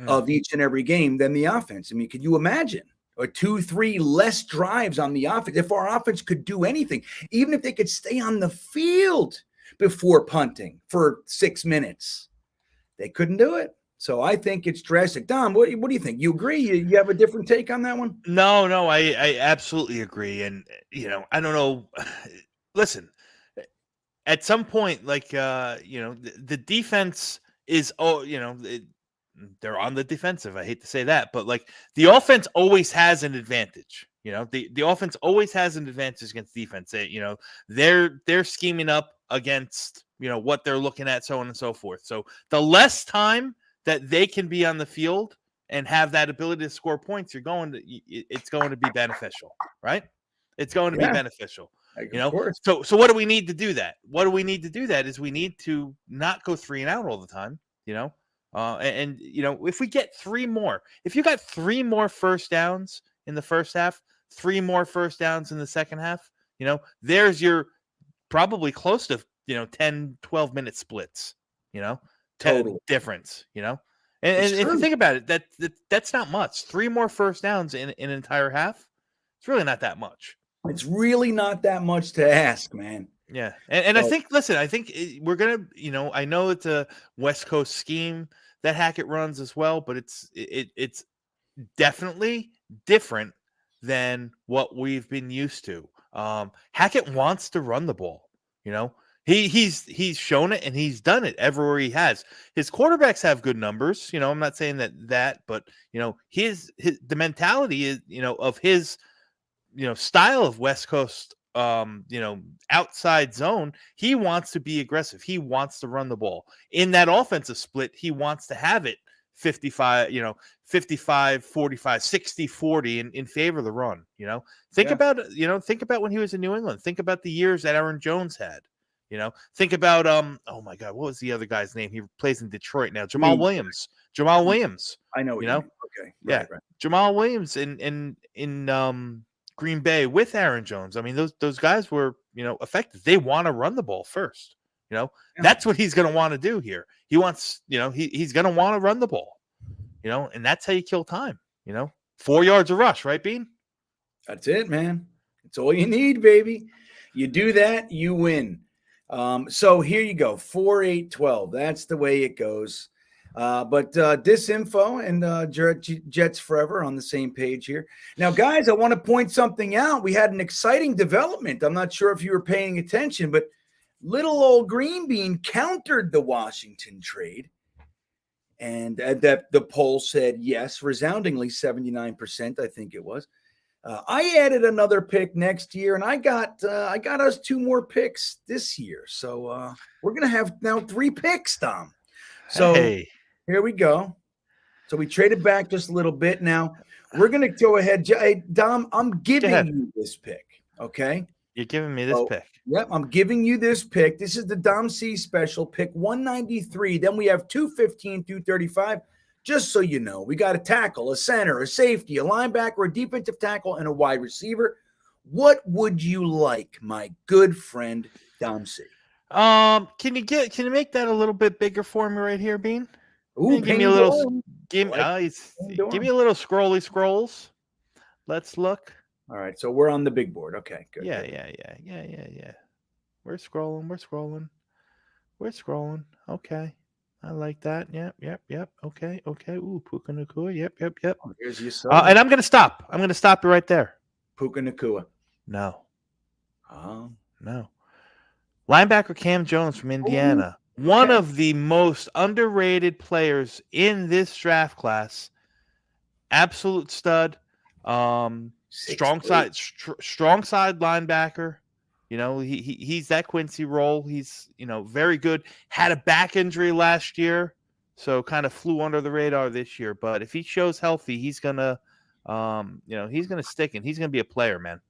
of each and every game than the offense. I mean, could you imagine? Or 2-3 less drives on the offense. If our offense could do anything, even if they could stay on the field before punting for 6 minutes, they couldn't do it. So I think it's drastic. Dom, what do you think? You agree? You have a different take on that one? No, I absolutely agree. And, I don't know. Listen, at some point, the defense is, they're on the defensive. I hate to say that, but the offense always has an advantage. The offense always has an advantage against defense. They're scheming up against, what they're looking at, so on and so forth. So the less time that they can be on the field and have that ability to score points, it's going to be beneficial, right? It's going to be beneficial. So what do we need to do that? What do we need to do that is we need to not go 3 and out all the time, And if we get 3 more, if you got 3 more first downs in the first half, 3 more first downs in the second half, there's your probably close to 10, 12-minute splits, 10 Totally. difference, And if you think about it, that's not much. 3 more first downs in an entire half, it's really not that much. It's really not that much to ask, man. Yeah. And I think we're going to, I know it's a West Coast scheme that Hackett runs as well, but it's definitely different than what we've been used to. Hackett wants to run the ball, He's shown it and he's done it everywhere he has. His quarterbacks have good numbers, I'm not saying that, but the mentality is, of his style of West Coast outside zone, he wants to be aggressive. He wants to run the ball. In that offensive split, he wants to have it 55, 45, 60, 40 in favor of the run, Think about when he was in New England. Think about the years that Aaron Jones had. Think about oh my God, what was the other guy's name? He plays in Detroit now. Jamal Williams. I know. Okay. Right. Jamal Williams in Green Bay with Aaron Jones. I mean, those guys were, effective. They want to run the ball first. That's what he's going to want to do here. He wants, he's going to want to run the ball, and that's how you kill time, 4 yards of rush, right, Bean? That's it, man. It's all you need, baby. You do that, you win. So here you go, 4-8-12. That's the way it goes. But Disinfo and Jets Forever on the same page here. Now, guys, I want to point something out. We had an exciting development. I'm not sure if you were paying attention, but little old GreenBean countered the Washington trade. And that the poll said yes, resoundingly 79%, I think it was. I added another pick next year, and I got us 2 more picks this year. So we're gonna have now 3 picks, Dom. So Here we go. So we traded back just a little bit. Now we're gonna go ahead. Hey, Dom, I'm giving you this pick. Okay. You're giving me this pick. Yep, I'm giving you this pick. This is the Dom C special, pick 193. Then we have 215, 235. Just so you know, we got a tackle, a center, a safety, a linebacker, a defensive tackle, and a wide receiver. What would you like, my good friend Dom C? Can you make that a little bit bigger for me right here, Bean? Ooh, give me a little give me a little scrolls. Let's look. All right, so we're on the big board. Okay, good. Yeah. We're scrolling. Okay. I like that. Yep. Okay. Ooh, Puka Nacua. Yep. Oh, here's your and I'm gonna stop. I'm gonna stop you right there. Puka Nacua. No. No. Linebacker Cam Jones from Indiana. Ooh, one of the most underrated players in this draft class. Absolute stud. Strong side linebacker. He's that Quincy role. He's, very good. Had a back injury last year, so kind of flew under the radar this year. But if he shows healthy, he's gonna, he's gonna stick and he's gonna be a player, man.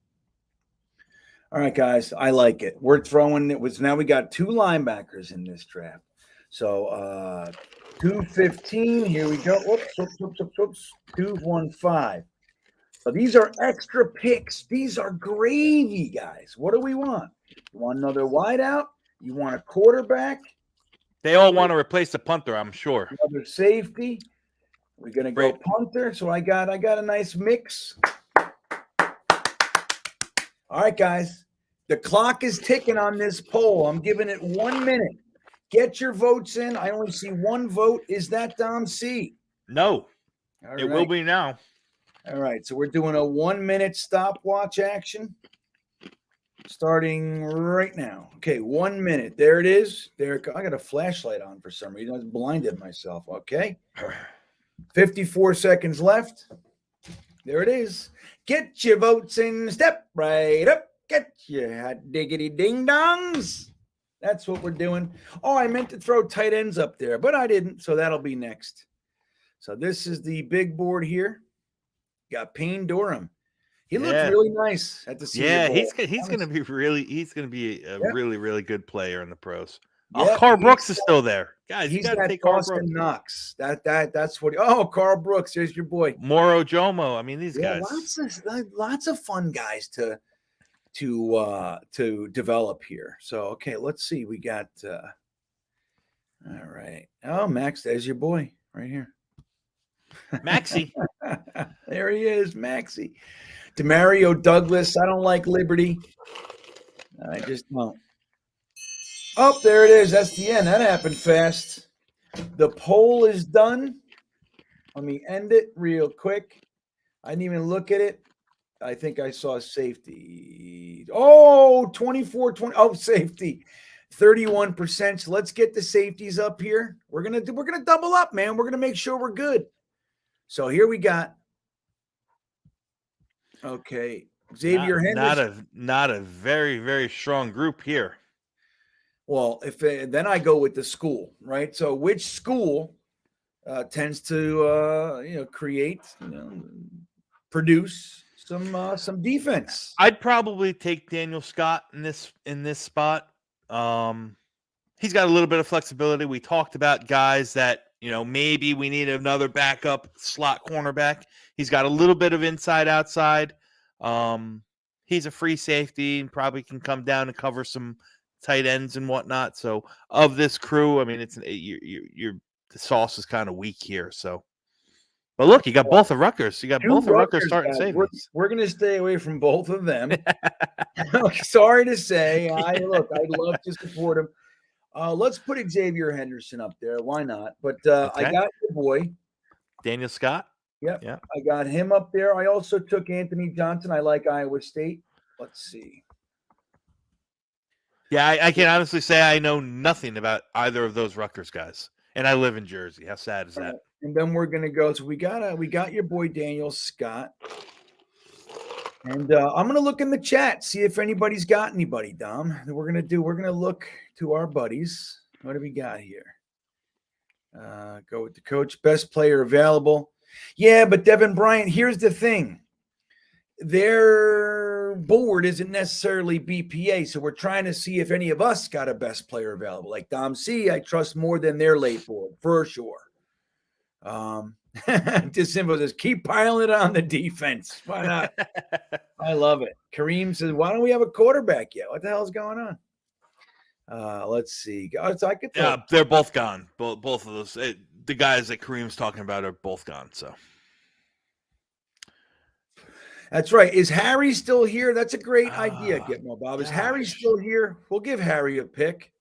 All right, guys, I like it. We're throwing now we got 2 linebackers in this draft. So 215. Here we go. Oops. 215. So these are extra picks. These are gravy, guys. What do we want? You want another wideout? You want a quarterback? They all want to replace the punter, I'm sure. Another safety. We're gonna go punter. So I got a nice mix. All right, guys. The clock is ticking on this poll. I'm giving it 1 minute. Get your votes in. I only see 1 vote. Is that Dom C? No. All it will be now. All right, so we're doing a 1 minute stopwatch action starting right now. Okay, 1 minute. There it is. I got a flashlight on for some reason. I was blinded myself. Okay. 54 seconds left. There it is. Get your votes in. Step right up. Get your hot diggity ding dongs. That's what we're doing. Oh, I meant to throw tight ends up there, but I didn't. So that'll be next. So this is the big board here. Got Payne Durham. He looked really nice at the Senior Bowl. He's going to be a really, really good player in the pros. Oh, Carl Brooks is still there. Guys, you He's got to that take Carl Boston Brooks. Knox. That's what. Oh, Carl Brooks, there's your boy. Moro Jomo. I mean, these Yeah, guys. lots of fun guys to develop here. So okay, let's see. We got all right. Oh, Max, there's your boy right here. Maxie. There he is, Maxie. Demario Douglas. I don't like Liberty. I just don't. Oh, there it is. That's the end. That happened fast. The poll is done. Let me end it real quick. I didn't even look at it. I think I saw safety. Oh, 24-20. Oh, safety. 31%. So let's get the safeties up here. We're gonna double up, man. We're gonna make sure we're good. So here we got. Okay, Xavier Henderson. Not a very, very strong group here. Well, then I go with the school, right? So which school tends to create, produce some defense? I'd probably take Daniel Scott in this spot. He's got a little bit of flexibility. We talked about guys that, maybe we need another backup slot cornerback. He's got a little bit of inside outside. He's a free safety and probably can come down and cover some tight ends and whatnot. So of this crew, I mean, the sauce is kind of weak here. So, but look, you got both the Rutgers. You got both the Rutgers starting safeties. We're going to stay away from both of them. Sorry to say. I'd love to support him. Let's put Xavier Henderson up there. Why not? But I got your boy. Daniel Scott. Yep. Yeah. I got him up there. I also took Anthony Johnson. I like Iowa State. Let's see. Yeah, I can honestly say I know nothing about either of those Rutgers guys. And I live in Jersey. How sad is that? And then we're gonna go. So we got your boy Daniel Scott. And I'm gonna look in the chat, see if anybody's got anybody, Dom. We're gonna look to our buddies. What do we got here? Go with the coach, best player available. Yeah, but Devin Bryant, here's the thing. Their board isn't necessarily BPA, so we're trying to see if any of us got a best player available. Like Dom C, I trust more than their late board, for sure. DeSimbo says, keep piling it on the defense. Why not? I love it. Kareem says, why don't we have a quarterback yet? What the hell is going on? Let's see. I could tell. Yeah, they're both gone. Both of those. The guys that Kareem's talking about are both gone. So that's right. Is Harry still here? That's a great idea, Gitmo Bob. Is Harry still here? We'll give Harry a pick.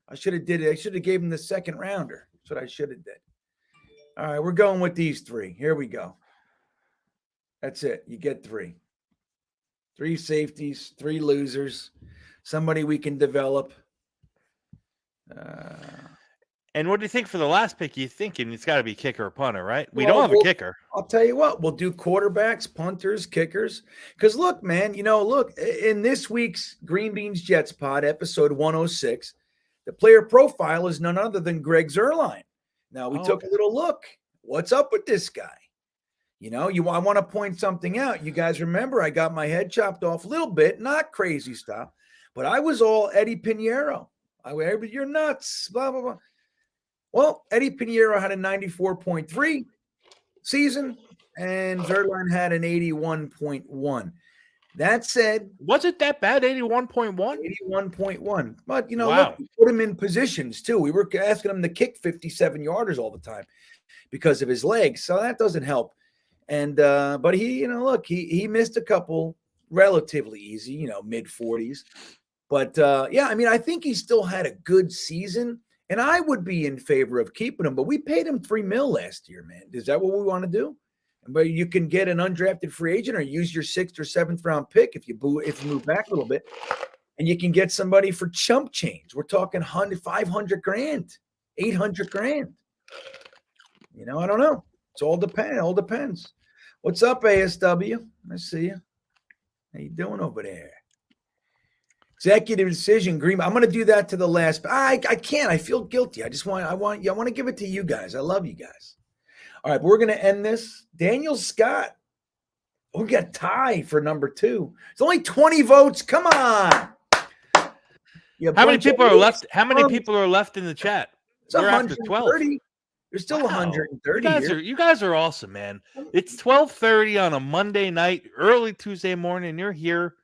I should have did it. I should have gave him the second rounder. That's what I should have did. All right, we're going with these three. Here we go. That's it. You get three. 3 safeties, 3 losers. Somebody we can develop. And what do you think for the last pick? You thinking it's got to be kicker or punter, right? We don't have a kicker. I'll tell you what, we'll do quarterbacks, punters, kickers. Because look, man, in this week's Green Beans Jets pod, episode 106, the player profile is none other than Greg Zuerlein. Now, we took a little look. What's up with this guy? I want to point something out. You guys remember I got my head chopped off a little bit, not crazy stuff, but I was all Eddie Pinheiro. You're nuts, blah, blah, blah. Well, Eddie Pinheiro had a 94.3 season, and Zuerlein had an 81.1. That said, was it that bad? 81.1? 81.1. But, wow. Look, we put him in positions, too. We were asking him to kick 57-yarders all the time because of his legs, so that doesn't help. And but he, he missed a couple relatively easy, mid-40s. But, I think he still had a good season. And I would be in favor of keeping him, but we paid him $3 million last year, man. Is that what we want to do? But you can get an undrafted free agent or use your 6th or 7th round pick if you move back a little bit, and you can get somebody for chump change. We're talking $500,000, $800,000. I don't know. It's all depends. What's up, ASW? I see you. How you doing over there? Executive decision, Green. I'm going to do that to the last. I can't. I feel guilty. I want to give it to you guys. I love you guys. All right, we're going to end this. Daniel Scott. We got tie for number 2. It's only 20 votes. Come on. How many people are left? How many people are left in the chat? It's We're after 12. There's still Wow. 130. You guys are awesome, man. It's 12:30 on a Monday night, early Tuesday morning. You're here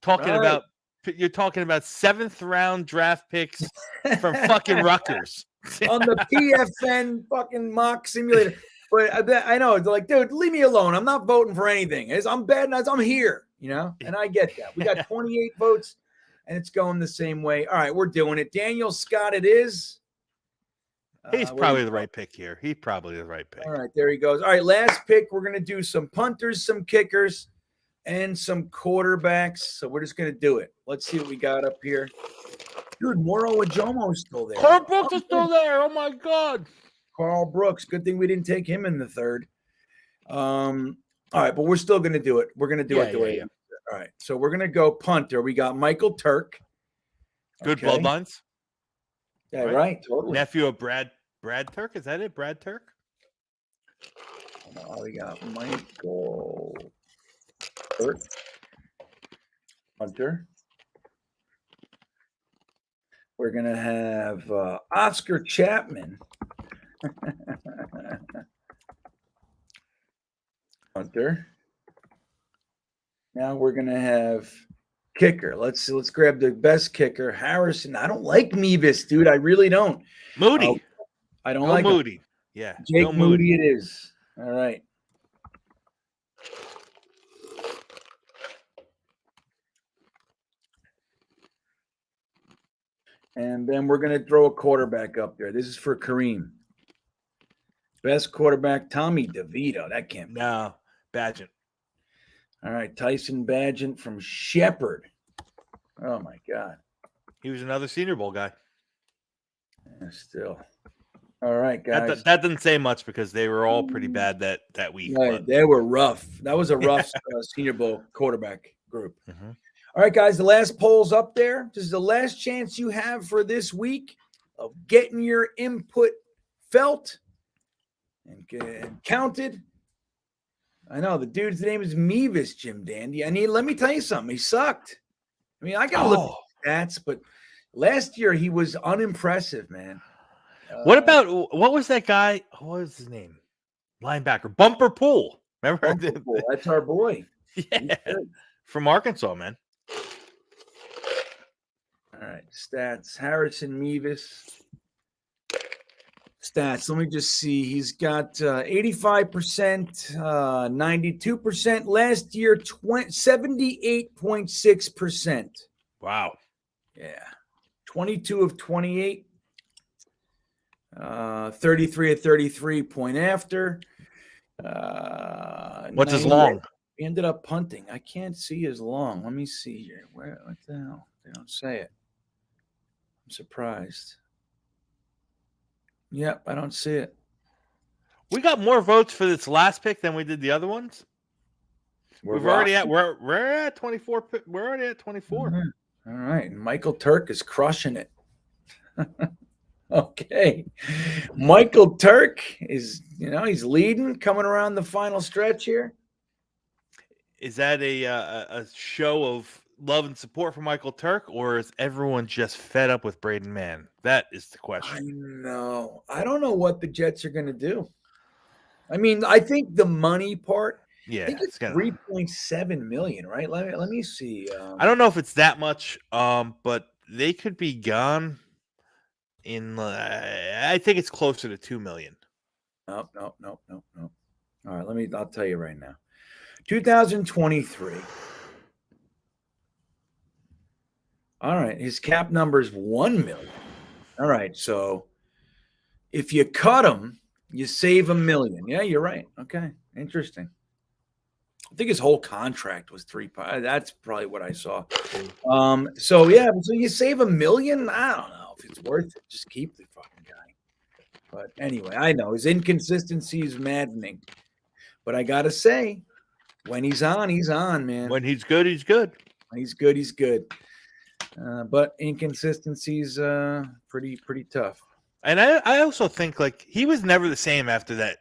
talking about 7th round draft picks from fucking Rutgers on the PFN fucking mock simulator. But I know, they're like, dude, leave me alone. I'm not voting for anything. I'm bad as I'm here, and I get that. We got 28 votes, and it's going the same way. All right, we're doing it. Daniel Scott, it is. He's probably the right pick here. He's probably the right pick. All right, there he goes. All right, last pick. We're going to do some punters, some kickers, and some quarterbacks. So we're just going to do it. Let's see what we got up here. Dude, Moro Ajomo's still there. Carl Brooks is still there. Oh, my God. Carl Brooks. Good thing we didn't take him in the third. All right, but we're still going to do it. We're going to do it the way. Yeah. All right, so we're going to go punter. We got Michael Turk. Good bloodlines. Yeah, right. Totally. Nephew of Brad Turk. Is that it? Brad Turk? We got Michael Turk. Hunter. We're going to have Oscar Chapman. Hunter. Now we're going to have kicker. Let's grab the best kicker, Harrison. I don't like Mevis, dude. I really don't. Moody. I don't like Moody. him. Yeah. Jake Moody it is. All right. And then we're going to throw a quarterback up there. This is for Kareem. Best quarterback, Tommy DeVito. That can't be. No, Badgett. All right, Tyson Badgett from Shepherd. Oh, my God. He was another Senior Bowl guy. Yeah, still. All right, guys. That didn't say much because they were all pretty bad that week. Yeah, they were rough. That was a rough Senior Bowl quarterback group. Mm-hmm. All right, guys, the last poll's up there. This is the last chance you have for this week of getting your input felt and counted. I know the dude's name is Mevis, Jim Dandy. Let me tell you something. He sucked. I mean, I gotta look at stats, but last year he was unimpressive, man. What was that guy? What was his name? Linebacker Bumper Pool. Remember? Bumper Pool. That's our boy. Yeah, from Arkansas, man. All right, stats. Harrison Mevis. Stats. Let me just see. He's got 85%, 92%. Last year, 78.6%. Wow. Yeah. 22 of 28. 33 of 33 point after. What's his long? He ended up punting. I can't see his long. Let me see here. What the hell? They don't say it. I'm surprised. Yep, I don't see it. We got more votes for this last pick than we did the other ones. We're already at 24. We're already at 24. Mm-hmm. All right, Michael Turk is crushing it. Okay, Michael Turk is he's leading, coming around the final stretch here. Is that a show of love and support for Michael Turk, or is everyone just fed up with Braden Mann? That is the question. I know. I don't know what the Jets are going to do. I mean, I think the money part. Yeah, I think it's $3.7 million, right? Let me see. I don't know if it's that much, but they could be gone in. I think it's closer to $2 million. No. All right, I'll tell you right now. 2023. All right, his cap number is $1 million. All right, so if you cut him, you save $1 million. Yeah, you're right. Okay, interesting. I think his whole contract was $3. That's probably what I saw. So you save $1 million. I don't know if it's worth it. Just keep the fucking guy. But anyway, I know his inconsistency is maddening. But I gotta say, when he's on, man. When he's good, he's good. When he's good, he's good. But inconsistency's pretty tough. And I also think he was never the same after that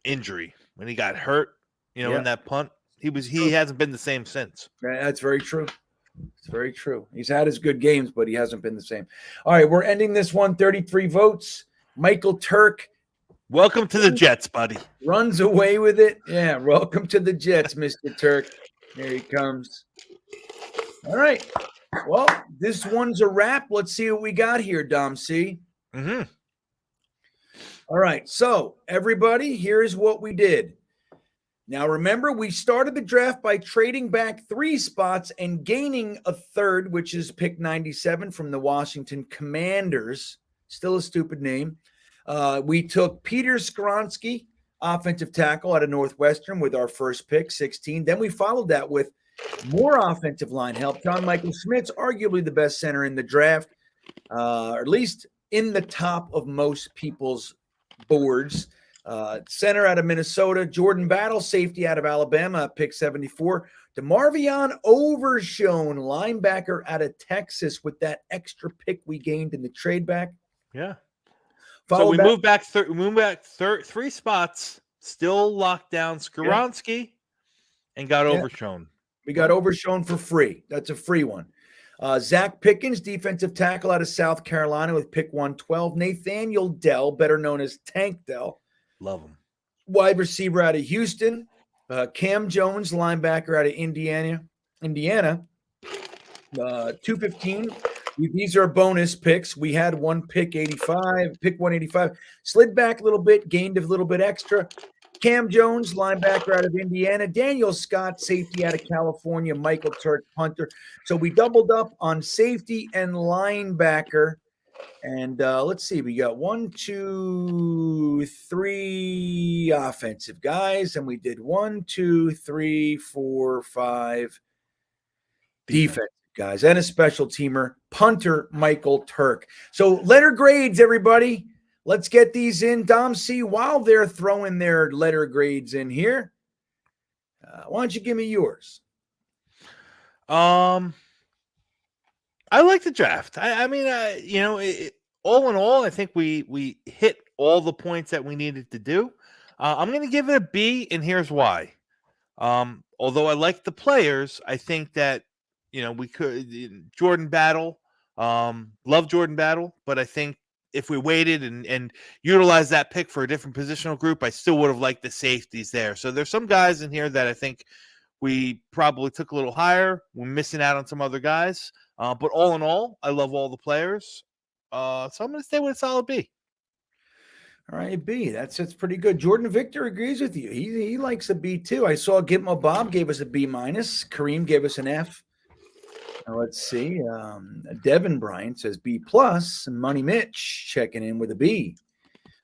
injury when he got hurt. In that punt, he hasn't been the same since. That's very true. It's very true. He's had his good games, but he hasn't been the same. All right, we're ending this one. 33 votes. Michael Turk. Welcome to the Jets, buddy. Runs away with it. Yeah, welcome to the Jets, Mr. Turk. Here he comes. All right. Well, this one's a wrap. Let's see what we got here, Dom C. Mm-hmm. All right. So, everybody, here's what we did. Now, remember, we started the draft by trading back 3 spots and gaining a third, which is pick 97 from the Washington Commanders. Still a stupid name. We took Peter Skronsky, offensive tackle out of Northwestern, with our first pick, 16. Then we followed that with more offensive line help. John Michael Schmitz, arguably the best center in the draft, or at least in the top of most people's boards. Center out of Minnesota. Jordan Battle, safety out of Alabama, pick 74. DeMarvion Overshone, linebacker out of Texas, with that extra pick we gained in the trade back. Yeah. So we moved back 3 spots, still locked down Skronsky, and got Overshone. We got Overshone for free. That's a free one. Zach Pickens, defensive tackle out of South Carolina, with pick 112. Nathaniel Dell, better known as Tank Dell. Love him. Wide receiver out of Houston. Cam Jones, linebacker out of Indiana. 215. These are bonus picks. We had one pick 85, pick 185. Slid back a little bit, gained a little bit extra. Cam Jones, linebacker out of Indiana. Daniel Scott, safety out of California. Michael Turk, punter. So we doubled up on safety and linebacker. And let's see, we got 1, 2, 3 offensive guys, and we did 1, 2, 3, 4, 5 defensive guys, and a special teamer, punter Michael Turk. So letter grades, everybody. Let's get these in. Dom C, while they're throwing their letter grades in here, why don't you give me yours? I like the draft. I mean, all in all, I think we hit all the points that we needed to do. I'm going to give it a B, and here's why. Although I like the players, I think that we could Jordan Battle, love Jordan Battle, but I think if we waited and utilized that pick for a different positional group, I still would have liked the safeties there. So there's some guys in here that I think we probably took a little higher. We're missing out on some other guys. But all in all, I love all the players. So I'm going to stay with a solid B. All right, B. That's pretty good. Jordan Victor agrees with you. He likes a B too. I saw Gitmo Bob gave us a B minus. Kareem gave us an F. Now let's see. Devin Bryant says B plus. Money Mitch checking in with a B.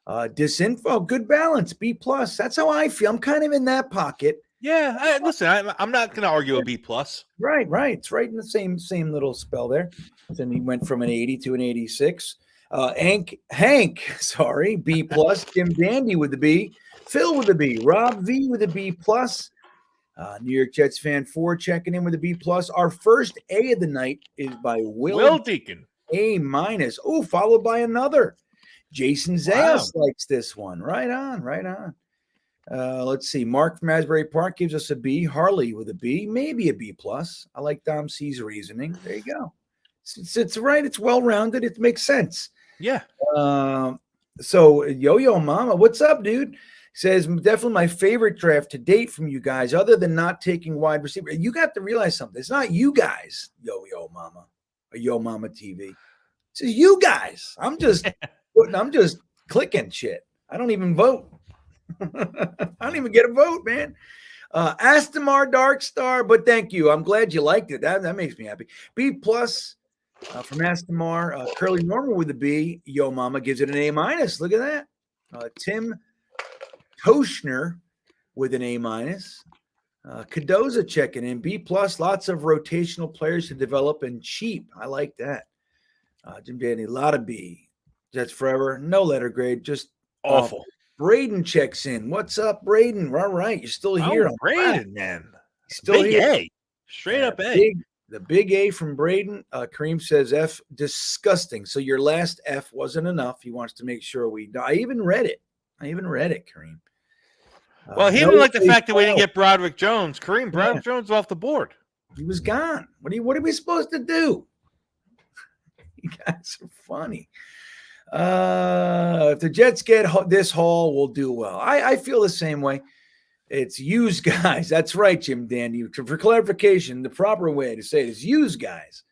Disinfo, good balance. B plus. That's how I feel. I'm kind of in that pocket. Yeah, listen, I'm not going to argue a B plus. Right. It's right in the same little spell there. Then he went from an 80 to an 86. Hank, sorry, B plus. Jim Dandy with the B. Phil with the B. Rob V with a B plus. New York Jets fan 4 checking in with a B plus. Our first A of the night is by Will Deacon. A minus. Oh, followed by another. Jason Zayas likes this one. Right on. Let's see. Mark from Asbury Park gives us a B. Harley with a B, maybe a B plus. I like Dom C's reasoning. There you go. It's right. It's well-rounded. It makes sense. Yeah. So Yo-Yo Mama, what's up, dude? Says definitely my favorite draft to date from you guys, other than not taking wide receiver. You got to realize something. It's not you guys, Yo-Yo Mama, or Yo Mama TV. It's you guys. I'm just clicking shit. I don't even vote. I don't even get a vote, man. Astamar Dark Star, but thank you. I'm glad you liked it. That makes me happy. B plus from Astamar. Curly Normal with a B. Yo Mama gives it an A minus. Look at that. Tim Toshner with an A minus. Cadoza checking in. B plus. Lots of rotational players to develop and cheap. I like that. Jim Danny, a lot of B. Jets forever. No letter grade. Just awful. Braden checks in. What's up, Braden? All right. You're still here. Braden, man. Still big here. A. Straight up A. The big A from Braden. Kareem says F, disgusting. So your last F wasn't enough. He wants to make sure I even read it. Kareem. Well, he didn't like the fact that we didn't get Broderick Jones. Kareem, Broderick Jones off the board. He was gone. What are we supposed to do? You guys are funny. If the Jets get this haul, we'll do well. I feel the same way. It's used guys. That's right, Jim Dandy. For clarification, the proper way to say it is used guys.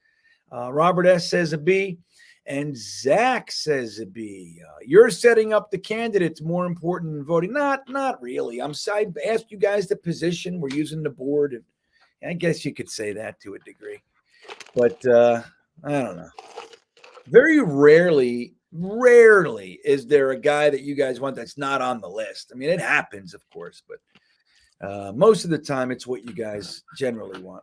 Robert S. says a B, and Zach says a B. You're setting up the candidates more important than voting. Not really. I asked you guys the position. We're using the board, and I guess you could say that to a degree. But I don't know. Very rarely is there a guy that you guys want that's not on the list. I mean, it happens, of course, but most of the time it's what you guys generally want.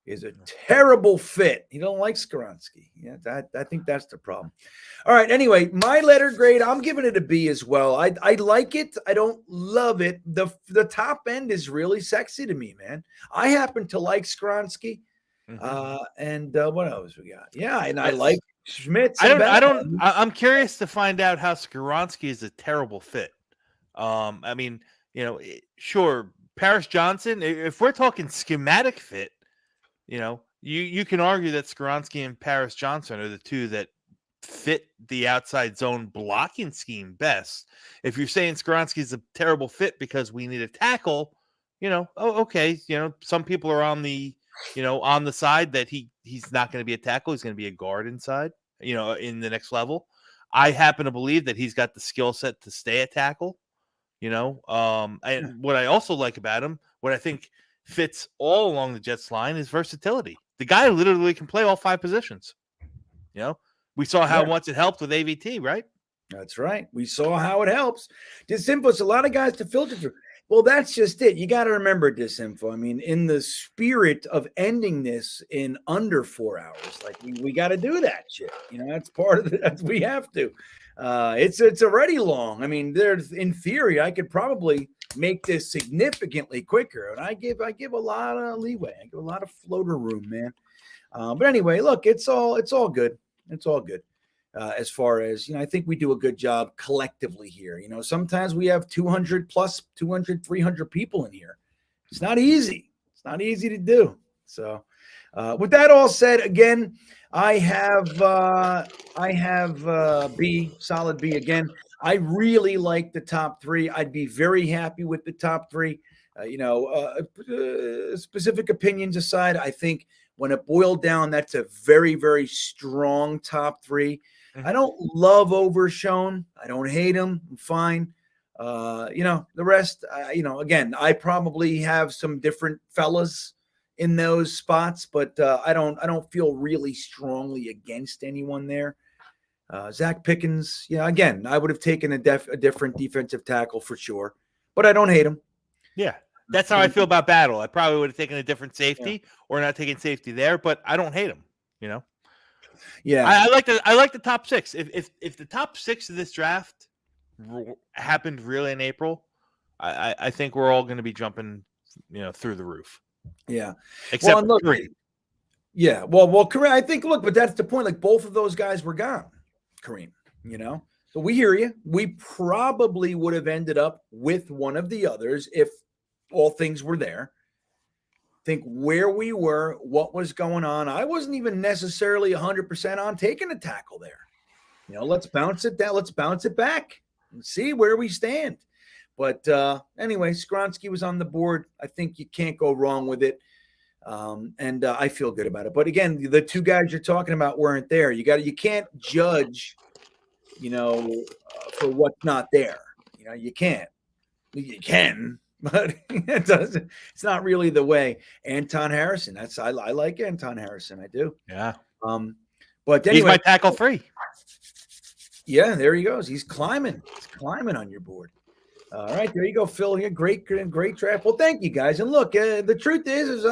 Is a terrible fit. You don't like Skoronsky. Yeah, I think that's the problem. All right. Anyway, my letter grade, I'm giving it a B as well. I like it. I don't love it. The top end is really sexy to me, man. I happen to like Skoronsky. And what else we got? Yeah, and I like Schmitz. I'm curious to find out how Skoronsky is a terrible fit. I mean, sure, Paris Johnson. If we're talking schematic fit. You can argue that Skoronsky and Paris Johnson are the two that fit the outside zone blocking scheme best. If you're saying Skoronsky is a terrible fit because we need a tackle, okay. Some people are on the side that he's not going to be a tackle. He's going to be a guard inside, in the next level. I happen to believe that he's got the skill set to stay a tackle, and what I also like about him, what I think fits all along the Jets line is versatility. The guy literally can play all 5 positions. We saw how much it helped with AVT, right? That's right. We saw how it helps. Disinfo's a lot of guys to filter through. Well, that's just it. You got to remember Disinfo. I mean, in the spirit of ending this in under 4 hours, like we got to do that shit. That's part of it. We have to. It's already long. I mean, in theory, I could probably make this significantly quicker, and I give a lot of leeway. I give a lot of floater room, man. But anyway, look, it's all good. It's all good. As far as I think we do a good job collectively here. Sometimes we have 200 plus 200, 300 people in here. It's not easy. It's not easy to do. So, with that all said, again, I have B, solid B again. I really like the top 3. I'd be very happy with the top 3. Specific opinions aside, I think when it boiled down, that's a very, very strong top 3. I don't love Overshone. I don't hate him. I'm fine. The rest, again, I probably have some different fellas in those spots, but I don't feel really strongly against anyone there. Zach Pickens, again, I would have taken a different defensive tackle for sure, but I don't hate him. Yeah, that's how I feel about Battle. I probably would have taken a different safety or not taking safety there, but I don't hate him. Yeah, I like the top 6. If the top 6 of this draft happened really in April, I think we're all going to be jumping, through the roof. Yeah, except for 3. Yeah, well, Kareem, I think. Look, but that's the point. Like both of those guys were gone, Kareem. So we hear you. We probably would have ended up with one of the others if all things were there. Think where we were, what was going on. I wasn't even necessarily 100% on taking a tackle there. Let's bounce it down. Let's bounce it back and see where we stand. But anyway, Skoronsky was on the board. I think you can't go wrong with it. And I feel good about it. But again, the 2 guys you're talking about weren't there. You can't judge, for what's not there. You can't. You can. But it's not really the way. Anton Harrison. I like Anton Harrison. I do. Yeah. But anyway, he's my tackle 3. Yeah, there he goes. He's climbing. He's climbing on your board. All right, there you go, Phil. Here, great draft. Well, thank you guys. And look, the truth is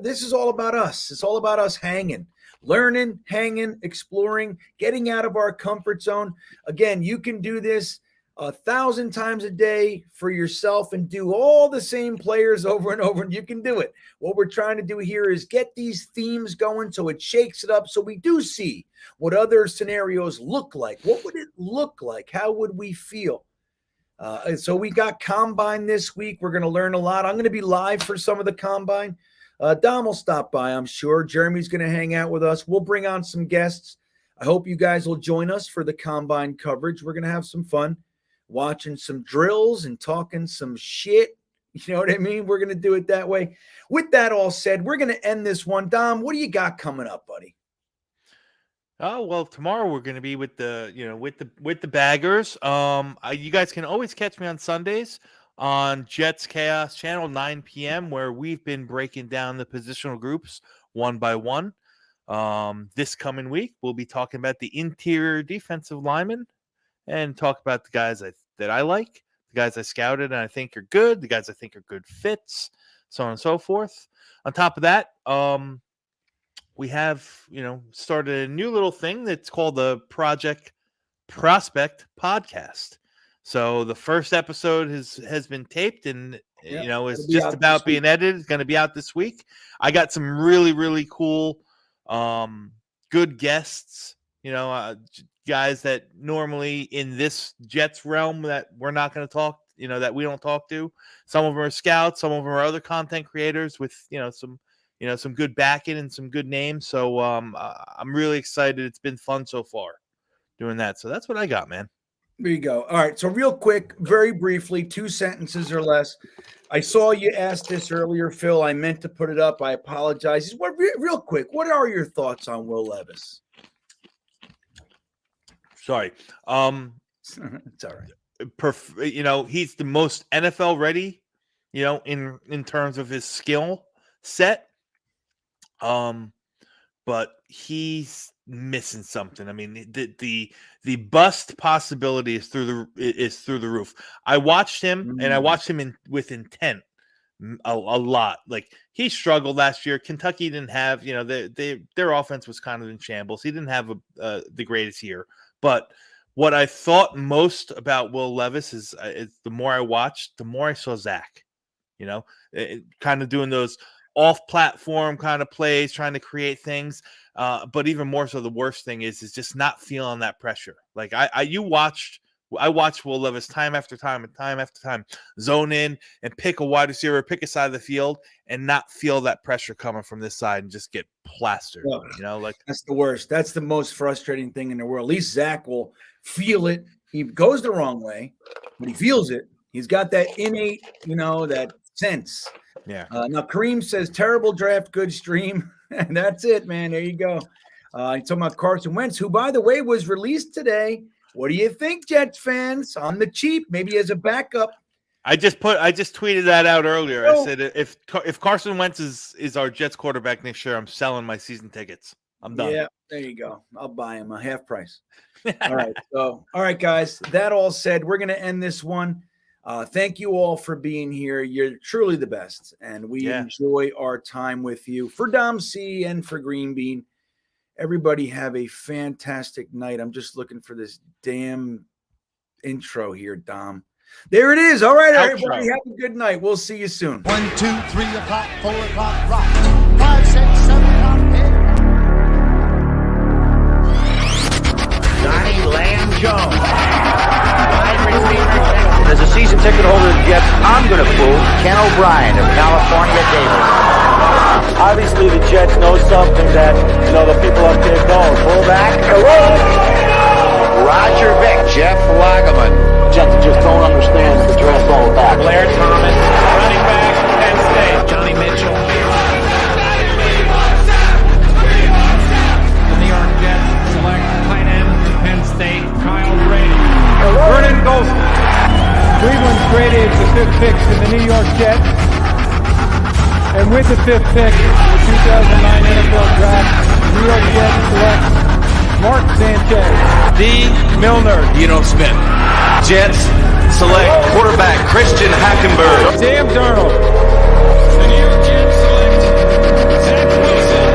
this is all about us. It's all about us hanging, learning, hanging, exploring, getting out of our comfort zone. Again, you can do this 1,000 times a day for yourself and do all the same players over and over, and you can do it. What we're trying to do here is get these themes going so it shakes it up so we do see what other scenarios look like. What would it look like? How would we feel? So we got Combine this week. We're going to learn a lot. I'm going to be live for some of the Combine. Dom will stop by, I'm sure. Jeremy's going to hang out with us. We'll bring on some guests. I hope you guys will join us for the combine coverage. We're going to have some fun watching some drills and talking some shit. You know what I mean? We're going to do it that way. With that all said, we're going to end this one. Dom, what do you got coming up, buddy? Oh, well, tomorrow we're going to be with the, with the baggers. You guys can always catch me on Sundays on Jets Chaos Channel, 9 p.m., where we've been breaking down the positional groups one by one. This coming week, we'll be talking about the interior defensive linemen and talk about the guys that I like, the guys I scouted and I think are good, the guys I think are good fits, so on and so forth. On top of that, we have, started a new little thing that's called the Project Prospect Podcast. So the first episode has been taped and is just about being edited. It's going to be out this week. I got some really, really cool, good guests, guys that normally in this Jets realm that we're not going to talk, that we don't talk to. Some of them are scouts, some of them are other content creators with, some good backing and some good names. So I'm really excited. It's been fun so far doing that. So that's what I got, man. There you go. All right. So real quick, very briefly, 2 sentences or less. I saw you ask this earlier, Phil. I meant to put it up. I apologize. Real quick, what are your thoughts on Will Levis? Sorry. It's all right. He's the most NFL ready, in terms of his skill set. But he's missing something. I mean, the bust possibility is through the roof. I watched him and I watched him with intent a lot. Like, he struggled last year. Kentucky didn't have, their offense was kind of in shambles. He didn't have the greatest year. But what I thought most about Will Levis is the more I watched, the more I saw Zach, kind of doing those off-platform kind of plays, trying to create things. But even more so, the worst thing is just not feeling that pressure. Like I watched Will Levis time after time and time after time zone in and pick a wide receiver, pick a side of the field, and not feel that pressure coming from this side and just get plastered. That's the worst. That's the most frustrating thing in the world. At least Zach will feel it. He goes the wrong way, but he feels it. He's got that innate, that sense. Yeah. Now Kareem says terrible draft, good stream. And that's it, man. There you go. You're talking about Carson Wentz, who, by the way, was released today. What do you think, Jets fans? On the cheap, maybe as a backup. I just tweeted that out earlier. I said if Carson Wentz is our Jets quarterback next year, I'm selling my season tickets. I'm done. Yeah, there you go. I'll buy him a half price. All right. All right, guys. That all said, we're going to end this one. Thank you all for being here. You're truly the best, and we enjoy our time with you. For Dom C and for GreenBean, everybody have a fantastic night. I'm just looking for this damn intro here, Dom. There it is. All right, everybody, have a good night. We'll see you soon. 1, 2, 3 o'clock, 4 o'clock, rock. 5, 6, 7 o'clock, 8. Johnny Lamb Jones. Wide receiver. As a season ticket holder of the Jets, I'm going to fool Ken O'Brien of California Davis. Obviously, the Jets know something that, the people up there don't. Fullback. Roger Vick. Jeff Lageman. Jets just don't understand the draft all back. Blair Thomas, running back, Penn State. Johnny Mitchell. The New York Jets select tight end from Penn State, Kyle Brady. Vernon Golson. Cleveland's graded the 5th pick in the New York Jets. And with the 5th pick in the 2009 NFL Draft, New York Jets select Mark Sanchez. D. Milner. Smith. Jets select quarterback Christian Hackenberg. Sam Darnold. The New York Jets select Zach Wilson.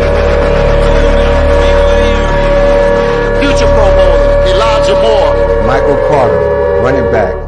Future Pro Bowler Elijah Moore. Michael Carter, running back.